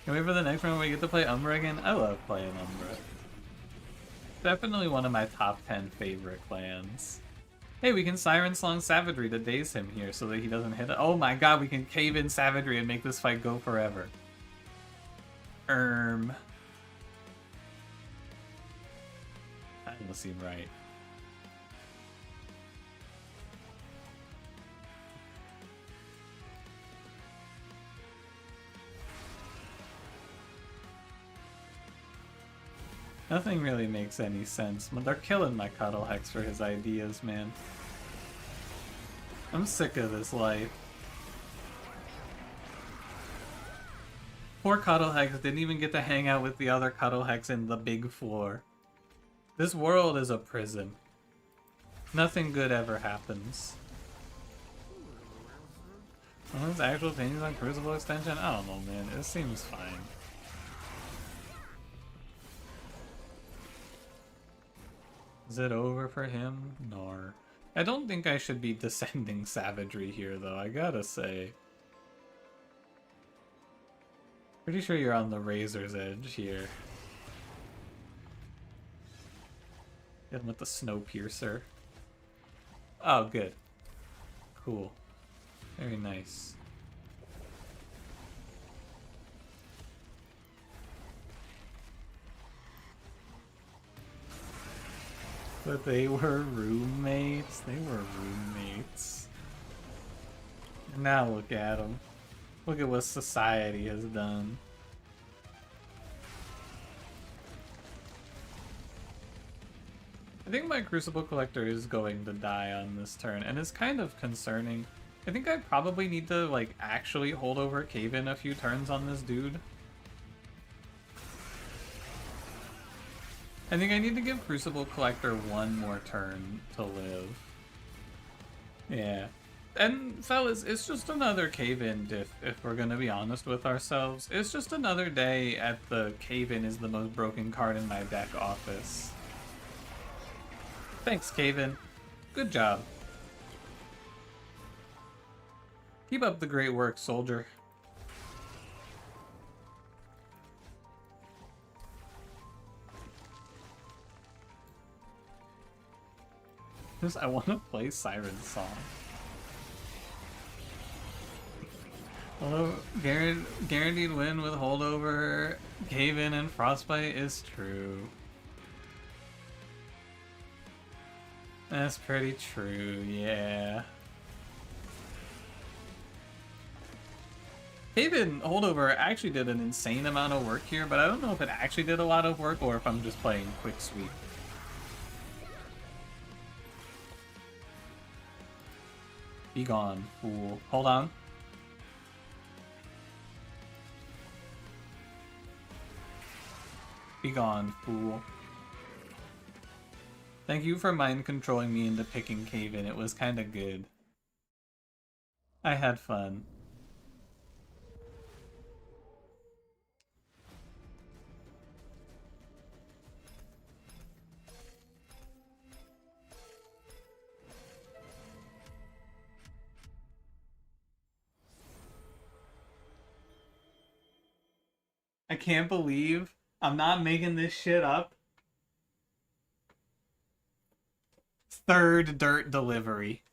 Can we wait for the next round where we get to play Umbra again? I love playing Umbra. Definitely one of my top 10 favorite clans. Hey, we can Siren Song Savagery to daze him here so that he doesn't hit it. Oh my god, we can cave in Savagery and make this fight go forever. That doesn't seem right. Nothing really makes any sense, but they're killing my Cuddle Hex for his ideas, man. I'm sick of this life. Poor Cuddle Hex didn't even get to hang out with the other Cuddle Hex in the big floor. This world is a prison. Nothing good ever happens. Someone's actual opinions on Crucible extension? I don't know, man. It seems fine. Is it over for him? Nor. I don't think I should be descending Savagery here, though, I gotta say. Pretty sure you're on the razor's edge here. Get him with the Snowpiercer. Oh, good. Cool. Very nice. But they were roommates. They were roommates. And now look at them. Look at what society has done. I think my Crucible Collector is going to die on this turn, and it's kind of concerning. I think I probably need to, like, actually hold over Cave-In a few turns on this dude. I think I need to give Crucible Collector one more turn to live. Yeah. And fellas, it's just another Cave-In diff, if we're gonna be honest with ourselves. It's just another day at the Cave-In is the most broken card in my deck office. Thanks, Cave-In. Good job. Keep up the great work, soldier. I want to play Siren's song. Although guaranteed win with holdover, cave-in, and frostbite is true. That's pretty true, yeah. Cave-in holdover actually did an insane amount of work here, but I don't know if it actually did a lot of work or if I'm just playing quick sweep. Be gone, fool. Hold on. Be gone, fool. Thank you for mind controlling me into picking Cave-in. It was kinda good. I had fun. I can't believe I'm not making this shit up. Third dirt delivery.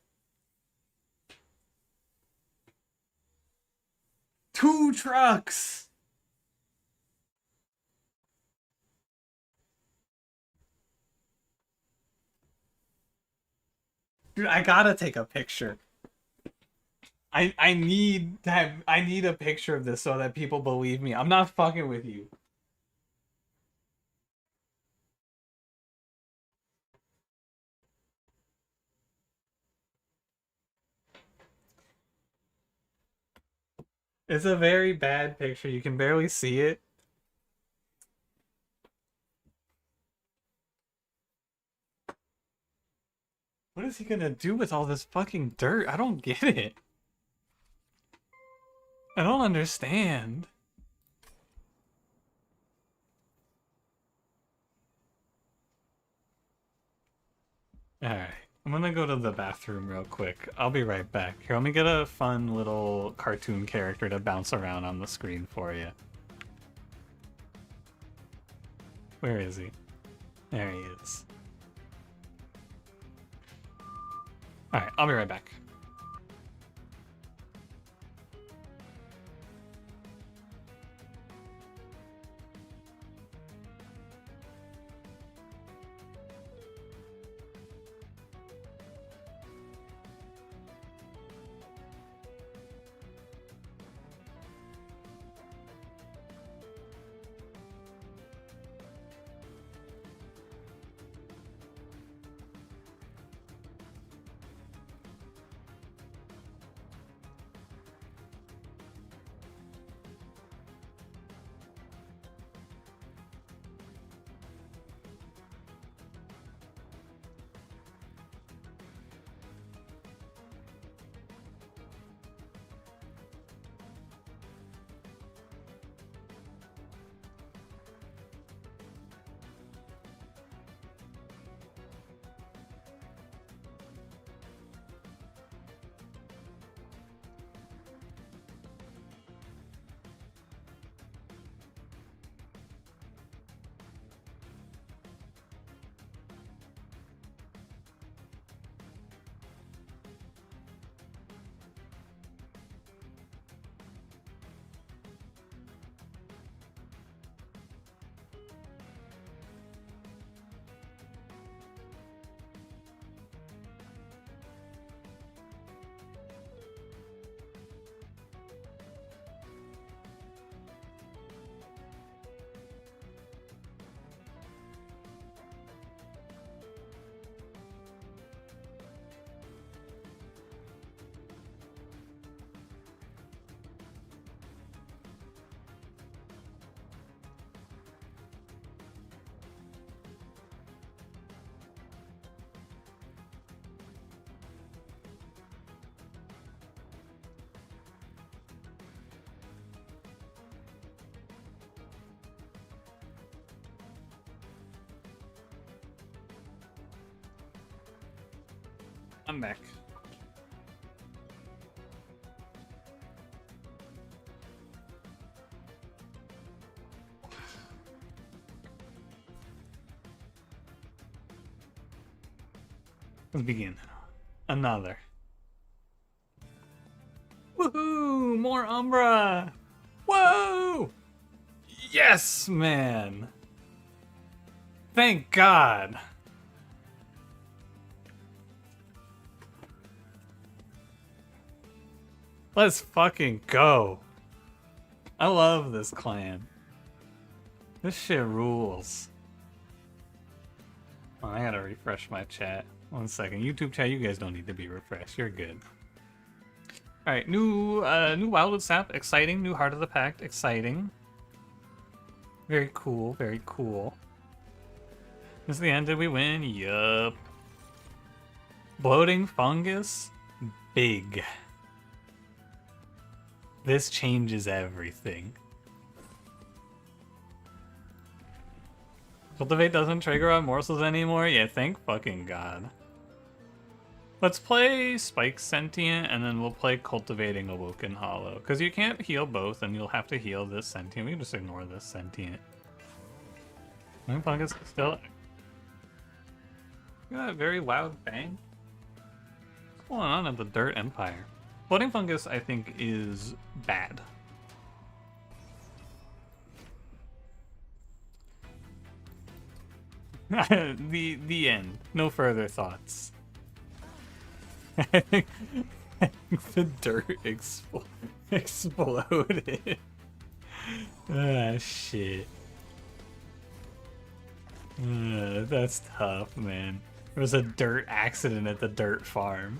2 trucks! Dude, I gotta take a picture. I need to have, I need a picture of this so that people believe me. I'm not fucking with you. It's a very bad picture. You can barely see it. What is he gonna do with all this fucking dirt? I don't get it. I don't understand. Alright. I'm gonna go to the bathroom real quick. I'll be right back. Here, let me get a fun little cartoon character to bounce around on the screen for you. Where is he? There he is. Alright, I'll be right back. I'm back. Let's begin. Another. Woohoo! More Umbra! Whoa! Yes, man! Thank God! Let's fucking go! I love this clan. This shit rules. Oh, I gotta refresh my chat. 1 second. YouTube chat, you guys don't need to be refreshed. You're good. Alright, new Wildwood Sap, exciting. New Heart of the Pact, exciting. Very cool, very cool. This is the end, did we win? Yup. Bloating Fungus? Big. This changes everything. Cultivate doesn't trigger on morsels anymore? Yeah, thank fucking God. Let's play Spike Sentient, and then we'll play Cultivating Awoken Hollow. Because you can't heal both, and you'll have to heal this Sentient. We can just ignore this Sentient. Bloating Fungus still... Got a very loud bang. What's going on at the Dirt Empire? Bloating Fungus, I think, is bad. the end. No further thoughts. The dirt exploded. Ah, shit. That's tough, man. There was a dirt accident at the dirt farm.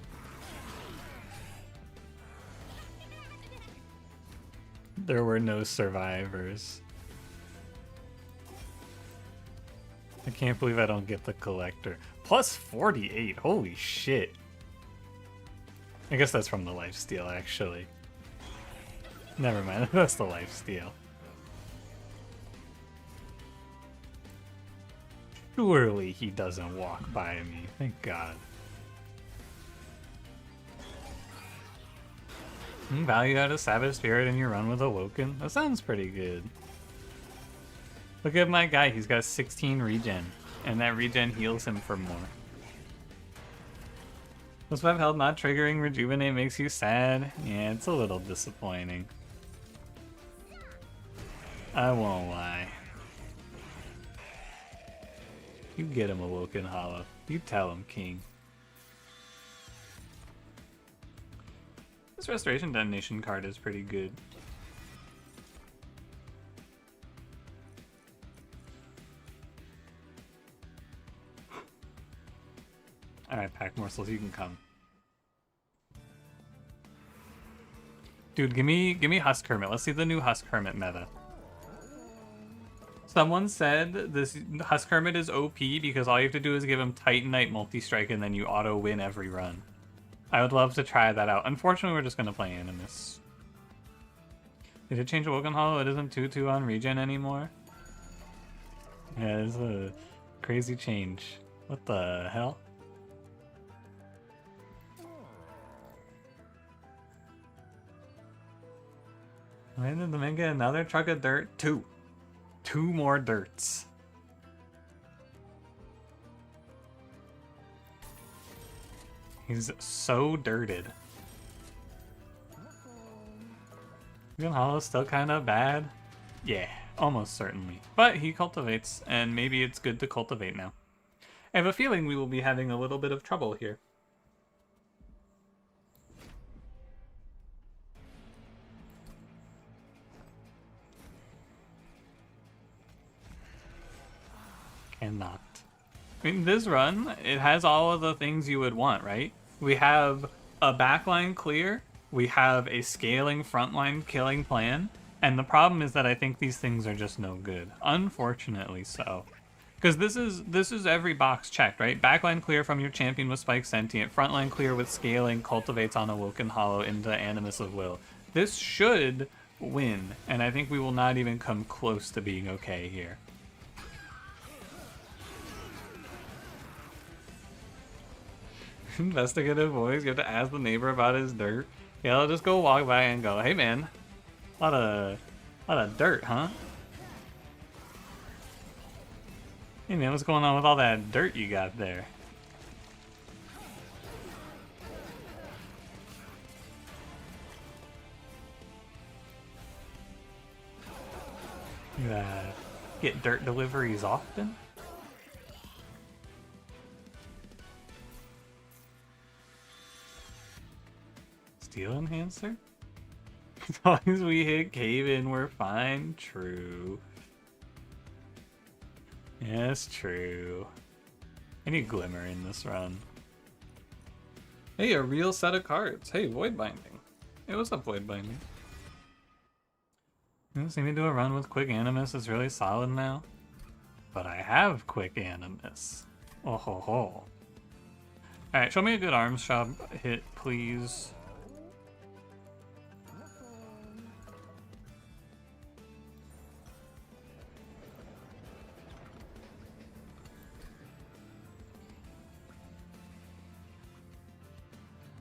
There were no survivors. I can't believe I don't get the collector. Plus 48, holy shit. I guess that's from the lifesteal, actually. Never mind, that's the lifesteal. Surely he doesn't walk by me, thank God. Value out a Savage Spirit in your run with Awoken? That sounds pretty good. Look at my guy, he's got 16 regen, and that regen heals him for more. Plus 5 health not triggering Rejuvenate makes you sad? Yeah, it's a little disappointing. I won't lie. You get him, Awoken Hollow. You tell him, King. This Restoration Detonation card is pretty good. Alright, Pack Morsels, you can come. Dude, give me Husk Hermit. Let's see the new Husk Hermit meta. Someone said this Husk Hermit is OP because all you have to do is give him Titanite multi-strike and then you auto-win every run. I would love to try that out. Unfortunately, we're just going to play Animus. Did it change Awoken Hollow? It isn't 2-2 on regen anymore? Yeah, it's a crazy change. What the hell? When did the man get another truck of dirt? Two more dirts. He's so dirted. Awoken Hollow's still kind of bad. Yeah, almost certainly. But he cultivates, and maybe it's good to cultivate now. I have a feeling we will be having a little bit of trouble here. Cannot. I mean, this run, it has all of the things you would want, right? We have a backline clear, we have a scaling frontline killing plan, and the problem is that I think these things are just no good. Unfortunately so. Because this is every box checked, right? Backline clear from your champion with Spike Sentient, frontline clear with scaling, cultivates on Awoken Hollow into Animus of Will. This should win, and I think we will not even come close to being okay here. Investigative voice, you have to ask the neighbor about his dirt. Yeah, I'll just go walk by and go, hey man, a lot of dirt, huh? Hey man, what's going on with all that dirt you got there? get dirt deliveries often. Steel enhancer? As long as we hit cave in, we're fine. True. Yes, true. I need glimmer in this run. Hey, a real set of cards. Hey, void binding. Hey, what's up, void binding? You see me do a run with quick animus is really solid now. But I have quick animus. Oh ho ho. Alright, show me a good arms shop hit, please.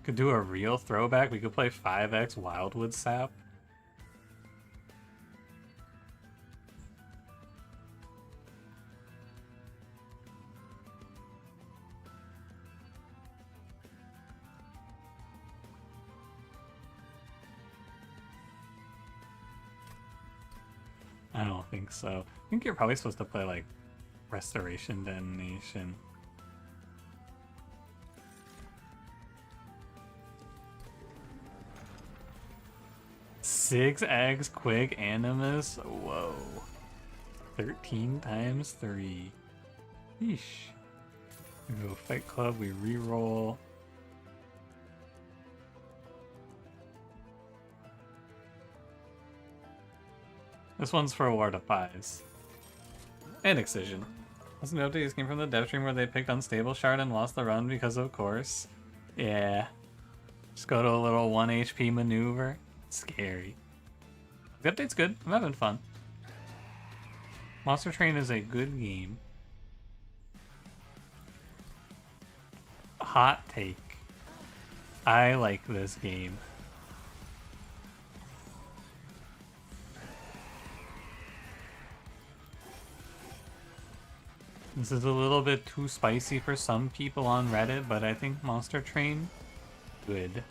Could do a real throwback. We could play 5x Wildwood Sap. I don't think so. I think you're probably supposed to play like Restoration Detonation. Six eggs, quick animus. Whoa. 13 times 3. Yeesh. We go Fight Club, we reroll. This one's for a War to Pies. And Excision. Listen to updates came from the dev stream where they picked Unstable Shard and lost the run because of course. Yeah. Just go to a little 1 HP maneuver. Scary. The update's good. I'm having fun. Monster Train is a good game. Hot take. I like this game. This is a little bit too spicy for some people on Reddit, but I think Monster Train, good.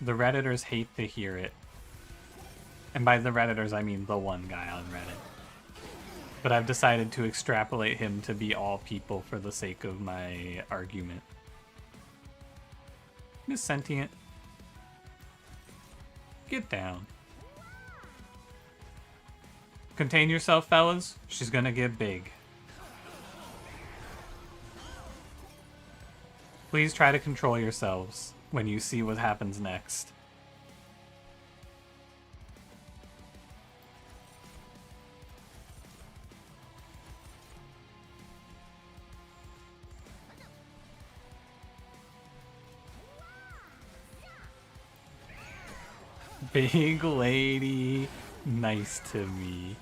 The Redditors hate to hear it. And by the Redditors, I mean the one guy on Reddit. But I've decided to extrapolate him to be all people for the sake of my argument. Miss Sentient. Get down. Contain yourself, fellas. She's gonna get big. Please try to control yourselves when you see what happens next. Big lady, nice to me.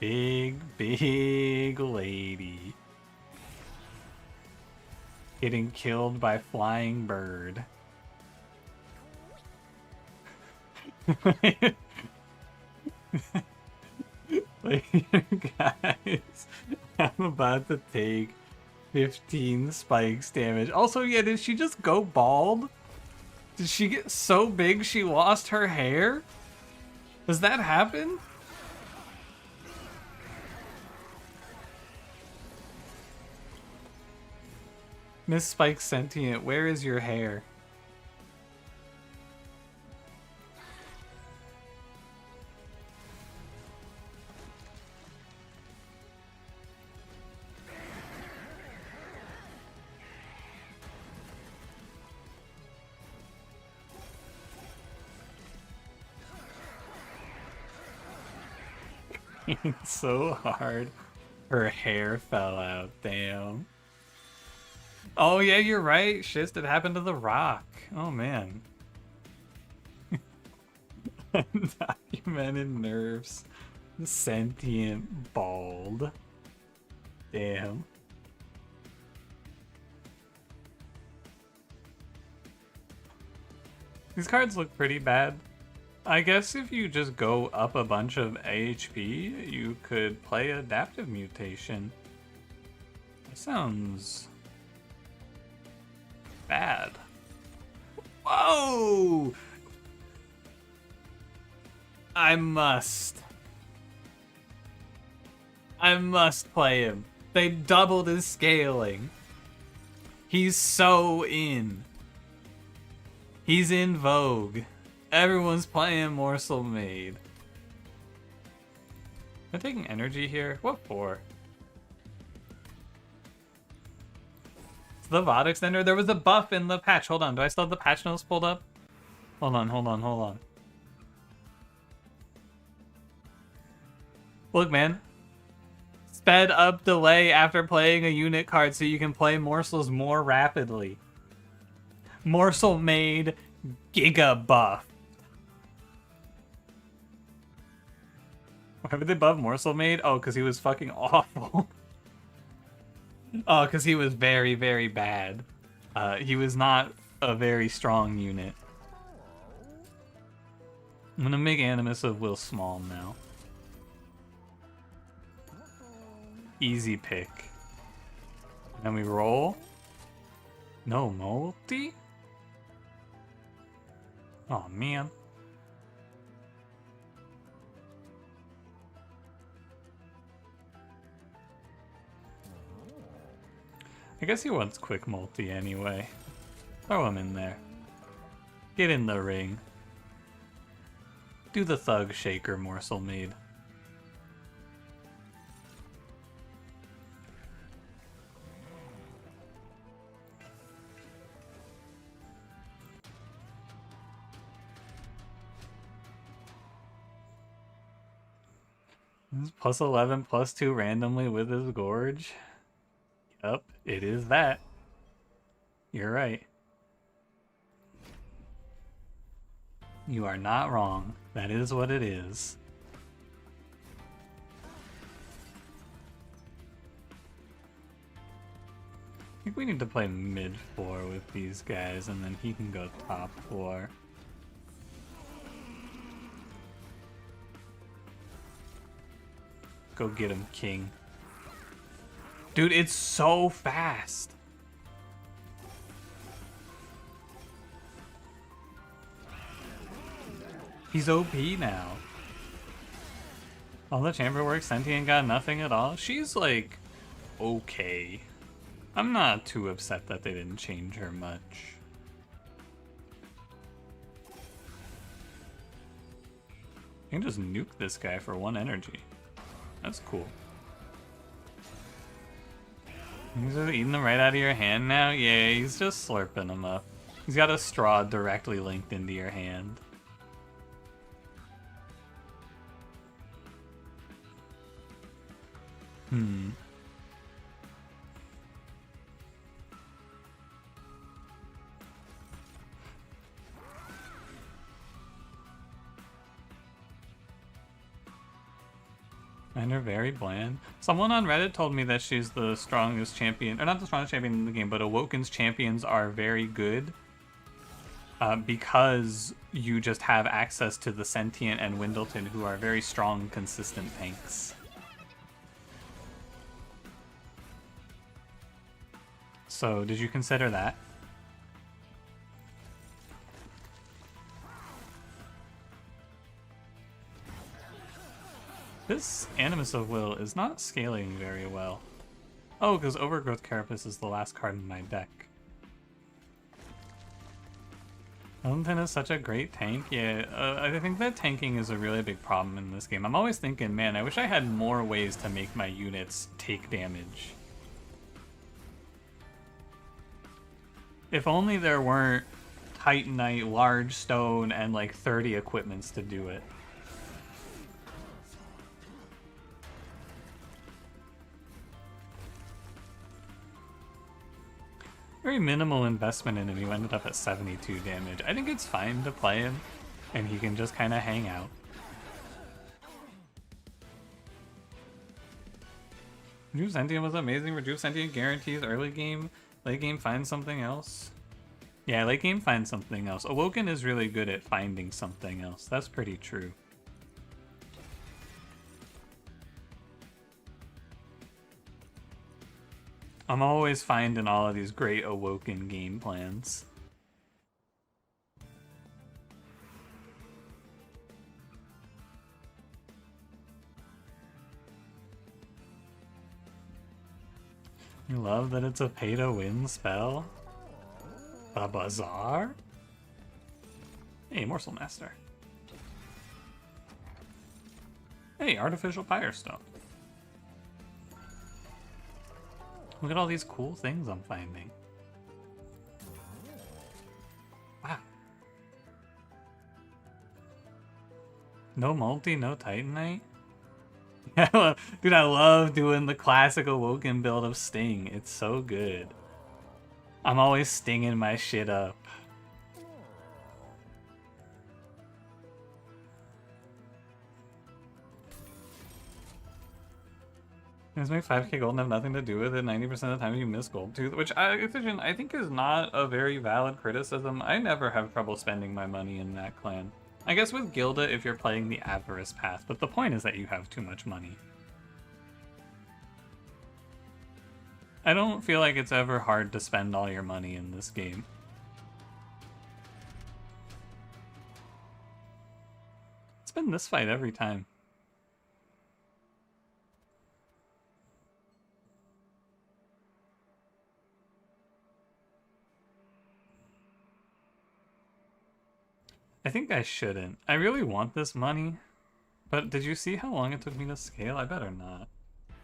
Big lady. Getting killed by flying bird. Guys, I'm about to take 15 spikes damage. Also, yeah, did she just go bald? Did she get so big she lost her hair? Does that happen? Miss Spike Sentient, where is your hair? It's so hard. Her hair fell out, damn. Oh yeah, you're right. Shit, it happened to the Rock. Oh man. Undocumented nerfs. Sentient bald. Damn. These cards look pretty bad. I guess if you just go up a bunch of AHP, you could play Adaptive Mutation. That sounds bad. Whoa! I must. I must play him. They doubled his scaling. He's so in. He's in vogue. Everyone's playing Morsel Maid. Am I taking energy here? What for? It's the VOD extender. There was a buff in the patch. Hold on. Do I still have the patch notes pulled up? Hold on. Look, man. Sped up delay after playing a unit card so you can play morsels more rapidly. Morsel Maid Giga buff. Why would they buff Morsel Maid? Oh, because he was fucking awful. Oh, because he was very, very bad. He was not a very strong unit. I'm gonna make Animus of Will Small now. Easy pick. And then we roll. No multi? Oh man. I guess he wants quick multi anyway. Throw him in there. Get in the ring. Do the thug shaker, Morsel Maid. This is plus 11, plus 2 randomly with his Gorge. Yup, it is that. You're right. You are not wrong. That is what it is. I think we need to play mid 4 with these guys, and then he can go top 4. Go get him, King. Dude, it's so fast. He's OP now. All the chamber work, Sentient got nothing at all. She's like, okay. I'm not too upset that they didn't change her much. I can just nuke this guy for 1 energy. That's cool. He's just eating them right out of your hand now? Yeah, he's just slurping them up. He's got a straw directly linked into your hand. And they're very bland. Someone on Reddit told me that she's the strongest champion, or not the strongest champion in the game, but Awoken's champions are very good because you just have access to the Sentient and Windleton, who are very strong, consistent tanks. So, did you consider that? This Animus of Will is not scaling very well. Oh, because Overgrowth Carapace is the last card in my deck. Wellington is such a great tank. Yeah, I think that tanking is a really big problem in this game. I'm always thinking, man, I wish I had more ways to make my units take damage. If only there weren't Titanite, Large Stone, and like 30 equipments to do it. Very minimal investment in him. He ended up at 72 damage. I think it's fine to play him, and he can just kind of hang out. Rejuve Sentient was amazing. Rejuve Sentient guarantees early game. Late game finds something else. Yeah, late game finds something else. Awoken is really good at finding something else. That's pretty true. I'm always finding all of these great Awoken game plans. You love that it's a pay-to-win spell? A bazaar? Hey, Morsel Master. Hey, Artificial Firestone. Look at all these cool things I'm finding. Wow. No multi, no Titanite? Dude, I love doing the classic Awoken build of Sting. It's so good. I'm always stinging my shit up. Things make 5k gold and have nothing to do with it. 90% of the time you miss gold too, which I think is not a very valid criticism. I never have trouble spending my money in that clan. I guess with Gilda if you're playing the avarice path, but the point is that you have too much money. I don't feel like it's ever hard to spend all your money in this game. It's been this fight every time. I think I shouldn't. I really want this money, but did you see how long it took me to scale? I better not. I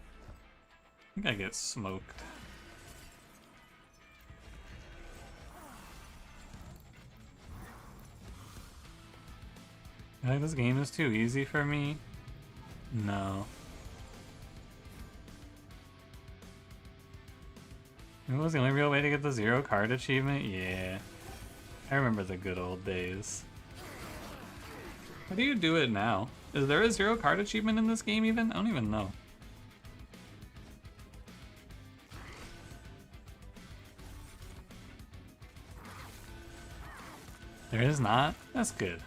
think I get smoked. Like, this game is too easy for me? No. It was the only real way to get the 0 card achievement? Yeah. I remember the good old days. How do you do it now? Is there a 0 card achievement in this game even? I don't even know. There is not? That's good.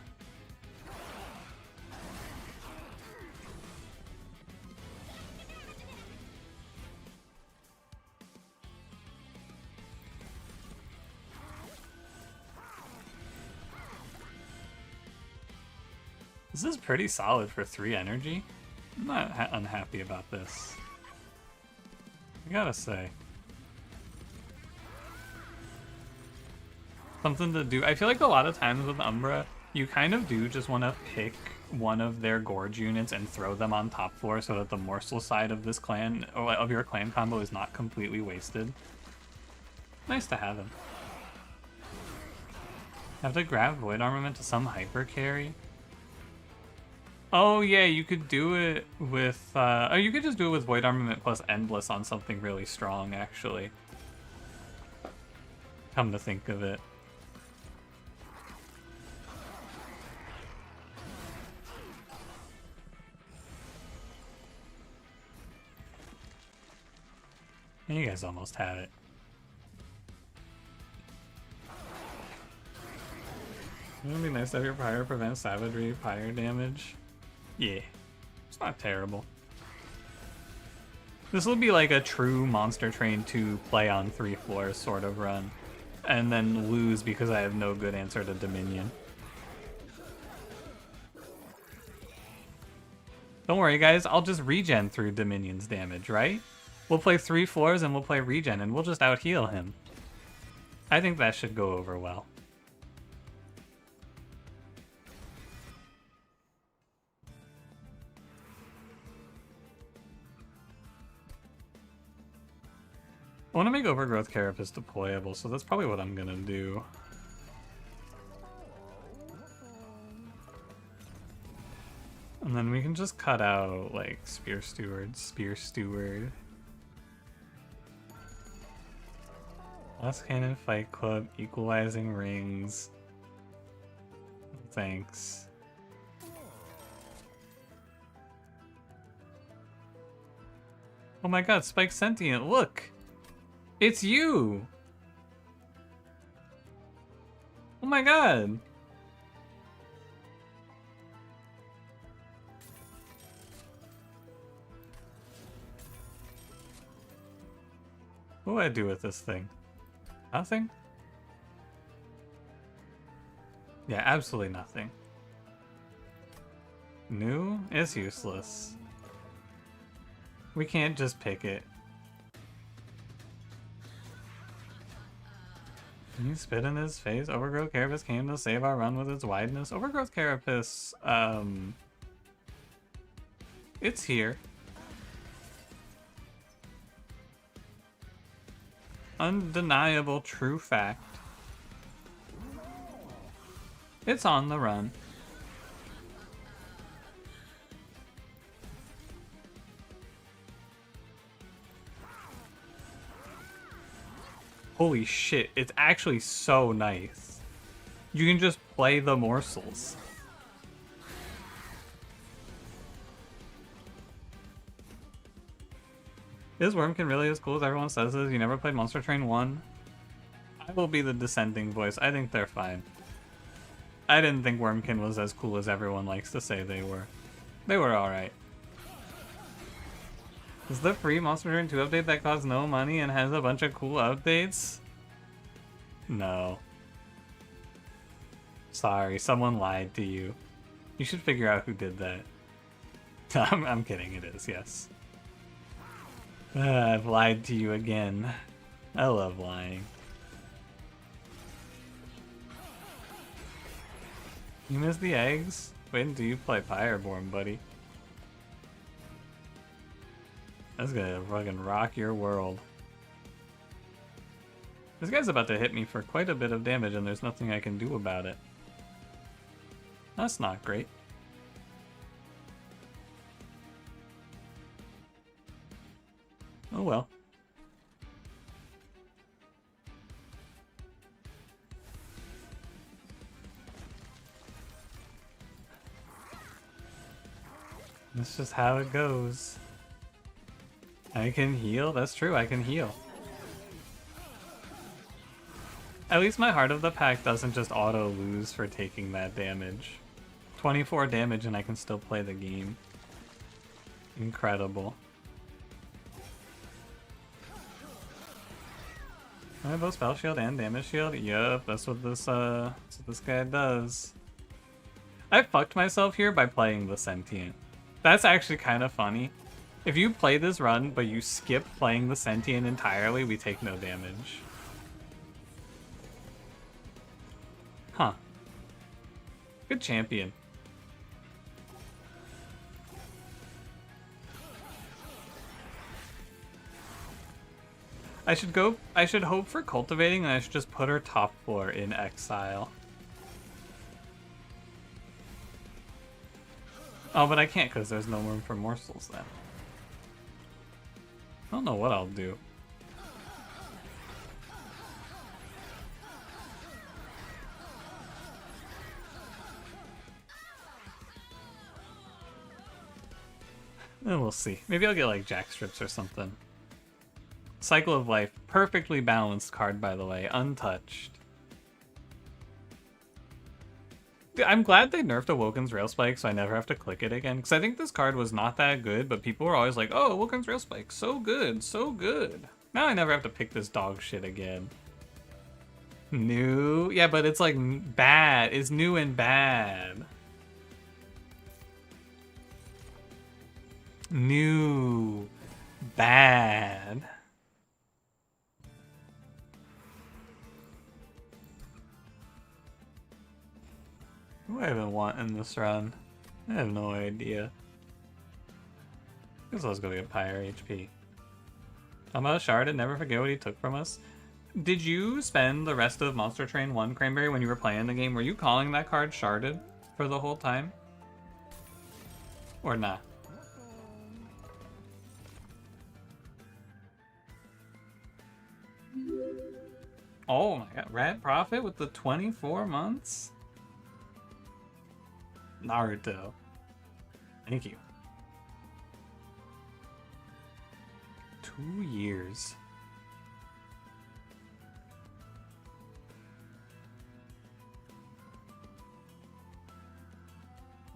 This is pretty solid for 3 energy. I'm not unhappy about this. I gotta say. Something to do. I feel like a lot of times with Umbra, you kind of do just want to pick one of their Gorge units and throw them on top floor so that the morsel side of this clan, or of your clan combo, is not completely wasted. Nice to have him. Have to grab Void Armament to some hyper carry. Oh yeah, you could do it with, oh, you could just do it with Void Armament plus Endless on something really strong, actually. Come to think of it. You guys almost had it. It would be nice to have your Pyre prevent savagery Pyre damage. Yeah, it's not terrible. This will be like a true Monster Train 2 play on 3 floors sort of run. And then lose because I have no good answer to Dominion. Don't worry guys, I'll just regen through Dominion's damage, right? We'll play 3 floors and we'll play regen and we'll just out-heal him. I think that should go over well. I want to make Overgrowth Carapace deployable, so that's probably what I'm gonna do. And then we can just cut out, like, Spear Steward. Lost Cannon Fight Club, Equalizing Rings. Thanks. Oh my god, Spike Sentient, look! It's you! Oh my god! What do I do with this thing? Nothing? Yeah, absolutely nothing. New? It's useless. We can't just pick it. You spit in his face. Overgrowth Carapace came to save our run with its wideness. Overgrowth Carapace, it's here. Undeniable true fact. It's on the run. Holy shit, it's actually so nice. You can just play the morsels. Is Wormkin really as cool as everyone says it is? You never played Monster Train 1? I will be the dissenting voice. I think they're fine. I didn't think Wormkin was as cool as everyone likes to say they were. They were alright. Is the free Monster Train 2 update that costs no money and has a bunch of cool updates? No. Sorry, someone lied to you. You should figure out who did that. I'm kidding, it is, yes. I've lied to you again. I love lying. You miss the eggs? Wait until you play Fireborn, buddy. That's gonna fucking rock your world. This guy's about to hit me for quite a bit of damage and there's nothing I can do about it. That's not great. Oh well. That's just how it goes. I can heal? That's true, I can heal. At least my Heart of the Pack doesn't just auto lose for taking that damage. 24 damage and I can still play the game. Incredible. I have both spell shield and damage shield. Yup, that's what this guy does. I fucked myself here by playing the Sentient. That's actually kind of funny. If you play this run, but you skip playing the Sentient entirely, we take no damage. Huh. Good champion. I should hope for cultivating and I should just put her top floor in exile. Oh, but I can't because there's no room for morsels then. I don't know what I'll do. Then we'll see. Maybe I'll get like jack strips or something. Cycle of Life. Perfectly balanced card, by the way. Untouched. Dude, I'm glad they nerfed Awoken's Rail Spike so I never have to click it again. Because I think this card was not that good, but people were always like, oh, Awoken's Rail Spike. So good. So good. Now I never have to pick this dog shit again. New? Yeah, but it's like bad. It's new and bad. New. Bad. What do I even want in this run? I have no idea. I guess let's go get Pyre HP. I'm about Shard and never forget what he took from us. Did you spend the rest of Monster Train 1, Cranberry, when you were playing the game? Were you calling that card Sharded for the whole time? Or not? Oh my god, Rat Prophet with the 24 months? Naruto. Thank you. 2 years.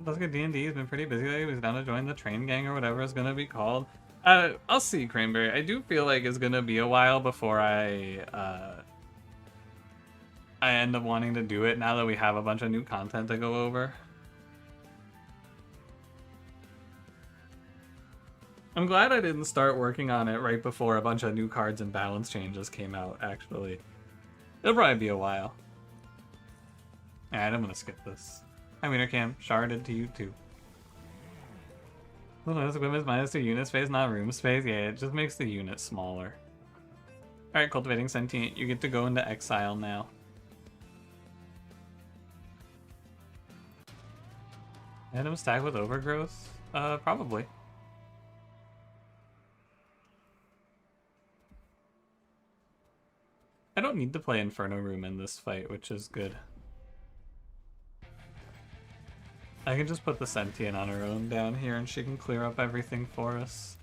Buzzkill D&D has been pretty busy lately. He's down to join the train gang or whatever it's gonna be called. I'll see, Cranberry. I do feel like it's gonna be a while before I end up wanting to do it now that we have a bunch of new content to go over. I'm glad I didn't start working on it right before a bunch of new cards and balance changes came out, actually. It'll probably be a while. Alright, I'm gonna skip this. Hi, Wienercam. Sharded to you too. Well, this equipment is minus 2 unit space, not room space. Yeah, it just makes the unit smaller. Alright, cultivating sentient. You get to go into exile now. Item stack with overgrowth? Probably. I don't need to play Inferno Room in this fight, which is good. I can just put the Sentient on her own down here and she can clear up everything for us.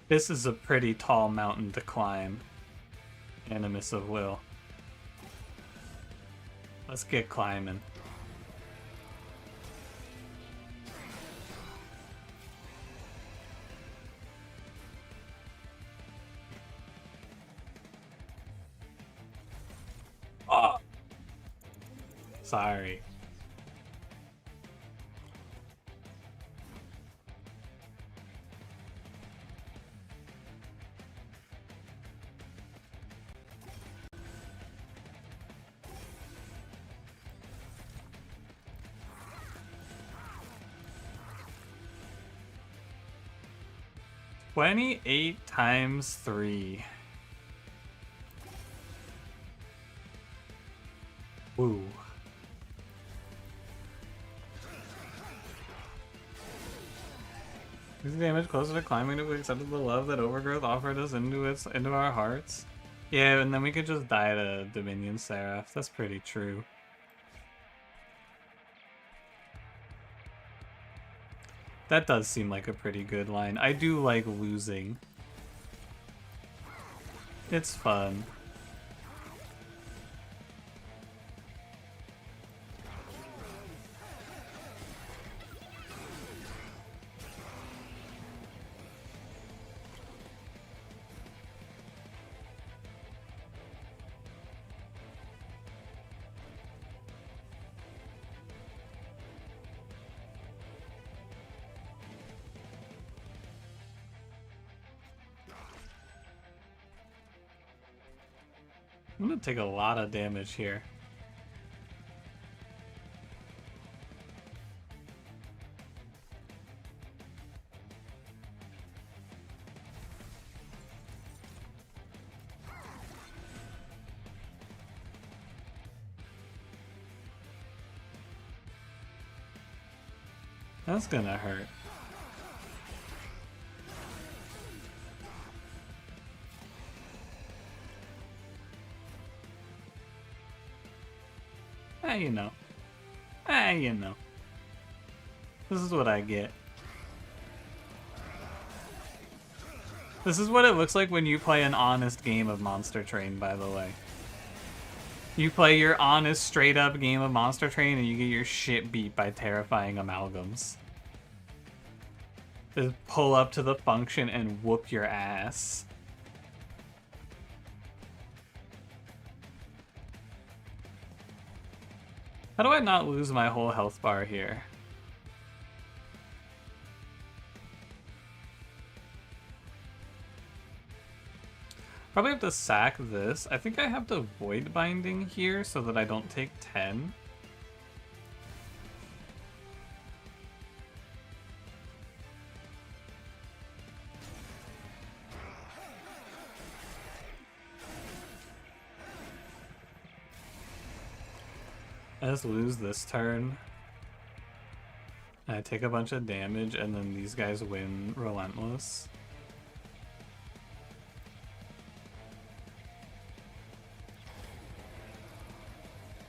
This is a pretty tall mountain to climb. Animus of Will. Let's get climbing. Oh! Sorry. $28 times 3. Woo. Is the damage closer to climbing if we accepted the love that Overgrowth offered us into our hearts? Yeah, and then we could just die to Dominion Seraph. That's pretty true. That does seem like a pretty good line. I do like losing. It's fun. I'm gonna take a lot of damage here. That's gonna hurt. You know. You know. This is what I get. This is what it looks like when you play an honest game of Monster Train, by the way. You play your honest, straight-up game of Monster Train and you get your shit beat by terrifying amalgams. Just pull up to the function and whoop your ass. How do I not lose my whole health bar here? Probably have to sack this. I think I have to Void Binding here so that I don't take 10. I just lose this turn. I take a bunch of damage and then these guys win Relentless.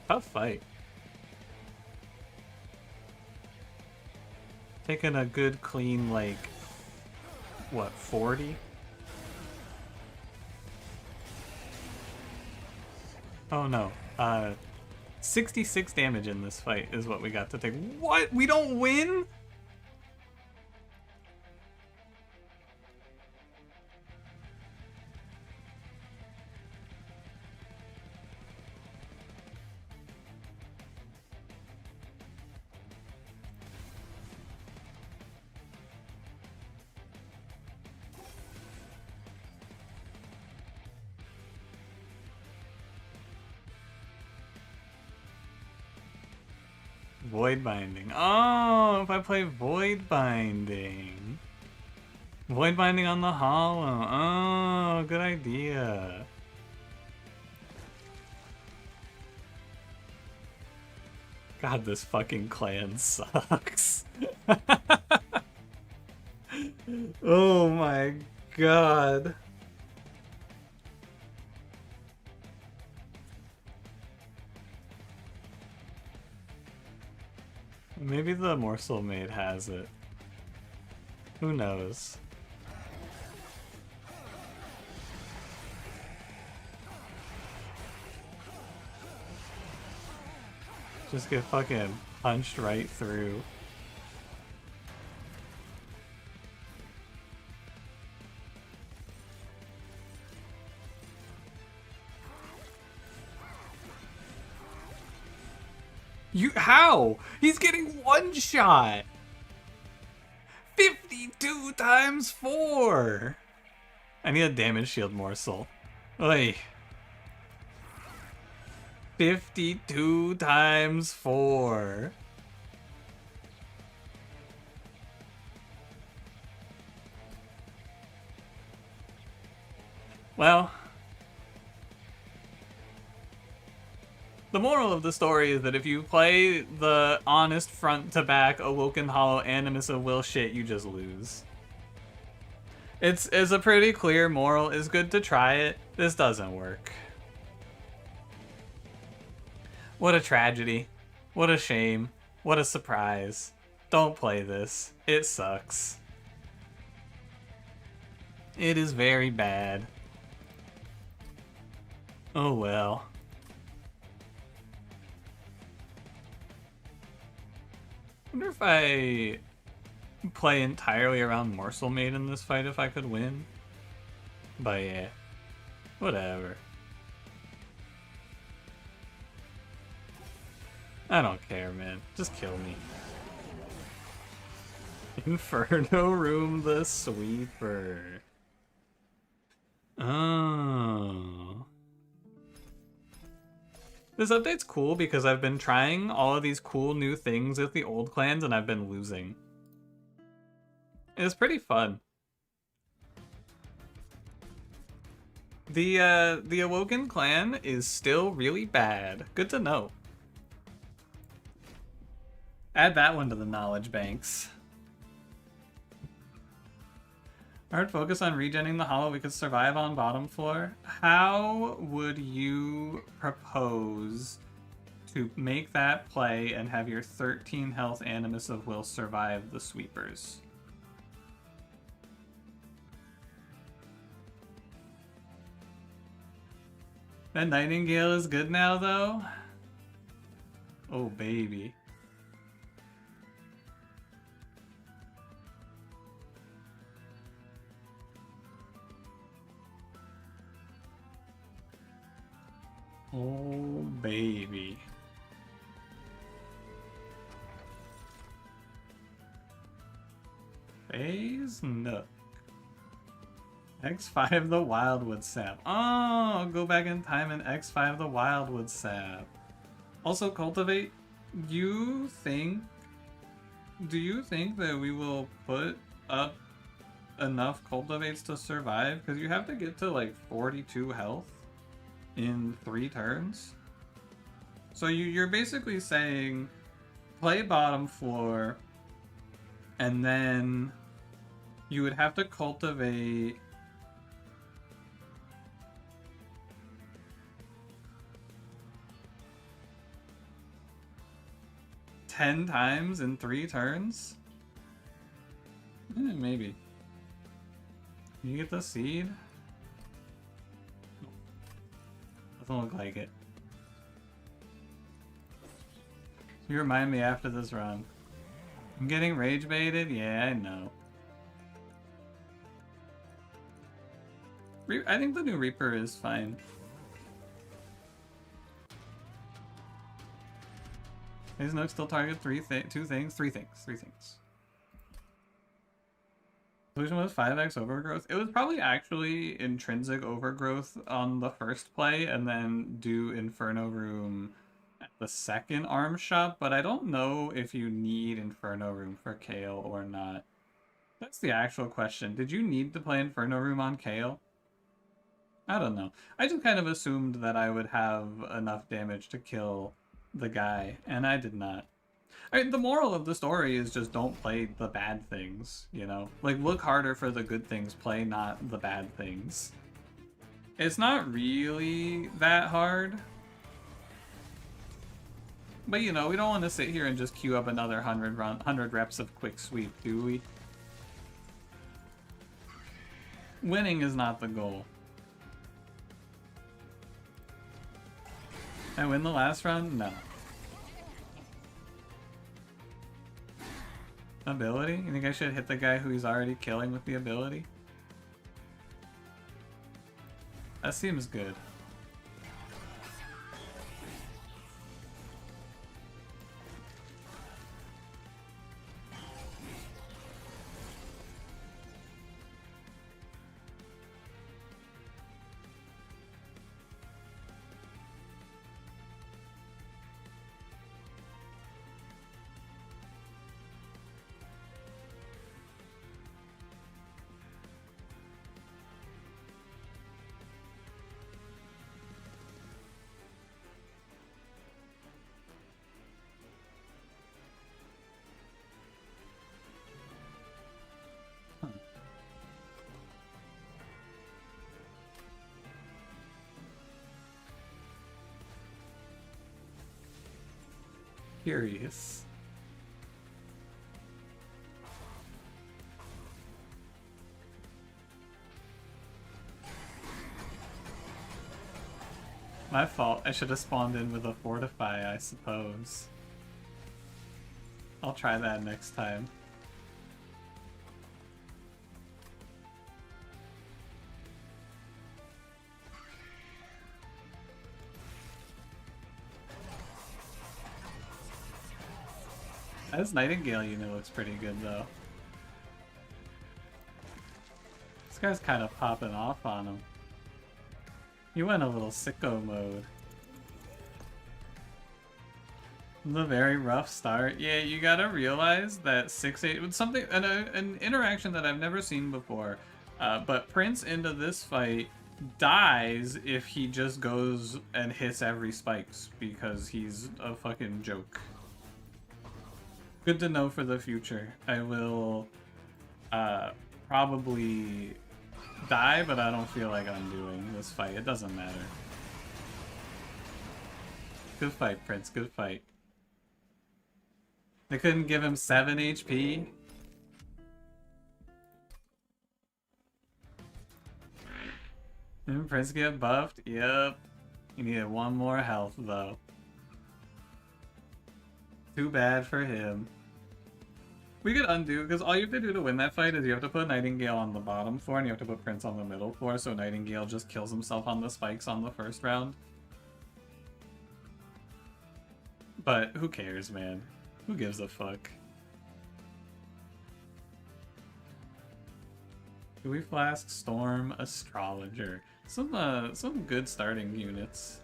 Tough fight. Taking a good clean, like, what, 40? Oh no. 66 damage in this fight is what we got to take. What? We don't win? Void Binding. Oh, if I play Void Binding. Void Binding on the Hollow. Oh, good idea. God, this fucking clan sucks. Oh my god. Maybe the Morsel Maid has it. Who knows? Just get fucking punched right through. How? He's getting one shot! 52 times 4! I need a damage shield morsel. Oy. 52 times 4. Well, the moral of the story is that if you play the honest front-to-back Awoken Hollow Animus of Will shit, you just lose. It's a pretty clear moral. It's good to try it. This doesn't work. What a tragedy. What a shame. What a surprise. Don't play this. It sucks. It is very bad. Oh well. I wonder if I play entirely around Morsel Maid in this fight if I could win. But yeah. Whatever. I don't care, man. Just kill me. Inferno Room the Sweeper. Oh. This update's cool because I've been trying all of these cool new things with the old clans and I've been losing. It's pretty fun. The Awoken clan is still really bad. Good to know. Add that one to the knowledge banks. Hard focus on regenning the hollow. We could survive on bottom floor. How would you propose to make that play and have your 13 health Animus of Will survive the sweepers? That Nightingale is good now, though? Oh, baby. Oh, baby. Phase Nook. X5 the Wildwood Sap. Oh, I'll go back in time and X5 the Wildwood Sap. Also, Cultivate. Do you think that we will put up enough Cultivates to survive? Because you have to get to like 42 health in 3 turns. So you're basically saying play bottom floor and then you would have to cultivate 10 times in 3 turns? Maybe. Can you get the seed? Doesn't look like it. You remind me after this run. I'm getting rage baited? Yeah, I know. I think the new Reaper is fine. Phase Nook still target 3 things. Solution was 5x overgrowth. It was probably actually intrinsic overgrowth on the first play and then do Inferno Room at the second arm shot, but I don't know if you need Inferno Room for Kale or not. That's the actual question. Did you need to play Inferno Room on Kale? I don't know. I just kind of assumed that I would have enough damage to kill the guy, and I did not. I mean, the moral of the story is just don't play the bad things, you know? Like, look harder for the good things, play not the bad things. It's not really that hard. But, you know, we don't want to sit here and just queue up another 100 reps of quick sweep, do we? Winning is not the goal. I win the last round? No. Ability? You think I should hit the guy who he's already killing with the ability? That seems good. Curious. My fault. I should have spawned in with a fortify, I suppose. I'll try that next time. This Nightingale unit looks pretty good, though. This guy's kind of popping off on him. He went a little sicko mode. The very rough start. Yeah, you gotta realize that 6-8 was something, an interaction that I've never seen before. But Prince into this fight dies if he just goes and hits every spikes because he's a fucking joke. Good to know for the future. I will probably die, but I don't feel like I'm doing this fight. It doesn't matter. Good fight, Prince. Good fight. They couldn't give him 7 HP? Didn't Prince get buffed? Yep. He needed 1 more health, though. Too bad for him. We could undo, because all you have to do to win that fight is you have to put Nightingale on the bottom floor and you have to put Prince on the middle floor, so Nightingale just kills himself on the spikes on the first round. But who cares, man? Who gives a fuck? Dewey Flask, Storm, Astrologer. Some good starting units.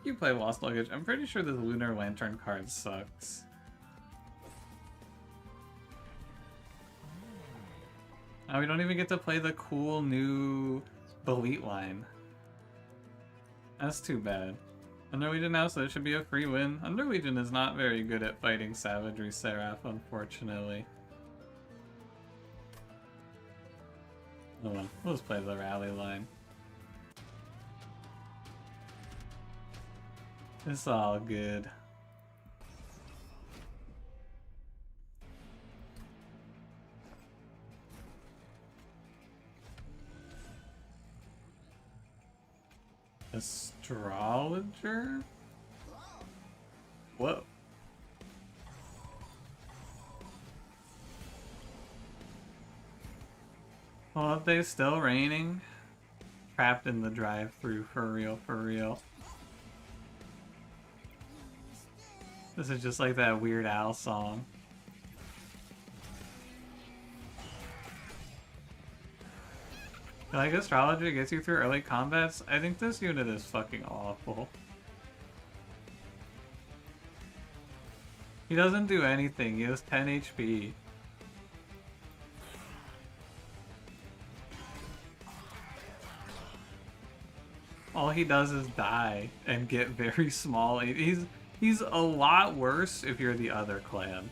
You play Lost Luggage. I'm pretty sure this Lunar Lantern card sucks. Now we don't even get to play the cool new Belit line. That's too bad. Underlegion now, so it should be a free win. Underlegion is not very good at fighting Savagery Seraph, unfortunately. Oh well, we'll just play the rally line. It's all good. Astrologer? Whoa. Well, are they still raining? Trapped in the drive-thru, for real, for real. This is just like that Weird Al song. Like, astrology gets you through early combats. I think this unit is fucking awful. He doesn't do anything. He has 10 HP. All he does is die and get very small. He's a lot worse if you're the other clan.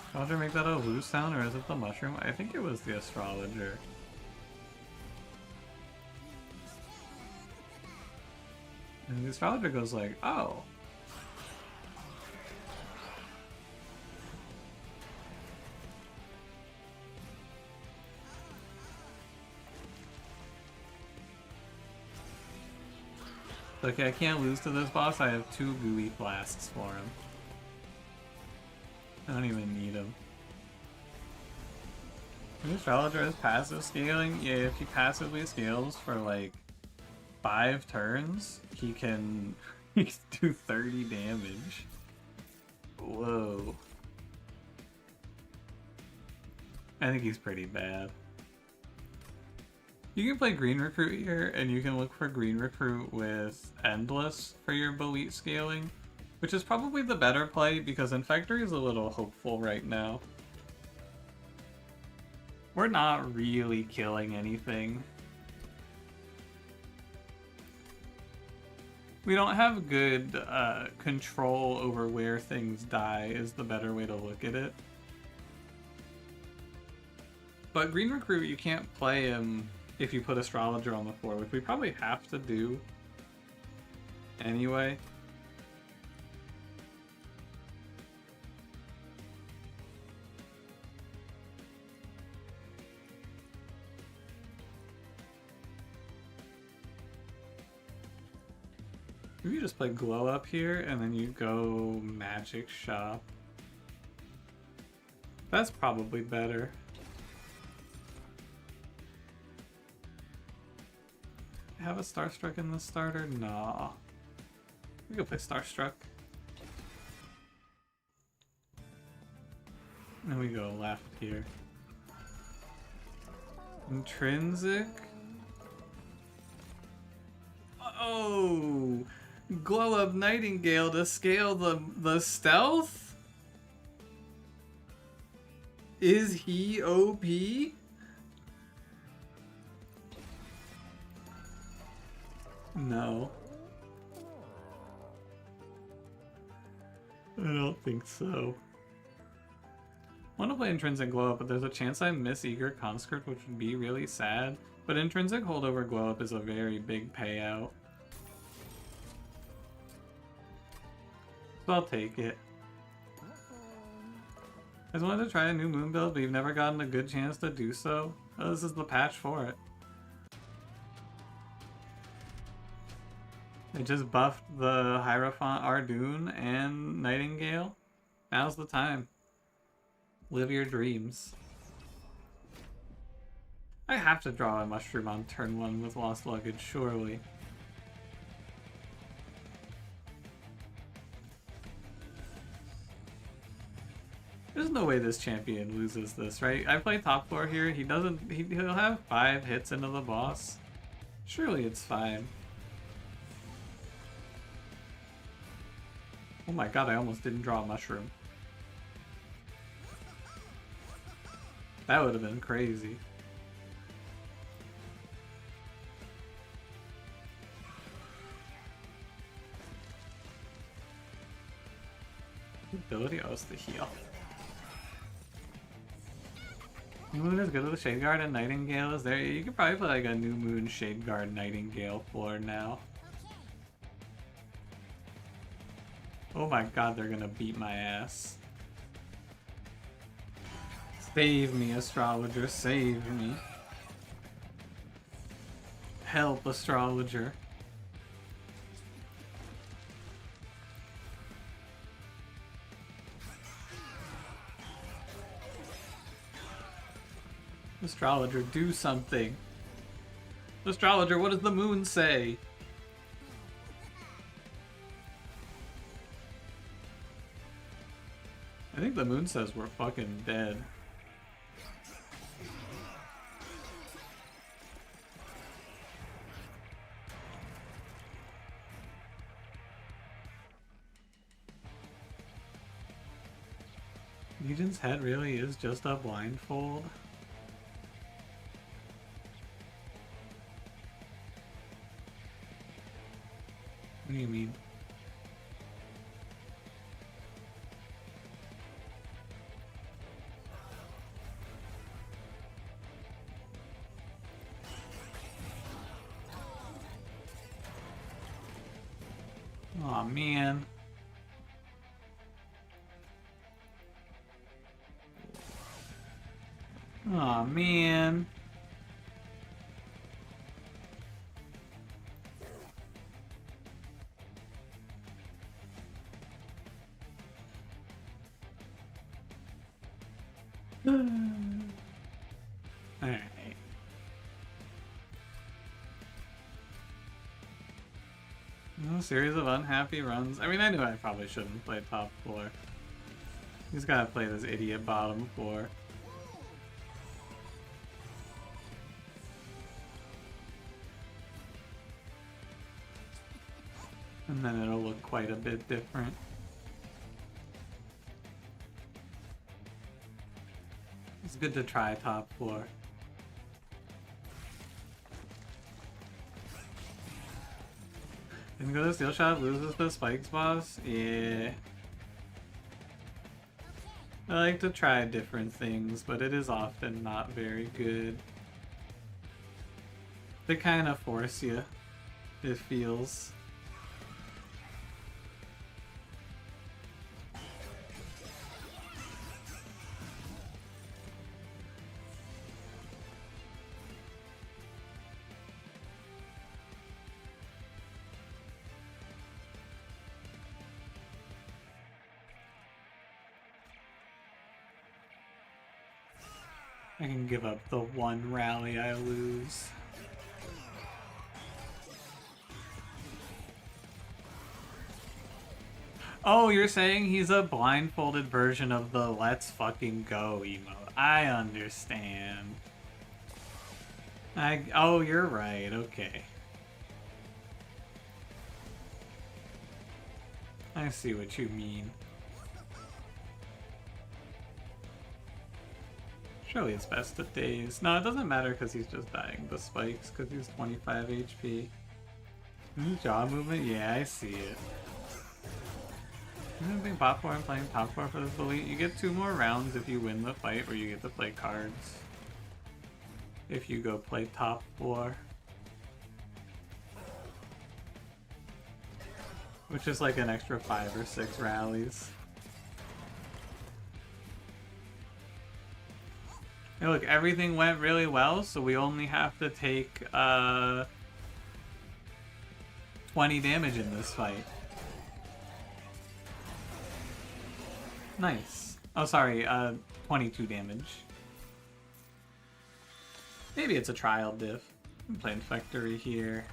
Astrologer make that a loose sound, or is it the mushroom? I think it was the astrologer. And the astrologer goes like, oh. Okay, I can't lose to this boss. I have 2 gooey blasts for him. I don't even need him. The astrologer has passive scaling. Yeah, if he passively scales for like 5 turns, he can do 30 damage. Whoa. I think he's pretty bad. You can play Green Recruit here, and you can look for Green Recruit with Endless for your Belit scaling, which is probably the better play because Infectory is a little hopeful right now. We're not really killing anything. We don't have good control over where things die is the better way to look at it. But Green Recruit, you can't play him if you put Astrologer on the floor, which we probably have to do anyway. Maybe you just play Glow Up here and then you go Magic Shop. That's probably better. Have a Starstruck in the starter? Nah. We go play Starstruck. And we go left here. Intrinsic? Oh! Glow Up Nightingale to scale the stealth? Is he OP? No. I don't think so. I want to play Intrinsic Glow Up, but there's a chance I miss Eager Conscript, which would be really sad. But Intrinsic Holdover Glow Up is a very big payout. So I'll take it. I just wanted to try a new moon build, but you've never gotten a good chance to do so. Oh, this is the patch for it. They just buffed the Hierophant Ardoon and Nightingale. Now's the time. Live your dreams. I have to draw a mushroom on turn 1 with Lost Luggage, surely. There's no way this champion loses this, right? I play top floor here. He'll have 5 hits into the boss. Surely it's fine. Oh my god, I almost didn't draw a mushroom. That would have been crazy. Ability? Oh, it's the heal. New Moon is good with the Shade Guard and Nightingale is there. You could probably play like a New Moon Shade Guard Nightingale floor now. Oh my god, they're gonna beat my ass. Save me, Astrologer, save me. Help, Astrologer. Astrologer, do something. Astrologer, what does the moon say? I think the moon says we're fucking dead. Legion's head really is just a blindfold. What do you mean? Aw, man. Aw, man. Alright. A series of unhappy runs. I mean, I knew I probably shouldn't play top floor. He's gotta play this idiot bottom floor. And then it'll look quite a bit different. It's good to try top floor. Didn't go to Steel Shot, loses the Spikes boss? Yeah. I like to try different things, but it is often not very good. They kind of force you, it feels. I can give up the one rally I lose. Oh, you're saying he's a blindfolded version of the Let's Fucking Go emote. I understand. Oh, you're right, okay. I see what you mean. Surely it's best of days. No, it doesn't matter because he's just dying the spikes because he's 25 HP. Jaw movement? Yeah, I see it. I'm playing top 4 and playing top 4 for this elite. You get 2 more rounds if you win the fight where you get to play cards. If you go play top 4. Which is like an extra 5 or 6 rallies. Hey, look, everything went really well, so we only have to take 20 damage in this fight. Nice. Oh, sorry, 22 damage. Maybe it's a trial diff. I'm playing Factory here.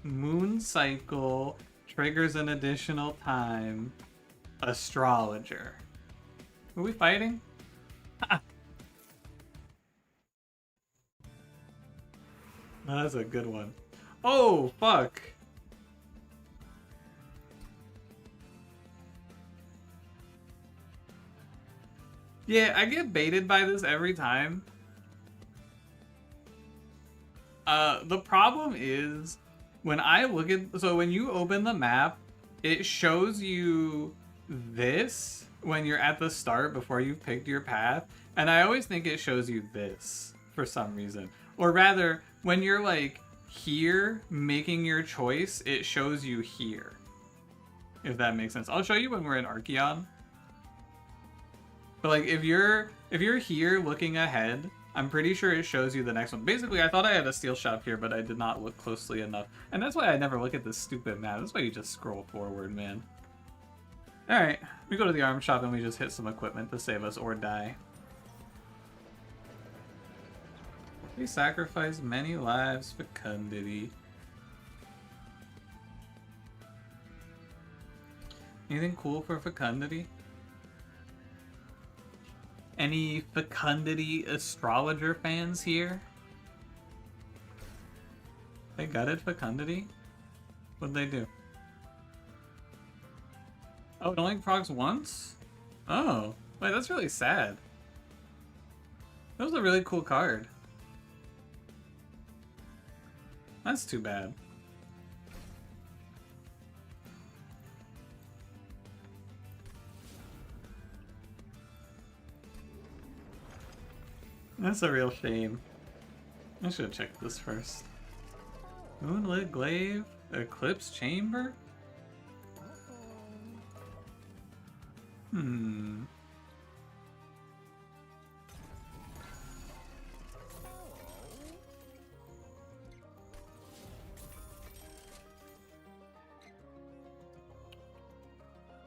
Moon Cycle triggers an additional time. Astrologer. Are we fighting? That's a good one. Oh, fuck! Yeah, I get baited by this every time. The problem is, when I look at... So when you open the map, it shows you this when you're at the start before you've picked your path. And I always think it shows you this for some reason. Or rather, when you're like here making your choice, it shows you here. If that makes sense. I'll show you when we're in Archeon. But like if you're here looking ahead, I'm pretty sure it shows you the next one. Basically, I thought I had a steel shop here, but I did not look closely enough. And that's why I never look at this stupid map. That's why you just scroll forward, man. Alright, we go to the arm shop and we just hit some equipment to save us or die. We sacrifice many lives, fecundity. Anything cool for Fecundity? Any Fecundity astrologer fans here? They gutted Fecundity? What'd they do? Oh, it only procs once? Oh, wait, that's really sad. That was a really cool card. That's too bad. That's a real shame. I should have checked this first. Moonlit Glaive? Eclipse Chamber? Hmm.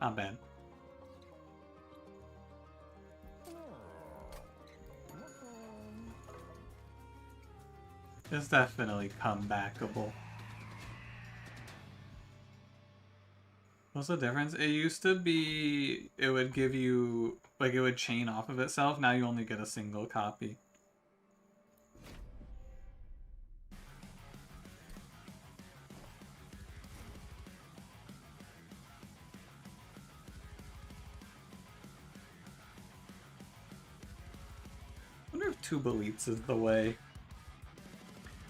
Not bad. It's definitely comebackable. What's the difference? It used to be it would give you, like, it would chain off of itself. Now you only get a single copy. I wonder if Tubalites is the way.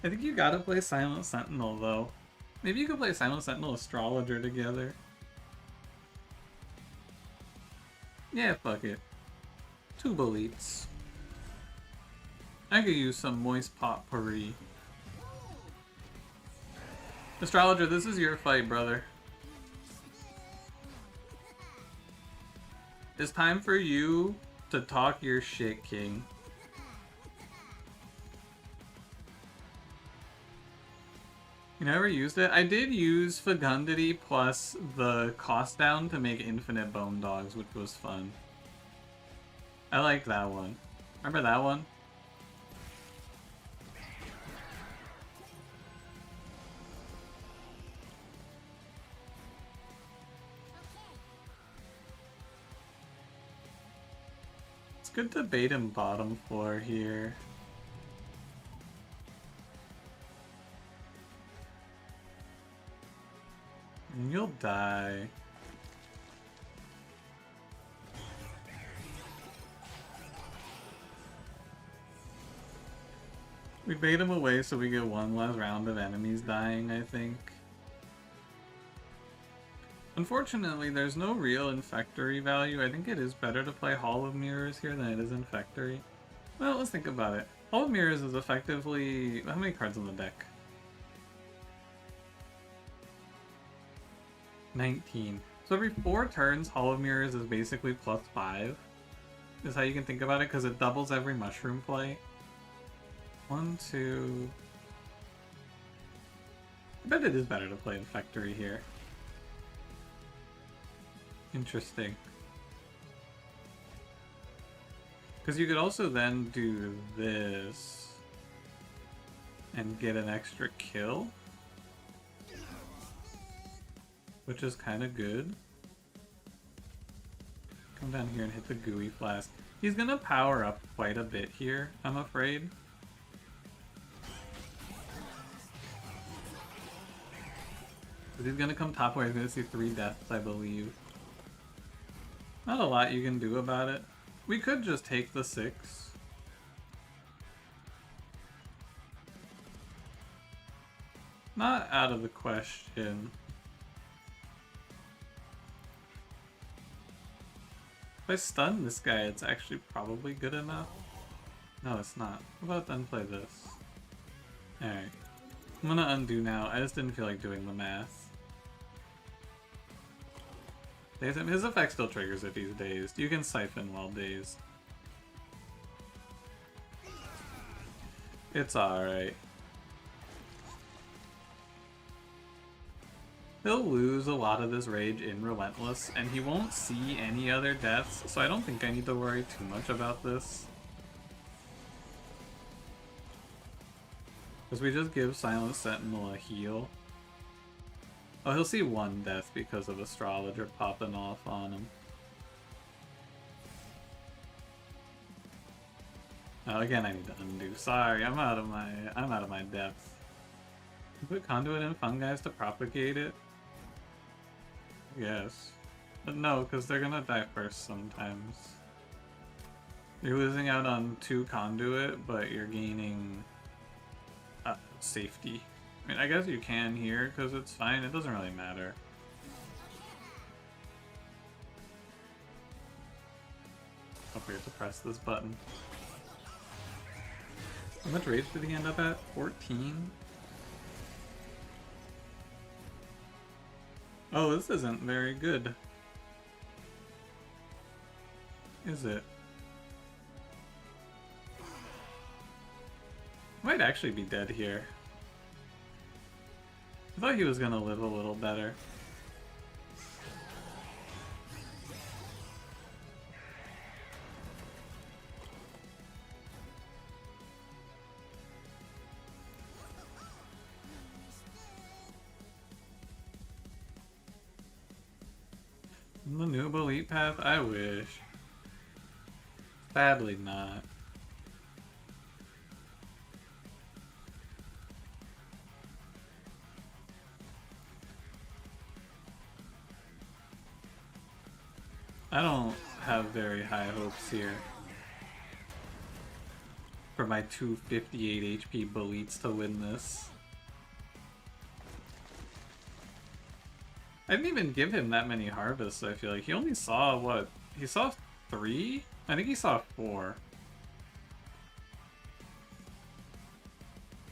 I think you gotta play Silent Sentinel, though. Maybe you could play Silent Sentinel Astrologer together. Yeah, fuck it. Tubalites. I could use some moist potpourri. Astrologer, this is your fight, brother. It's time for you to talk your shit, King. You never used it? I did use Fecundity plus the cost down to make infinite bone dogs, which was fun. I liked that one. Remember that one? It's good to bait him bottom floor here. And you'll die. We bait him away so we get one less round of enemies dying, I think. Unfortunately, there's no real Infectory value. I think it is better to play Hall of Mirrors here than it is Infectory. Well, let's think about it. Hall of Mirrors is effectively... How many cards on the deck? 19. So every 4 turns, Hall of Mirrors is basically +5. Is how you can think about it, because it doubles every mushroom play. 1, 2... I bet it is better to play Infectory here. Interesting. Because you could also then do this and get an extra kill, which is kind of good. Come down here and hit the Gooey Flask. He's gonna power up quite a bit here, I'm afraid. But he's gonna come top where he's gonna see 3 deaths, I believe. Not a lot you can do about it. We could just take the 6. Not out of the question. If I stun this guy, it's actually probably good enough. No, it's not. How about then play this? Alright. I'm gonna undo now. I just didn't feel like doing the math. His effect still triggers if he's dazed. You can siphon while dazed. It's alright. He'll lose a lot of this rage in Relentless, and he won't see any other deaths, so I don't think I need to worry too much about this. Because we just give Silent Sentinel a heal. Oh, he'll see one death because of Astrologer popping off on him. Oh, again, I need to undo. Sorry, I'm out of my depth. Put conduit and fungi to propagate it. Yes, but no, because they're gonna die first sometimes. You're losing out on 2 conduit, but you're gaining safety. I mean, I guess you can here because it's fine. It doesn't really matter. Don't forget to press this button. How much rage did he end up at? 14? Oh, this isn't very good. Is it? Might actually be dead here. I thought he was gonna live a little better. The noob elite path? I wish. Sadly not. I don't have very high hopes here for my 258 HP Belites to win this. I didn't even give him that many harvests, I feel like. He only saw, what? He saw 3? I think he saw 4.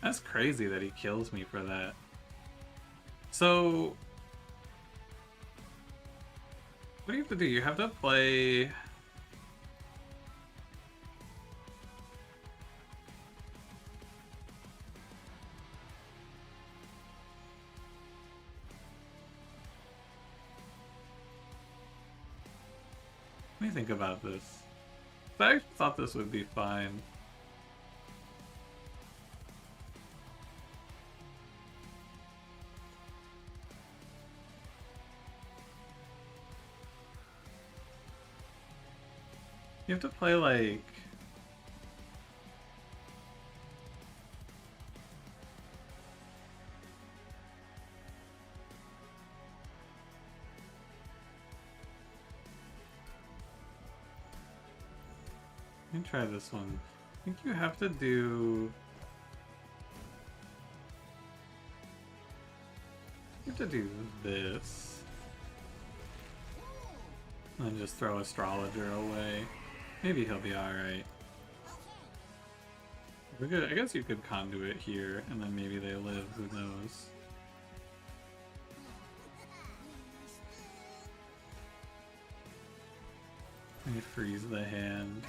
That's crazy that he kills me for that. So... what do you have to do? You have to play... let me think about this. I actually thought this would be fine. You have to play like... let me try this one. I think you have to do... you have to do this. And then just throw Astrologer away. Maybe he'll be alright. I guess you could conduit here, and then maybe they live, who knows. Let me freeze the hand.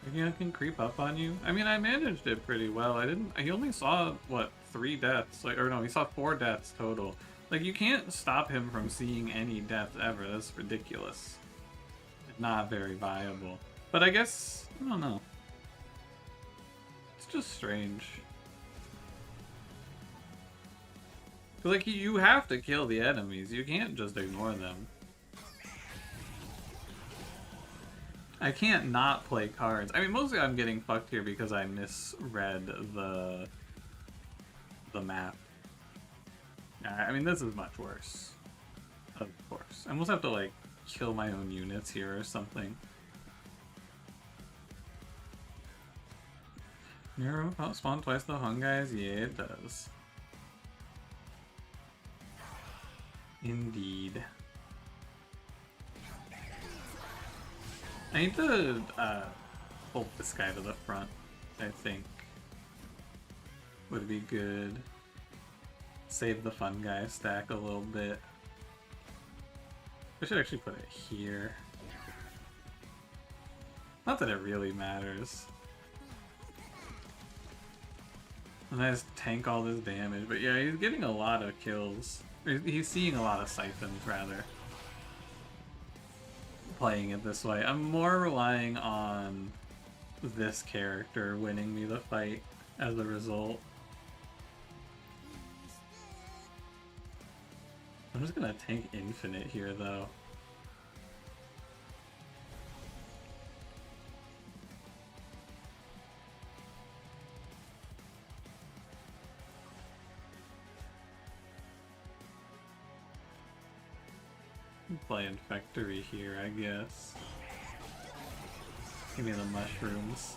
Thinking I can creep up on you? I mean, I managed it pretty well. He only saw, what, 3 deaths? Like, or no, he saw 4 deaths total. Like, you can't stop him from seeing any death ever. That's ridiculous. Not very viable. But I guess, I don't know. It's just strange. Like, you have to kill the enemies. You can't just ignore them. I can't not play cards. I mean, mostly I'm getting fucked here because I misread the map. I mean, this is much worse. Of course. I almost have to, like, kill my own units here or something. Mirror spawn twice the Hunguys? Yeah, it does. Indeed. I need to pull this guy to the front, I think. Would be good. Save the fungi stack a little bit. I should actually put it here. Not that it really matters. And I just tank all this damage, but yeah, he's getting a lot of kills. He's seeing a lot of siphons, rather. Playing it this way. I'm more relying on this character winning me the fight as a result. I'm just gonna tank infinite here, though. Play Infectory here, I guess. Give me the mushrooms.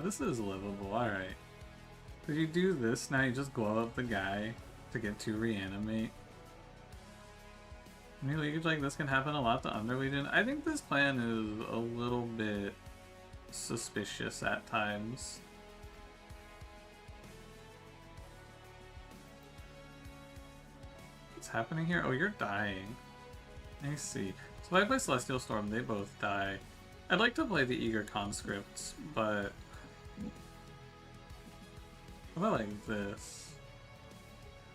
This is livable, alright. If you do this, now you just glow up the guy to get to reanimate. I mean, leakage like this can happen a lot to Underlegion. I think this plan is a little bit suspicious at times. What's happening here? Oh, you're dying. I see. So if I play Celestial Storm, they both die. I'd like to play the Eager Conscripts, but... How about like this?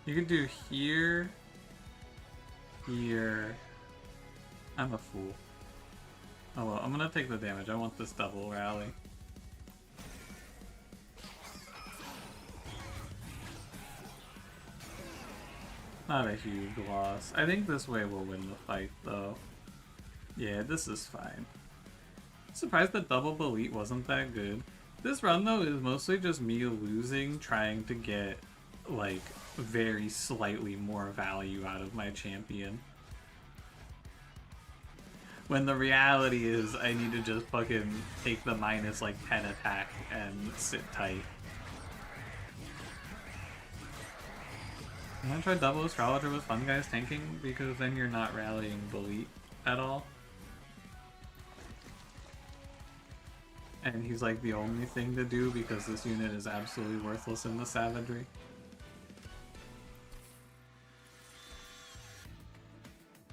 You could do here... Here... I'm a fool. Oh well, I'm gonna take the damage. I want this double rally. Not a huge loss. I think this way will win the fight, though. Yeah, this is fine. Surprised that double Belit wasn't that good. This run, though, is mostly just me losing, trying to get, like, very slightly more value out of my champion. When the reality is I need to just fucking take the minus, like, 10 attack and sit tight. I'm gonna try double Astrologer with Fun Guys tanking, because then you're not rallying Belit at all. And he's like the only thing to do because this unit is absolutely worthless in the savagery.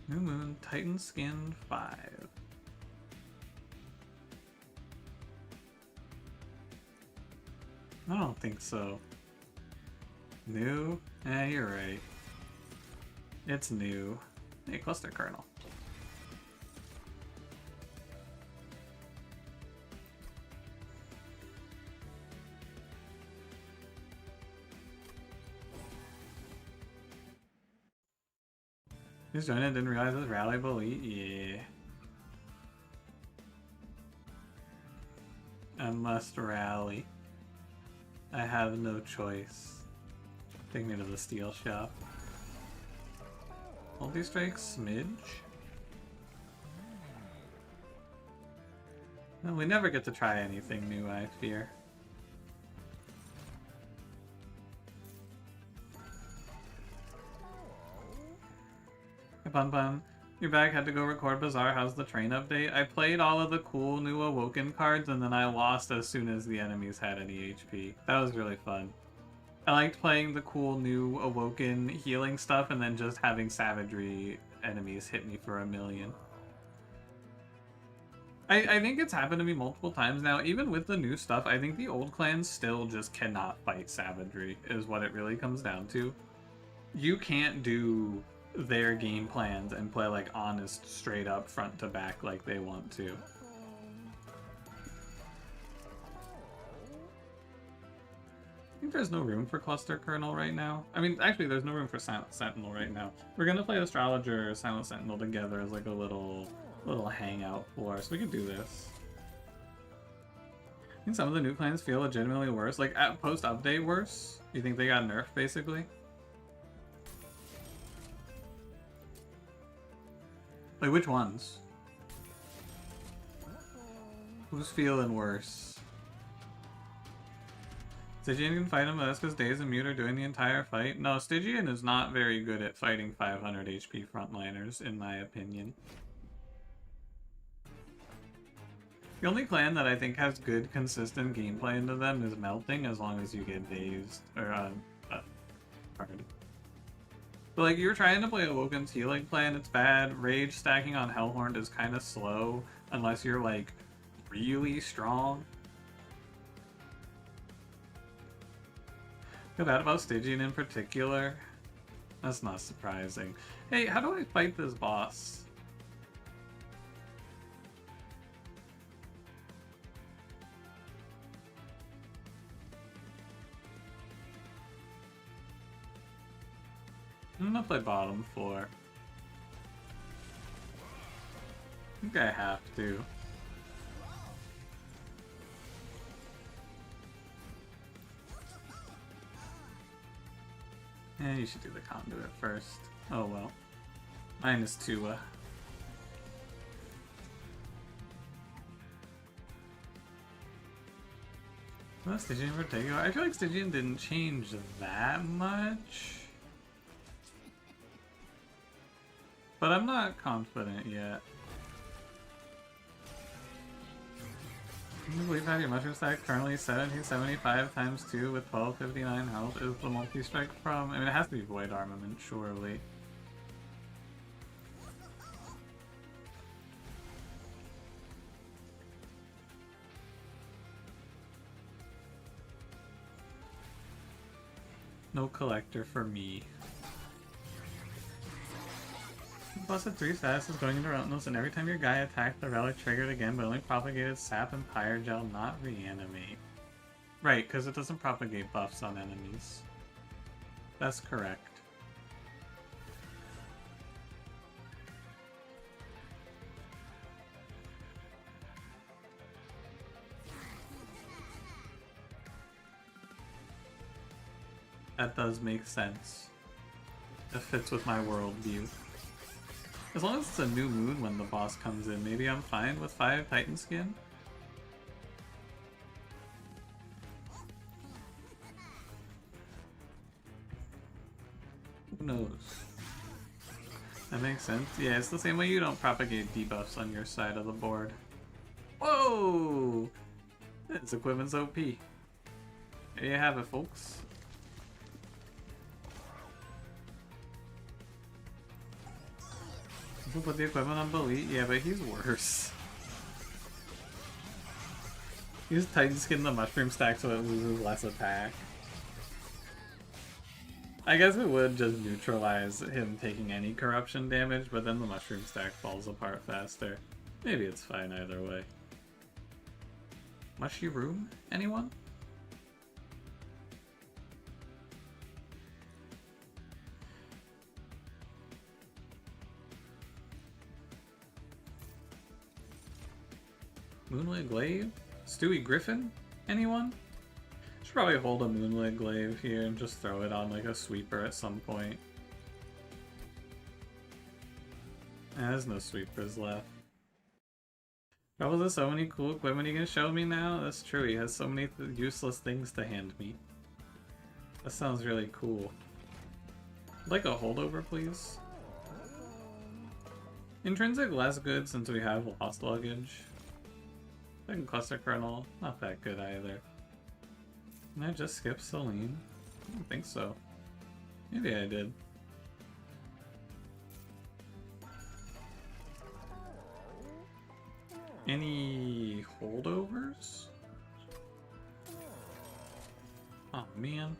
New Moon, Titan Skin 5. I don't think so. New? Eh, you're right. It's new. Hey, Cluster Kernel. Just joined and didn't realize it was Rally Belit? Yeah. I must rally. I have no choice. Take me to the steel shop. Multi-strike smidge? Well, we never get to try anything new, I fear. Hey, Bun Bun. You're back, had to go record Bazaar. How's the train update? I played all of the cool new Awoken cards and then I lost as soon as the enemies had any HP. That was really fun. I liked playing the cool new Awoken healing stuff and then just having savagery enemies hit me for 1,000,000. I think it's happened to me multiple times now. Even with the new stuff, I think the old clans still just cannot fight savagery, is what it really comes down to. You can't do their game plans and play like honest, straight up, front to back like they want to. I think there's no room for Cluster Kernel right now. I mean, actually, there's no room for Silent Sentinel right now. We're gonna play Astrologer, Silent Sentinel together as like a little hangout floor, so we could do this. I think some of the new clans feel legitimately worse, like at post-update worse. You think they got nerfed, basically? Like, which ones? Who's feeling worse? Stygian can fight him, but that's because Daze and Mute are doing the entire fight. No, Stygian is not very good at fighting 500 HP frontliners, in my opinion. The only clan that I think has good, consistent gameplay into them is Melting, as long as you get dazed, or, card. But, like, you're trying to play Awoken's healing plan, it's bad. Rage stacking on Hellhorn is kind of slow, unless you're, like, really strong. Feel bad about Stygian in particular. That's not surprising. Hey, how do I fight this boss? I'm gonna play bottom 4. I think I have to. Yeah, you should do the conduit first. Oh well. -2. Well, Stygian in particular, I feel like Stygian didn't change that much. But I'm not confident yet. Can you believe that your mushroom stack currently 1775 times 2 with 1259 health is the multi-strike from? I mean, it has to be Void Armament, surely. No collector for me. Busted 3 status is going into Relentless, and every time your guy attacked, the relic triggered again, but only propagated sap and pyre gel, not reanimate. Right, because it doesn't propagate buffs on enemies. That's correct. That does make sense. It fits with my worldview. As long as it's a new moon when the boss comes in, maybe I'm fine with 5 Titan skin. Who knows? That makes sense. Yeah, it's the same way you don't propagate debuffs on your side of the board. Whoa! This equipment's OP. There you have it, folks. We'll put the equipment on Belit. Yeah, but he's worse. Use Titan Skin the mushroom stack so it loses less attack. I guess it would just neutralize him taking any corruption damage, but then the mushroom stack falls apart faster. Maybe it's fine either way. Mushroom? Anyone? Moonlit Glaive? Stewie Griffin? Anyone? Should probably hold a Moonlit Glaive here and just throw it on like a sweeper at some point. There's no sweepers left. Trouble, there's so many cool equipment you can show me now. That's true, he has so many useless things to hand me. That sounds really cool. I'd like a holdover, please. Intrinsic less good since we have lost luggage. Second cluster kernel, not that good either. Can I just skip Celine? I don't think so. Maybe I did. Any holdovers? Oh man.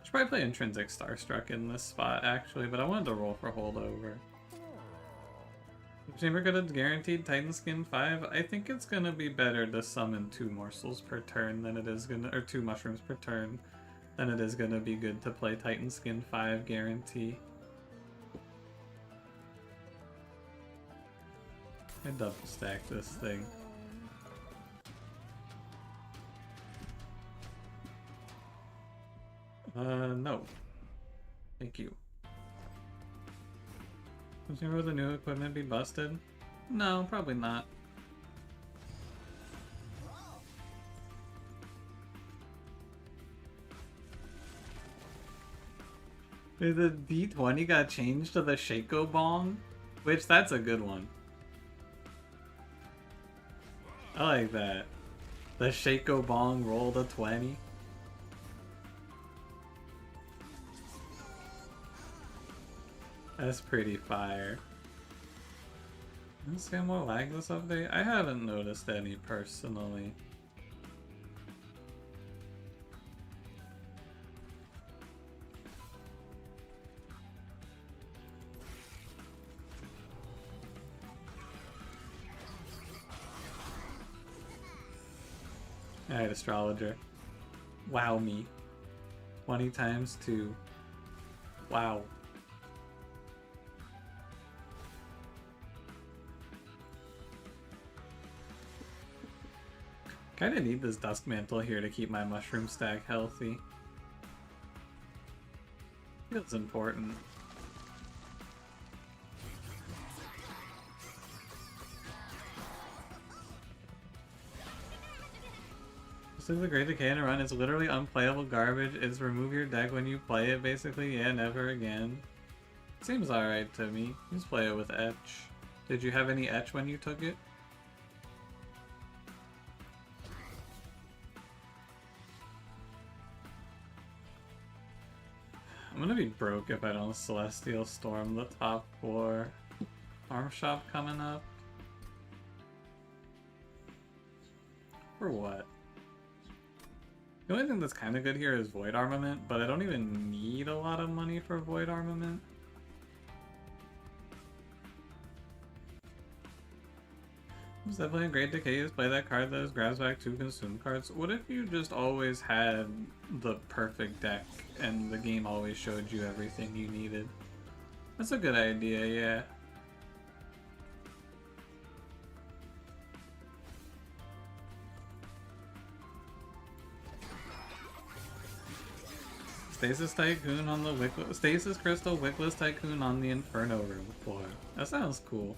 Should probably play Intrinsic Starstruck in this spot actually, but I wanted to roll for holdover. Chamber could have guaranteed Titan Skin 5. I think it's gonna be better to summon 2 morsels per turn than it is gonna, or 2 mushrooms per turn, than it is gonna be good to play Titan Skin 5 guarantee. I double stack this thing. No. Thank you. Will the new equipment be busted? No, probably not. The D20 got changed to the Shaco Bong, which that's a good one. I like that. The Shaco Bong rolled a 20. That's pretty fire. Let's see more lag this update. I haven't noticed any personally. Alright, astrologer. Wow me. 20 times 2. Wow. Kinda need this Dusk Mantle here to keep my mushroom stack healthy. Feels important. This is a great decay in a run. It's literally unplayable garbage. It's remove your deck when you play it, basically. Yeah, never again. Seems alright to me. Just play it with Etch. Did you have any Etch when you took it? I'm gonna be broke if I don't Celestial Storm the top 4. Arm Shop coming up. For what? The only thing that's kind of good here is Void Armament, but I don't even need a lot of money for Void Armament. It's definitely a great decay. Is play that card that grabs back 2 consume cards. What if you just always had the perfect deck and the game always showed you everything you needed? That's a good idea, yeah. Stasis Tycoon on the Stasis Crystal Wickless Tycoon on the Inferno room floor. That sounds cool.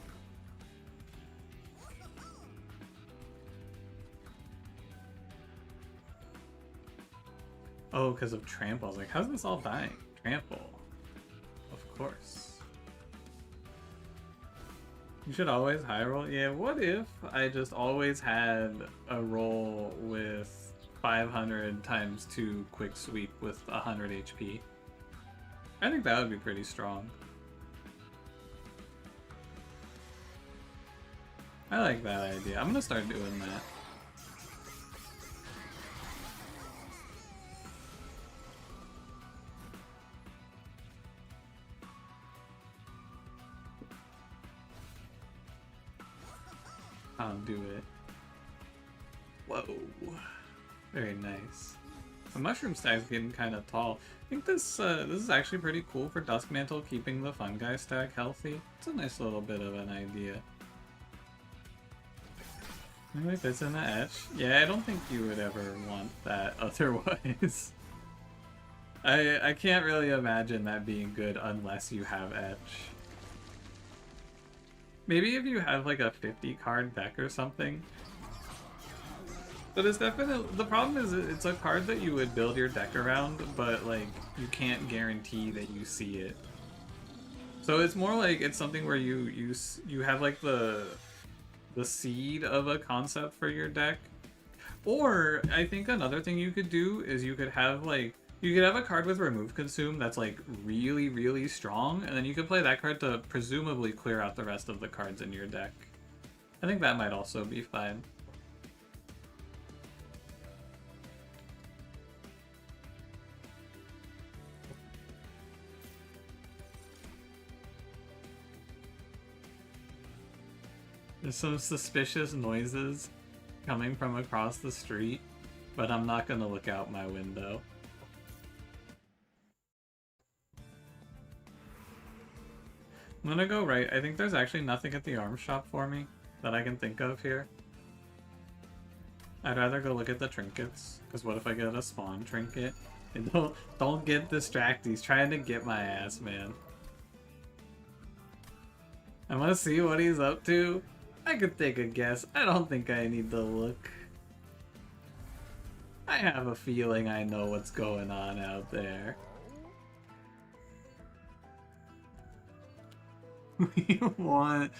Oh, because of Trample. I was like, how's this all dying? Trample. Of course. You should always high roll. Yeah, what if I just always had a roll with 500 times 2 quick sweep with 100 HP? I think that would be pretty strong. I like that idea. I'm gonna start doing that. I'll do it. Whoa. Very nice. The mushroom stack's getting kind of tall. I think this is actually pretty cool for Dusk Mantle, keeping the fungi stack healthy. It's a nice little bit of an idea. Maybe fits in the Etch. Yeah, I don't think you would ever want that otherwise. I can't really imagine that being good unless you have Etch. Maybe if you have like a 50 card deck or something. But it's definitely, the problem is it's a card that you would build your deck around, but like you can't guarantee that you see it. So it's more like it's something where you have like the seed of a concept for your deck. Or I think another thing you could do is you could have like a card with remove consume that's like really, really strong, and then you could play that card to presumably clear out the rest of the cards in your deck. I think that might also be fine. There's some suspicious noises coming from across the street, but I'm not gonna look out my window. I'm gonna go right. I think there's actually nothing at the arm shop for me that I can think of here. I'd rather go look at the trinkets, because what if I get a spawn trinket? And don't get distracted. He's trying to get my ass, man. I want to see what he's up to. I could take a guess. I don't think I need to look. I have a feeling I know what's going on out there. We want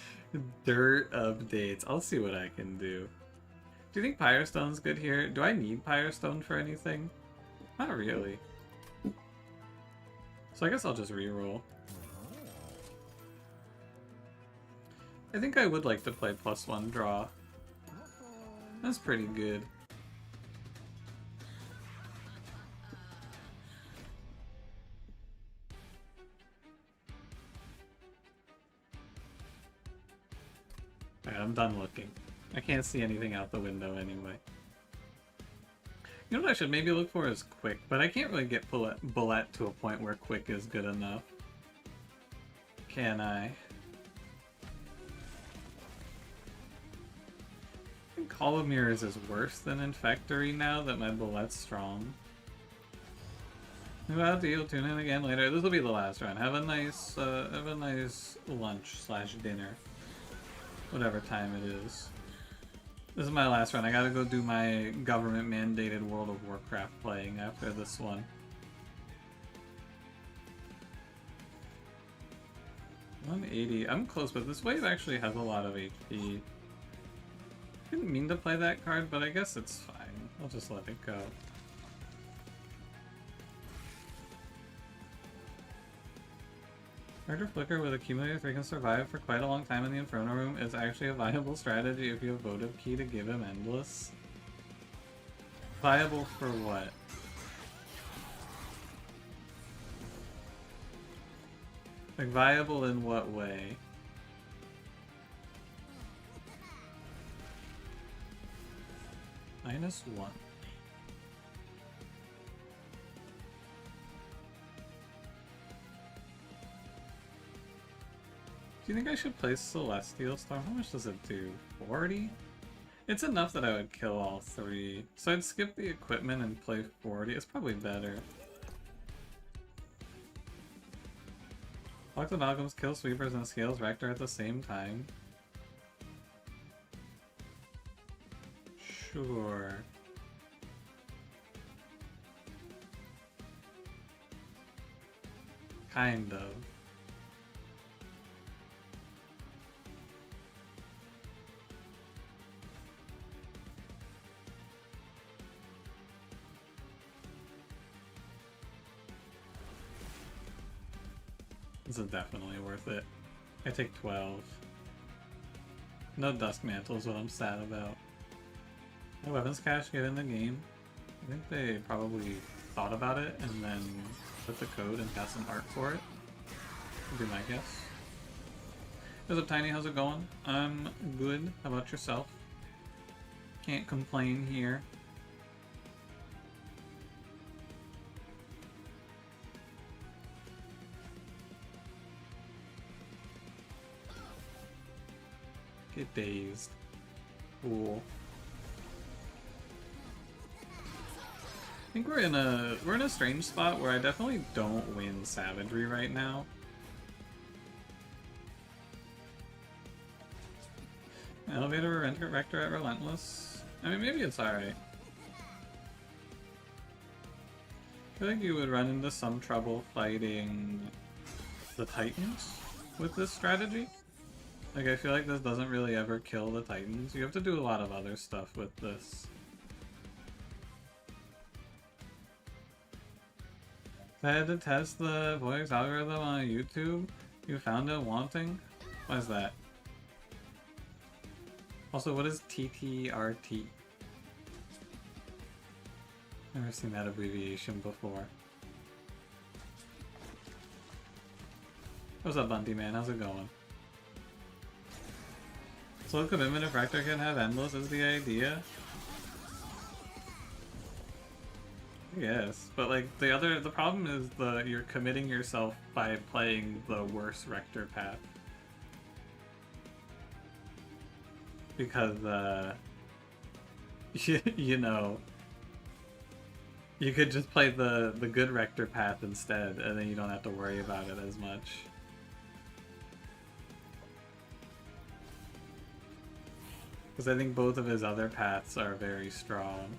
dirt updates. I'll see what I can do. Do you think Pyrostone's good here? Do I need Pyrostone for anything? Not really. So I guess I'll just reroll. I think I would like to play +1 draw. That's pretty good. Alright, I'm done looking. I can't see anything out the window anyway. You know what I should maybe look for is quick, but I can't really get bullet to a point where quick is good enough. Can I? I think Call of Mirrors is worse than Infectory now that my bullet's strong. Well, deal. Tune in again later. This will be the last run. Have a nice lunch/dinner, whatever time it is. This is my last run. I gotta go do my government-mandated World of Warcraft playing after this one. 180. I'm close, but this wave actually has a lot of HP. Didn't mean to play that card, but I guess it's fine. I'll just let it go. Charger Flicker with Accumulator 3 can survive for quite a long time in the Inferno Room is actually a viable strategy if you have Votive Key to give him Endless. Viable for what? Like, viable in what way? -1. Do you think I should play Celestial Storm? How much does it do? 40? It's enough that I would kill all 3. So I'd skip the equipment and play 40. It's probably better. Flux of Amalgams kill Sweepers and Scales Rector at the same time. Sure. Kind of. This is definitely worth it. I take 12. No Dusk Mantle is what I'm sad about. No weapons cache get in the game. I think they probably thought about it and then put the code and got some art for it. Would be my guess. What's up, Tiny? How's it going? I'm good. How about yourself? Can't complain here. Get dazed. Cool. I think we're in a strange spot where I definitely don't win Savagery right now. Elevator Rector at Relentless. I mean, maybe it's alright. I feel like you would run into some trouble fighting the Titans with this strategy. Like, I feel like this doesn't really ever kill the Titans. You have to do a lot of other stuff with this. I had to test the voice algorithm on YouTube. You found it wanting? What is that? Also, what is TTRT? Never seen that abbreviation before. What's up, Bunty Man? How's it going? Slow commitment if Rector can have Endless is the idea? Yes, but like the problem is you're committing yourself by playing the worst Rector path. Because you know, you could just play the good Rector path instead, and then you don't have to worry about it as much. Because I think both of his other paths are very strong.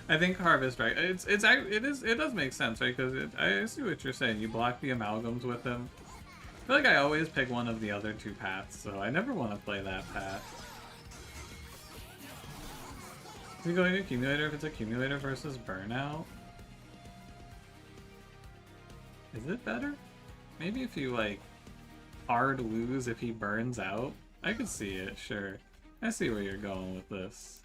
I think Harvest, right? It does make sense, right? Because I see what you're saying. You block the amalgams with him. I feel like I always pick one of the other two paths, so I never want to play that path. Is he going to Accumulator if it's Accumulator versus Burnout? Is it better? Maybe if you, like, hard lose if he burns out? I could see it, sure. I see where you're going with this.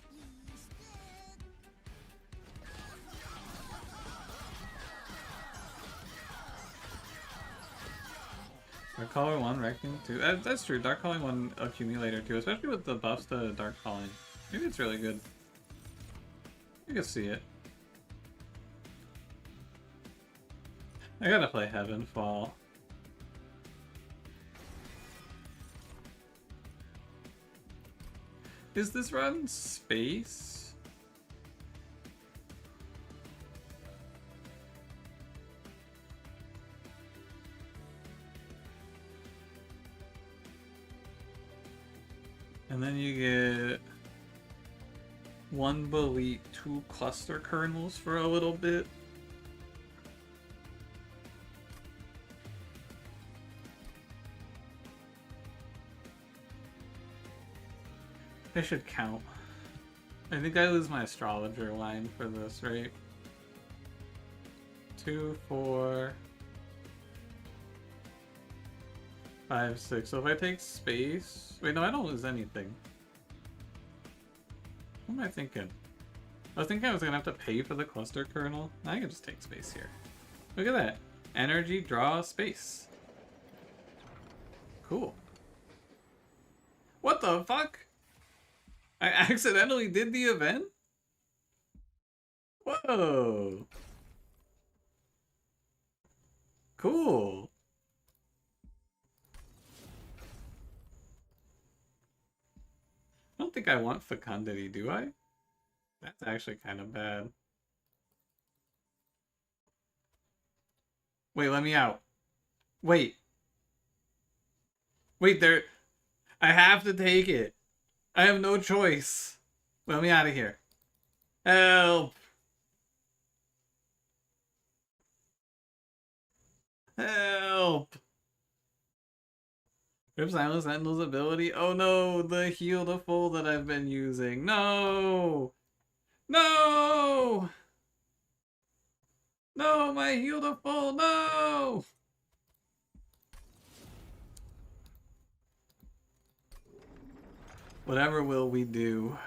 Dark Calling 1, Wrecking 2. That's true, Dark Calling 1 Accumulator 2, especially with the buffs to Dark Calling. Maybe it's really good. I can see it. I gotta play Heavenfall. Is this run space? And then you get 1 Bolete, 2 cluster kernels for a little bit. I should count. I think I lose my astrologer line for this, right? 2, 4, 5, 6. So if I take space... Wait, no, I don't lose anything. What am I thinking? I was thinking I was gonna have to pay for the cluster kernel. Now I can just take space here. Look at that. Energy, draw, space. Cool. What the fuck? I accidentally did the event? Whoa. Cool. I don't think I want fecundity, do I? That's actually kind of bad. Wait, let me out. Wait. Wait, there... I have to take it. I have no choice. Let me out of here. Help! Help! Rip Silent Sentinel's ability. Oh no, the heal to full that I've been using. No! No! No, my heal to full, no! Whatever will we do?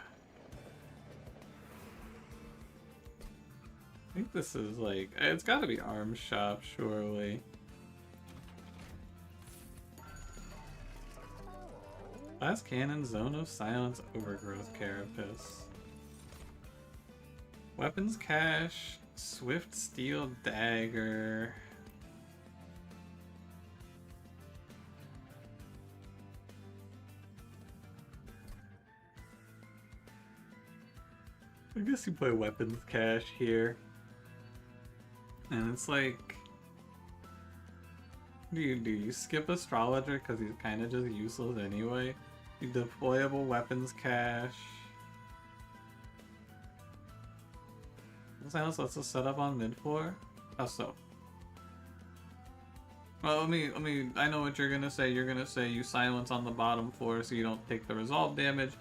I think this is like... It's gotta be Arms Shop, surely. Glass Cannon, Zone of Silence, Overgrowth Carapace. Weapons Cache, Swift Steel Dagger. I guess you play Weapons Cache here. And it's like... What do? You skip Astrologer because he's kind of just useless anyway? You deployable Weapons Cache. Silence lets us set up on mid floor? How so? Well, I know what you're gonna say. You're gonna say you silence on the bottom floor so you don't take the resolve damage.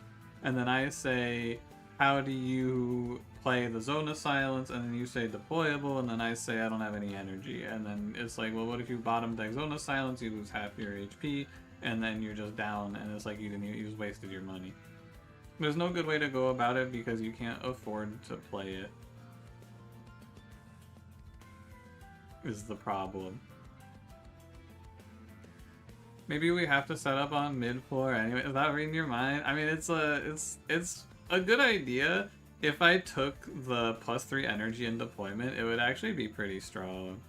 And then I say, how do you play the Zone of Silence? And then you say deployable, and then I say I don't have any energy. And then it's like, well, what if you bottom deck Zone of Silence? You lose half your HP, and then you're just down, and it's like you just wasted your money. There's no good way to go about it because you can't afford to play it. Is the problem. Maybe we have to set up on mid floor anyway. Is that reading your mind? I mean, it's a good idea. If I took the +3 energy in deployment, it would actually be pretty strong.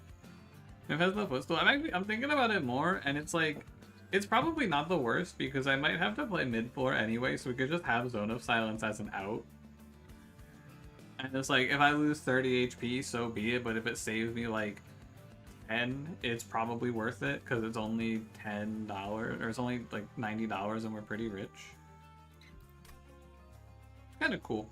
If it has the footstool, I'm thinking about it more, and it's like, it's probably not the worst because I might have to play mid floor anyway, so we could just have Zone of Silence as an out. And it's like, if I lose 30 HP, so be it, but if it saves me like 10, it's probably worth it because it's only $10, or it's only like $90 and we're pretty rich. Kind of cool.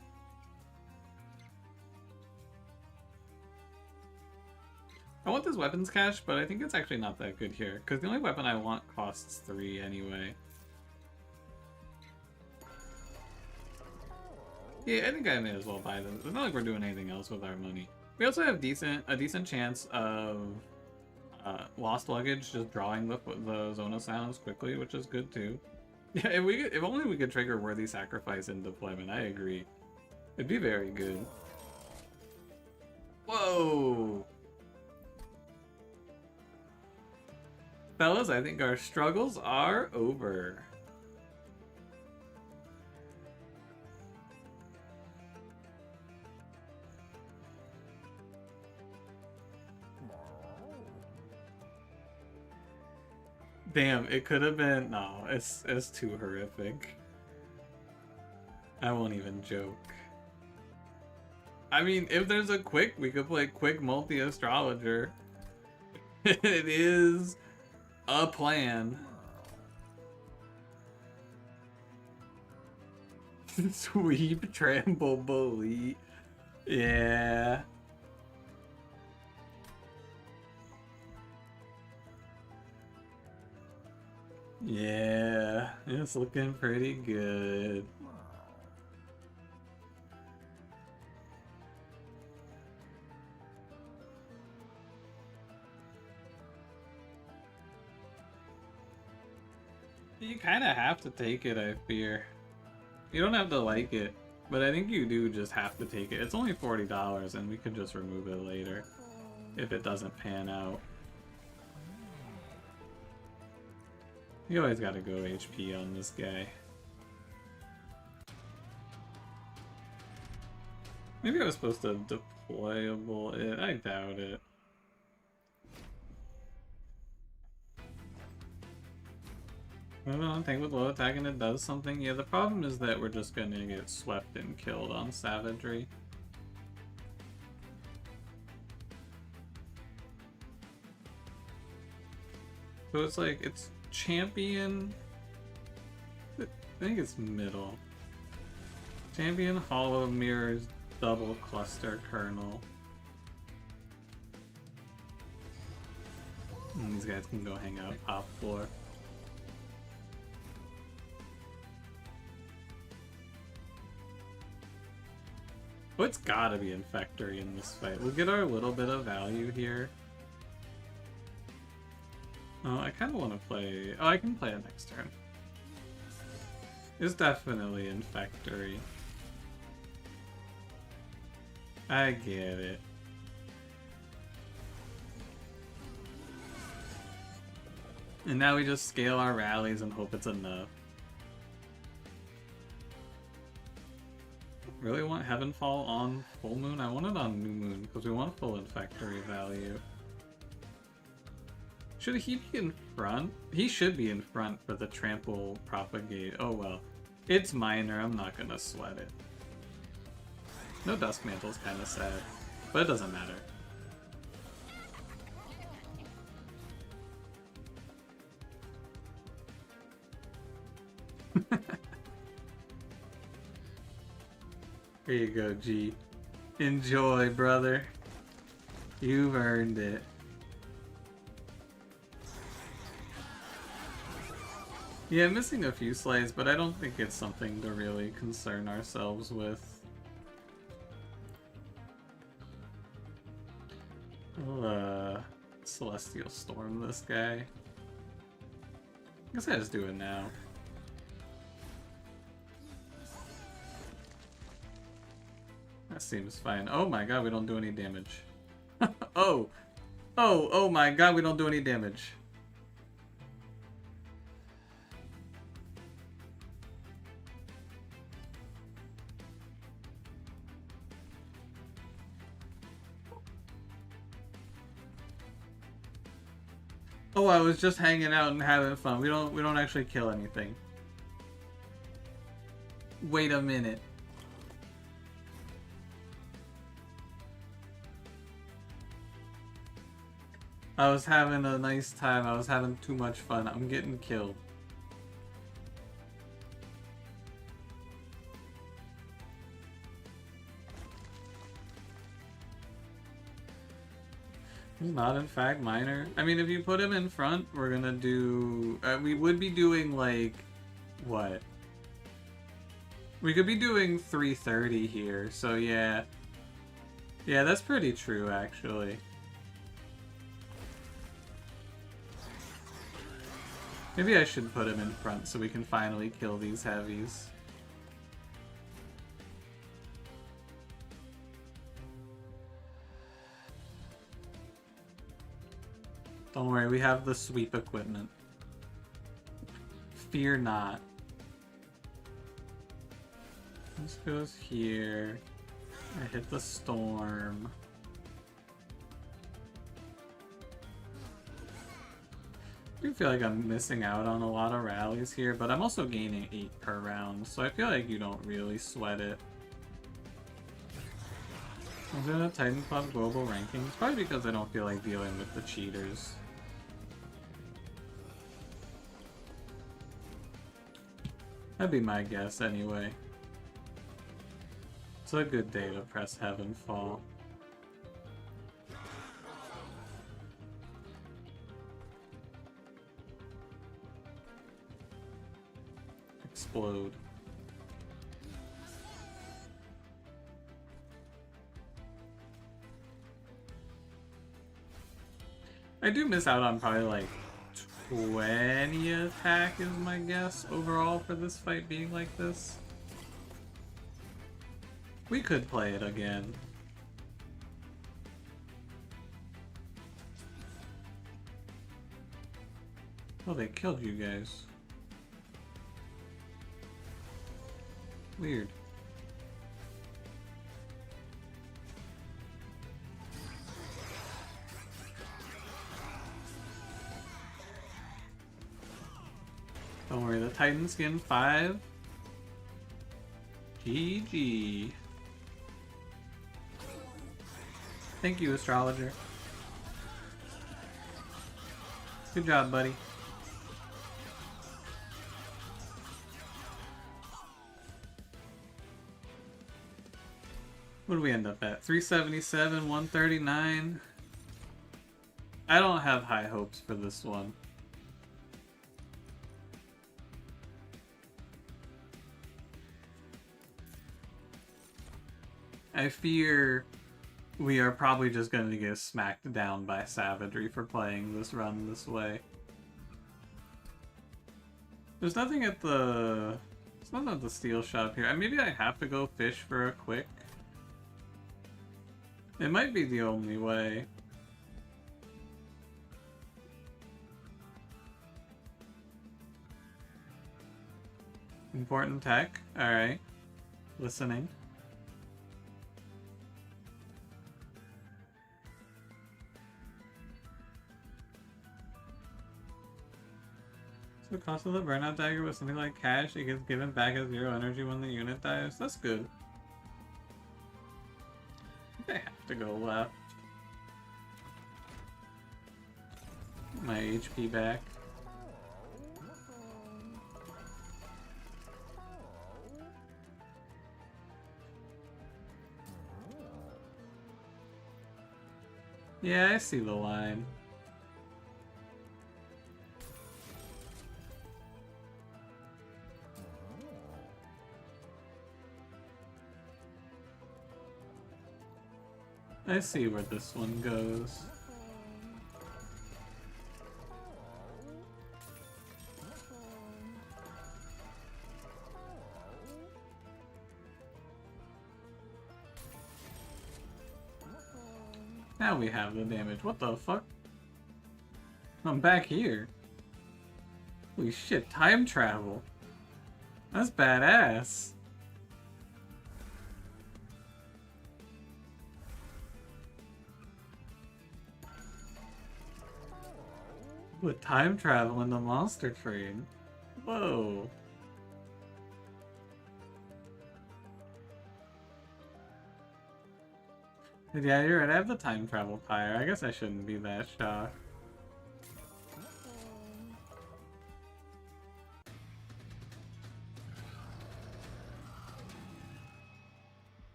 I want this weapons cache, but I think it's actually not that good here because the only weapon I want costs 3 anyway. Yeah, I think I may as well buy them. It's not like we're doing anything else with our money. We also have a decent chance of lost luggage just drawing the Zone of Silence quickly, which is good too. Yeah, if only we could trigger Worthy Sacrifice in deployment. I agree. It'd be very good. Whoa! Fellas, I think our struggles are over. Damn, it could have been... No, it's too horrific. I won't even joke. I mean, if there's a quick, we could play quick multi-astrologer. It is a plan. Sweep, trample, bully. Yeah. Yeah, it's looking pretty good. You kind of have to take it, I fear. You don't have to like it, but I think you do just have to take it. It's only $40, and we could just remove it later if it doesn't pan out. You always gotta go HP on this guy. Maybe I was supposed to deployable it. I doubt it. I don't know, I think with low attack and it does something. Yeah, the problem is that we're just gonna get swept and killed on savagery. So it's like, it's champion... I think it's middle. Champion, hollow, mirrors, double cluster, kernel. And these guys can go hang out top floor. Oh, it's gotta be Infectory in this fight. We'll get our little bit of value here. Oh, I kind of want to play... Oh, I can play it next turn. It's definitely Infectory. I get it. And now we just scale our rallies and hope it's enough. Really want Heavenfall on full moon? I want it on new moon because we want full Infectory value. Should he be in front? He should be in front for the trample propagate. Oh well. It's minor, I'm not gonna sweat it. No Dusk Mantle's kinda sad, but it doesn't matter. Here you go, G. Enjoy, brother. You've earned it. Yeah, I'm missing a few slays, but I don't think it's something to really concern ourselves with. I'll, Celestial Storm this guy. I guess I just do it now. That seems fine. Oh my god, we don't do any damage. Oh my god, we don't do any damage. Oh, I was just hanging out and having fun. We don't actually kill anything. Wait a minute. I was having a nice time. I was having too much fun. I'm getting killed. He's not, in fact, minor. I mean, if you put him in front, we're gonna do... we would be doing, like... What? We could be doing 330 here, so yeah. Yeah, that's pretty true, actually. Maybe I should put him in front so we can finally kill these heavies. Don't worry, we have the sweep equipment. Fear not. This goes here. I hit the storm. I do feel like I'm missing out on a lot of rallies here, but I'm also gaining 8 per round, so I feel like you don't really sweat it. I'm doing a Titan Club global rankings, probably because I don't feel like dealing with the cheaters. That'd be my guess anyway. It's a good day to press Heavenfall. Explode. I do miss out on probably like 20 attack is my guess overall for this fight being like this. We could play it again. Oh, they killed you guys. Weird. Don't worry, the Titan Skin 5. GG. Thank you, Astrologer. Good job, buddy. What do we end up at? 377, 139. I don't have high hopes for this one. I fear we are probably just going to get smacked down by savagery for playing this run this way. There's nothing at the... It's not at the steel shop here. Maybe I have to go fish for a quick. It might be the only way. Important tech. Alright. Listening. So the cost of the burnout dagger was something like cash. It gets given back as 0 energy when the unit dies. That's good. I have to go left. My HP back. Yeah, I see the line. I see where this one goes. Now we have the damage. What the fuck? I'm back here. Holy shit, time travel. That's badass. With time travel in the monster trade. Whoa. Yeah, you're right. I have the time travel pyre. I guess I shouldn't be that shocked.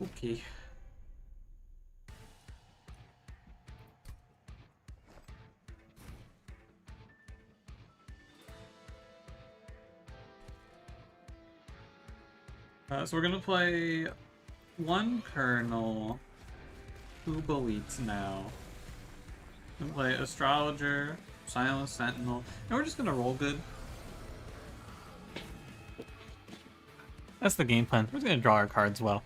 Okay. So we're gonna play one Colonel. Who believes now? We're gonna play Astrologer, Silent Sentinel, and we're just gonna roll good. That's the game plan. We're just gonna draw our cards well.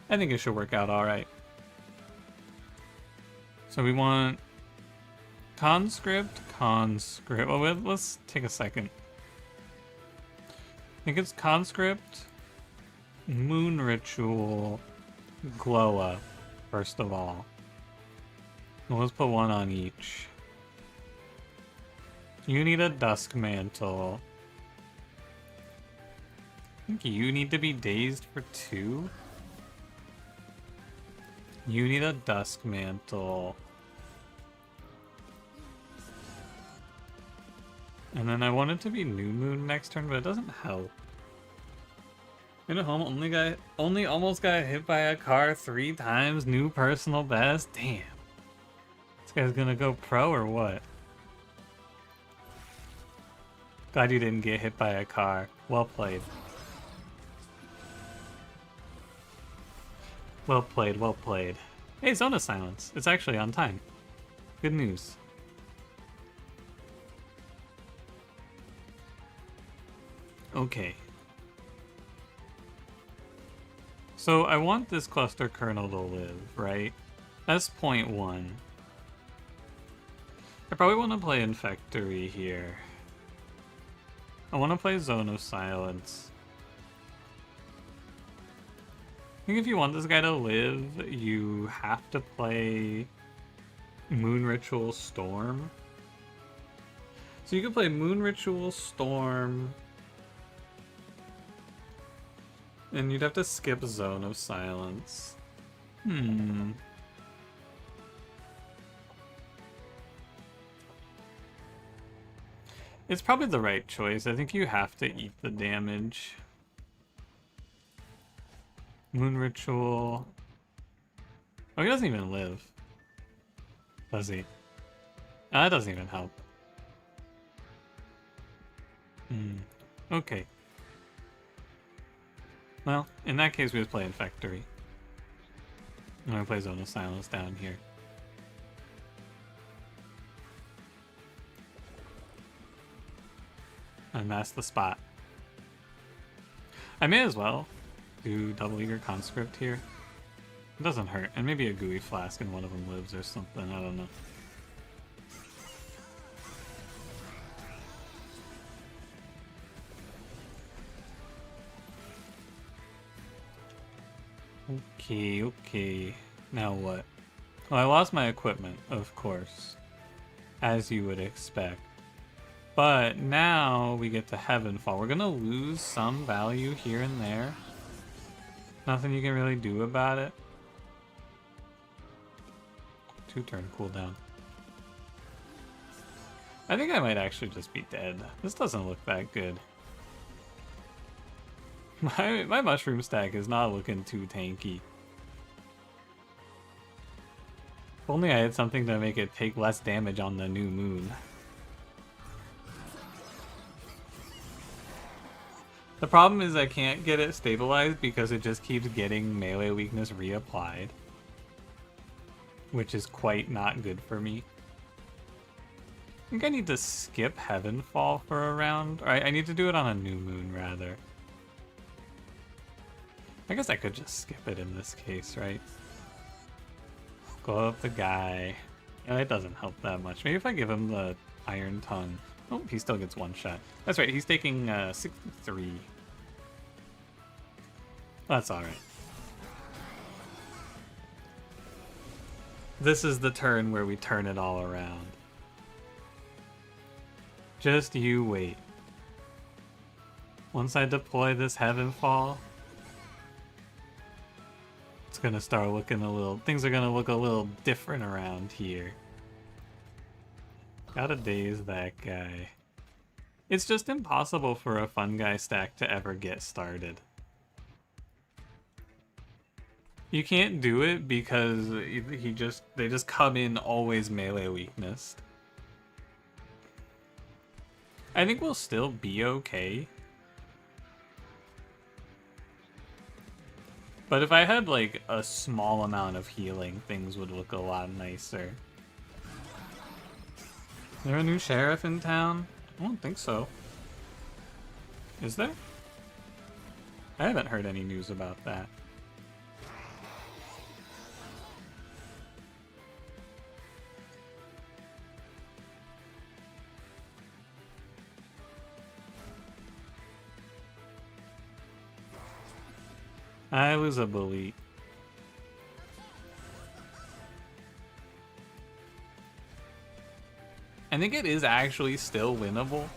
I think it should work out alright. So we want conscript. Well, let's take a second. I think it's conscript, moon ritual, glow up, first of all. Well, let's put one on each. You need a dusk mantle. I think you need to be dazed for 2. You need a dusk mantle. And then I want it to be new moon next turn, but it doesn't help. In a home, only almost got hit by a car 3 times. New personal best. Damn. This guy's gonna go pro or what? Glad you didn't get hit by a car. Well played. Well played, well played. Hey, Zone of Silence. It's actually on time. Good news. Okay. So I want this cluster kernel to live, right? That's point 1. I probably want to play Infectory here. I want to play Zone of Silence. I think if you want this guy to live, you have to play Moon Ritual Storm. So you can play Moon Ritual Storm, and you'd have to skip Zone of Silence. It's probably the right choice. I think you have to eat the damage. Moon Ritual. Oh, he doesn't even live. Does he? Ah, that doesn't even help. Okay. Well, in that case, we just play Infectory. I'm gonna play Zone of Silence down here. And that's the spot. I may as well do double eager conscript here. It doesn't hurt. And maybe a gooey flask and one of them lives or something. I don't know. Okay. Now what? Well, I lost my equipment, of course. As you would expect. But now we get to Heavenfall. We're gonna lose some value here and there. Nothing you can really do about it. 2-turn cooldown. I think I might actually just be dead. This doesn't look that good. My mushroom stack is not looking too tanky. If only I had something to make it take less damage on the new moon. The problem is I can't get it stabilized because it just keeps getting melee weakness reapplied. Which is quite not good for me. I think I need to skip Heavenfall for a round. Or I need to do it on a new moon, rather. I guess I could just skip it in this case, right? Go up the guy. Yeah, it doesn't help that much. Maybe if I give him the Iron Tongue. Oh, he still gets one shot. That's right, he's taking 63. That's alright. This is the turn where we turn it all around. Just you wait. Once I deploy this Heavenfall, it's gonna start looking a little... Things are gonna look a little different around here. Gotta daze that guy. It's just impossible for a fun guy stack to ever get started. You can't do it because they just come in always melee weakness. I think we'll still be okay. But if I had like a small amount of healing, things would look a lot nicer. Is there a new sheriff in town? I don't think so. Is there? I haven't heard any news about that. I lose a bully. I think it is actually still winnable.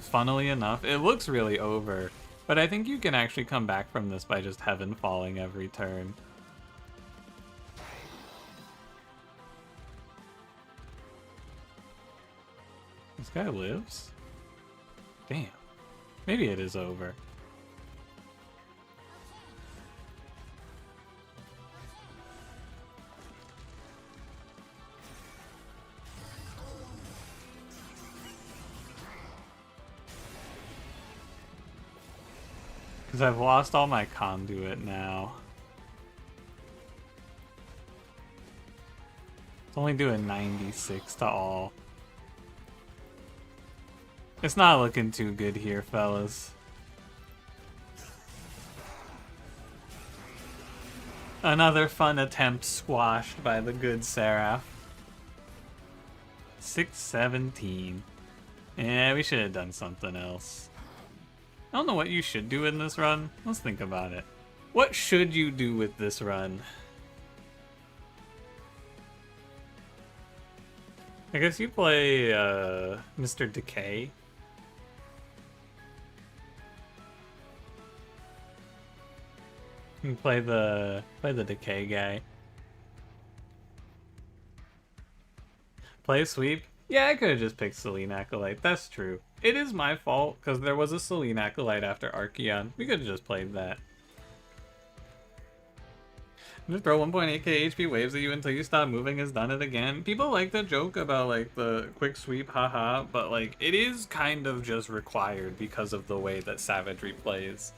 Funnily enough, it looks really over, but I think you can actually come back from this by just heaven falling every turn. This guy lives? Damn. Maybe it is over. Because I've lost all my conduit now. It's only doing 96 to all. It's not looking too good here, fellas. Another fun attempt squashed by the good Seraph. 617. Yeah, we should have done something else. I don't know what you should do in this run. Let's think about it. What should you do with this run? I guess you play Mr. Decay. You can play the Decay guy. Play sweep? Yeah, I could have just picked Selene Acolyte. That's true. It is my fault, because there was a Selene Acolyte after Archeon. We could have just played that. Just throw 1.8k HP waves at you until you stop moving has done it again. People like to joke about, like, the quick sweep, haha, but, like, it is kind of just required because of the way that Savagery plays.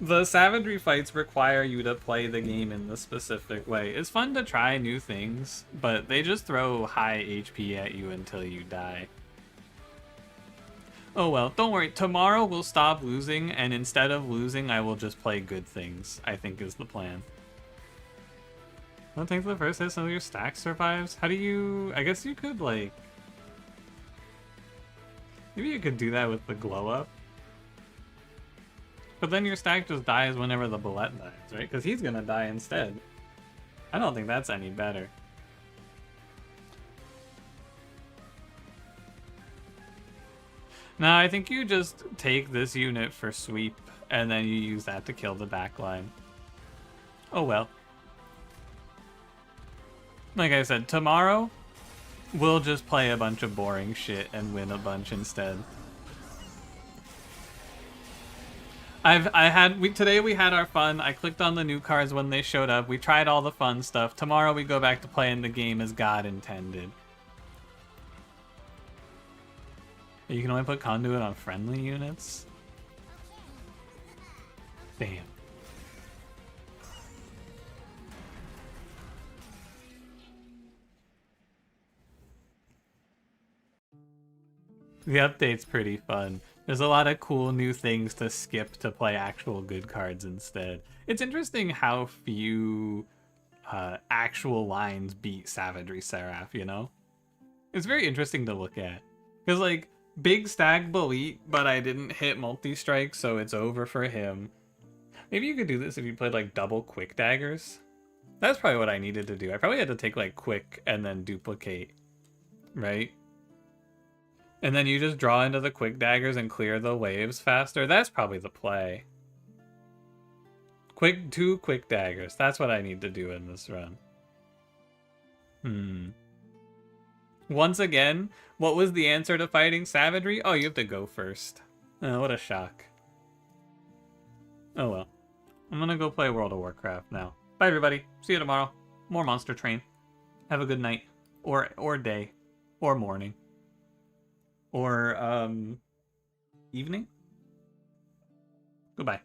The Savagery fights require you to play the game in the specific way. It's fun to try new things, but they just throw high HP at you until you die. Oh well, don't worry. Tomorrow we'll stop losing, and instead of losing, I will just play good things, I think is the plan. I don't think for the first hit some of your stack survives. How do you... I guess you could, like... Maybe you could do that with the glow up. But then your stack just dies whenever the bullet dies, right? Because he's gonna die instead. I don't think that's any better. No, I think you just take this unit for sweep, and then you use that to kill the backline. Oh well. Like I said, tomorrow, we'll just play a bunch of boring shit and win a bunch instead. Today we had our fun. I clicked on the new cards when they showed up. We tried all the fun stuff. Tomorrow we go back to playing the game as God intended. You can only put conduit on friendly units? Damn. The update's pretty fun. There's a lot of cool new things to skip to play actual good cards instead. It's interesting how few actual lines beat Savagery Seraph, you know? It's very interesting to look at. Because, like, big stack Belit, but I didn't hit multi-strike, so it's over for him. Maybe you could do this if you played, like, double quick daggers. That's probably what I needed to do. I probably had to take, like, quick and then duplicate, right? And then you just draw into the quick daggers and clear the waves faster. That's probably the play. Two quick daggers. That's what I need to do in this run. Once again, what was the answer to fighting Savagery? Oh, you have to go first. Oh, what a shock. Oh well. I'm gonna go play World of Warcraft now. Bye everybody. See you tomorrow. More Monster Train. Have a good night. Or day. Or morning. Or, evening? Goodbye.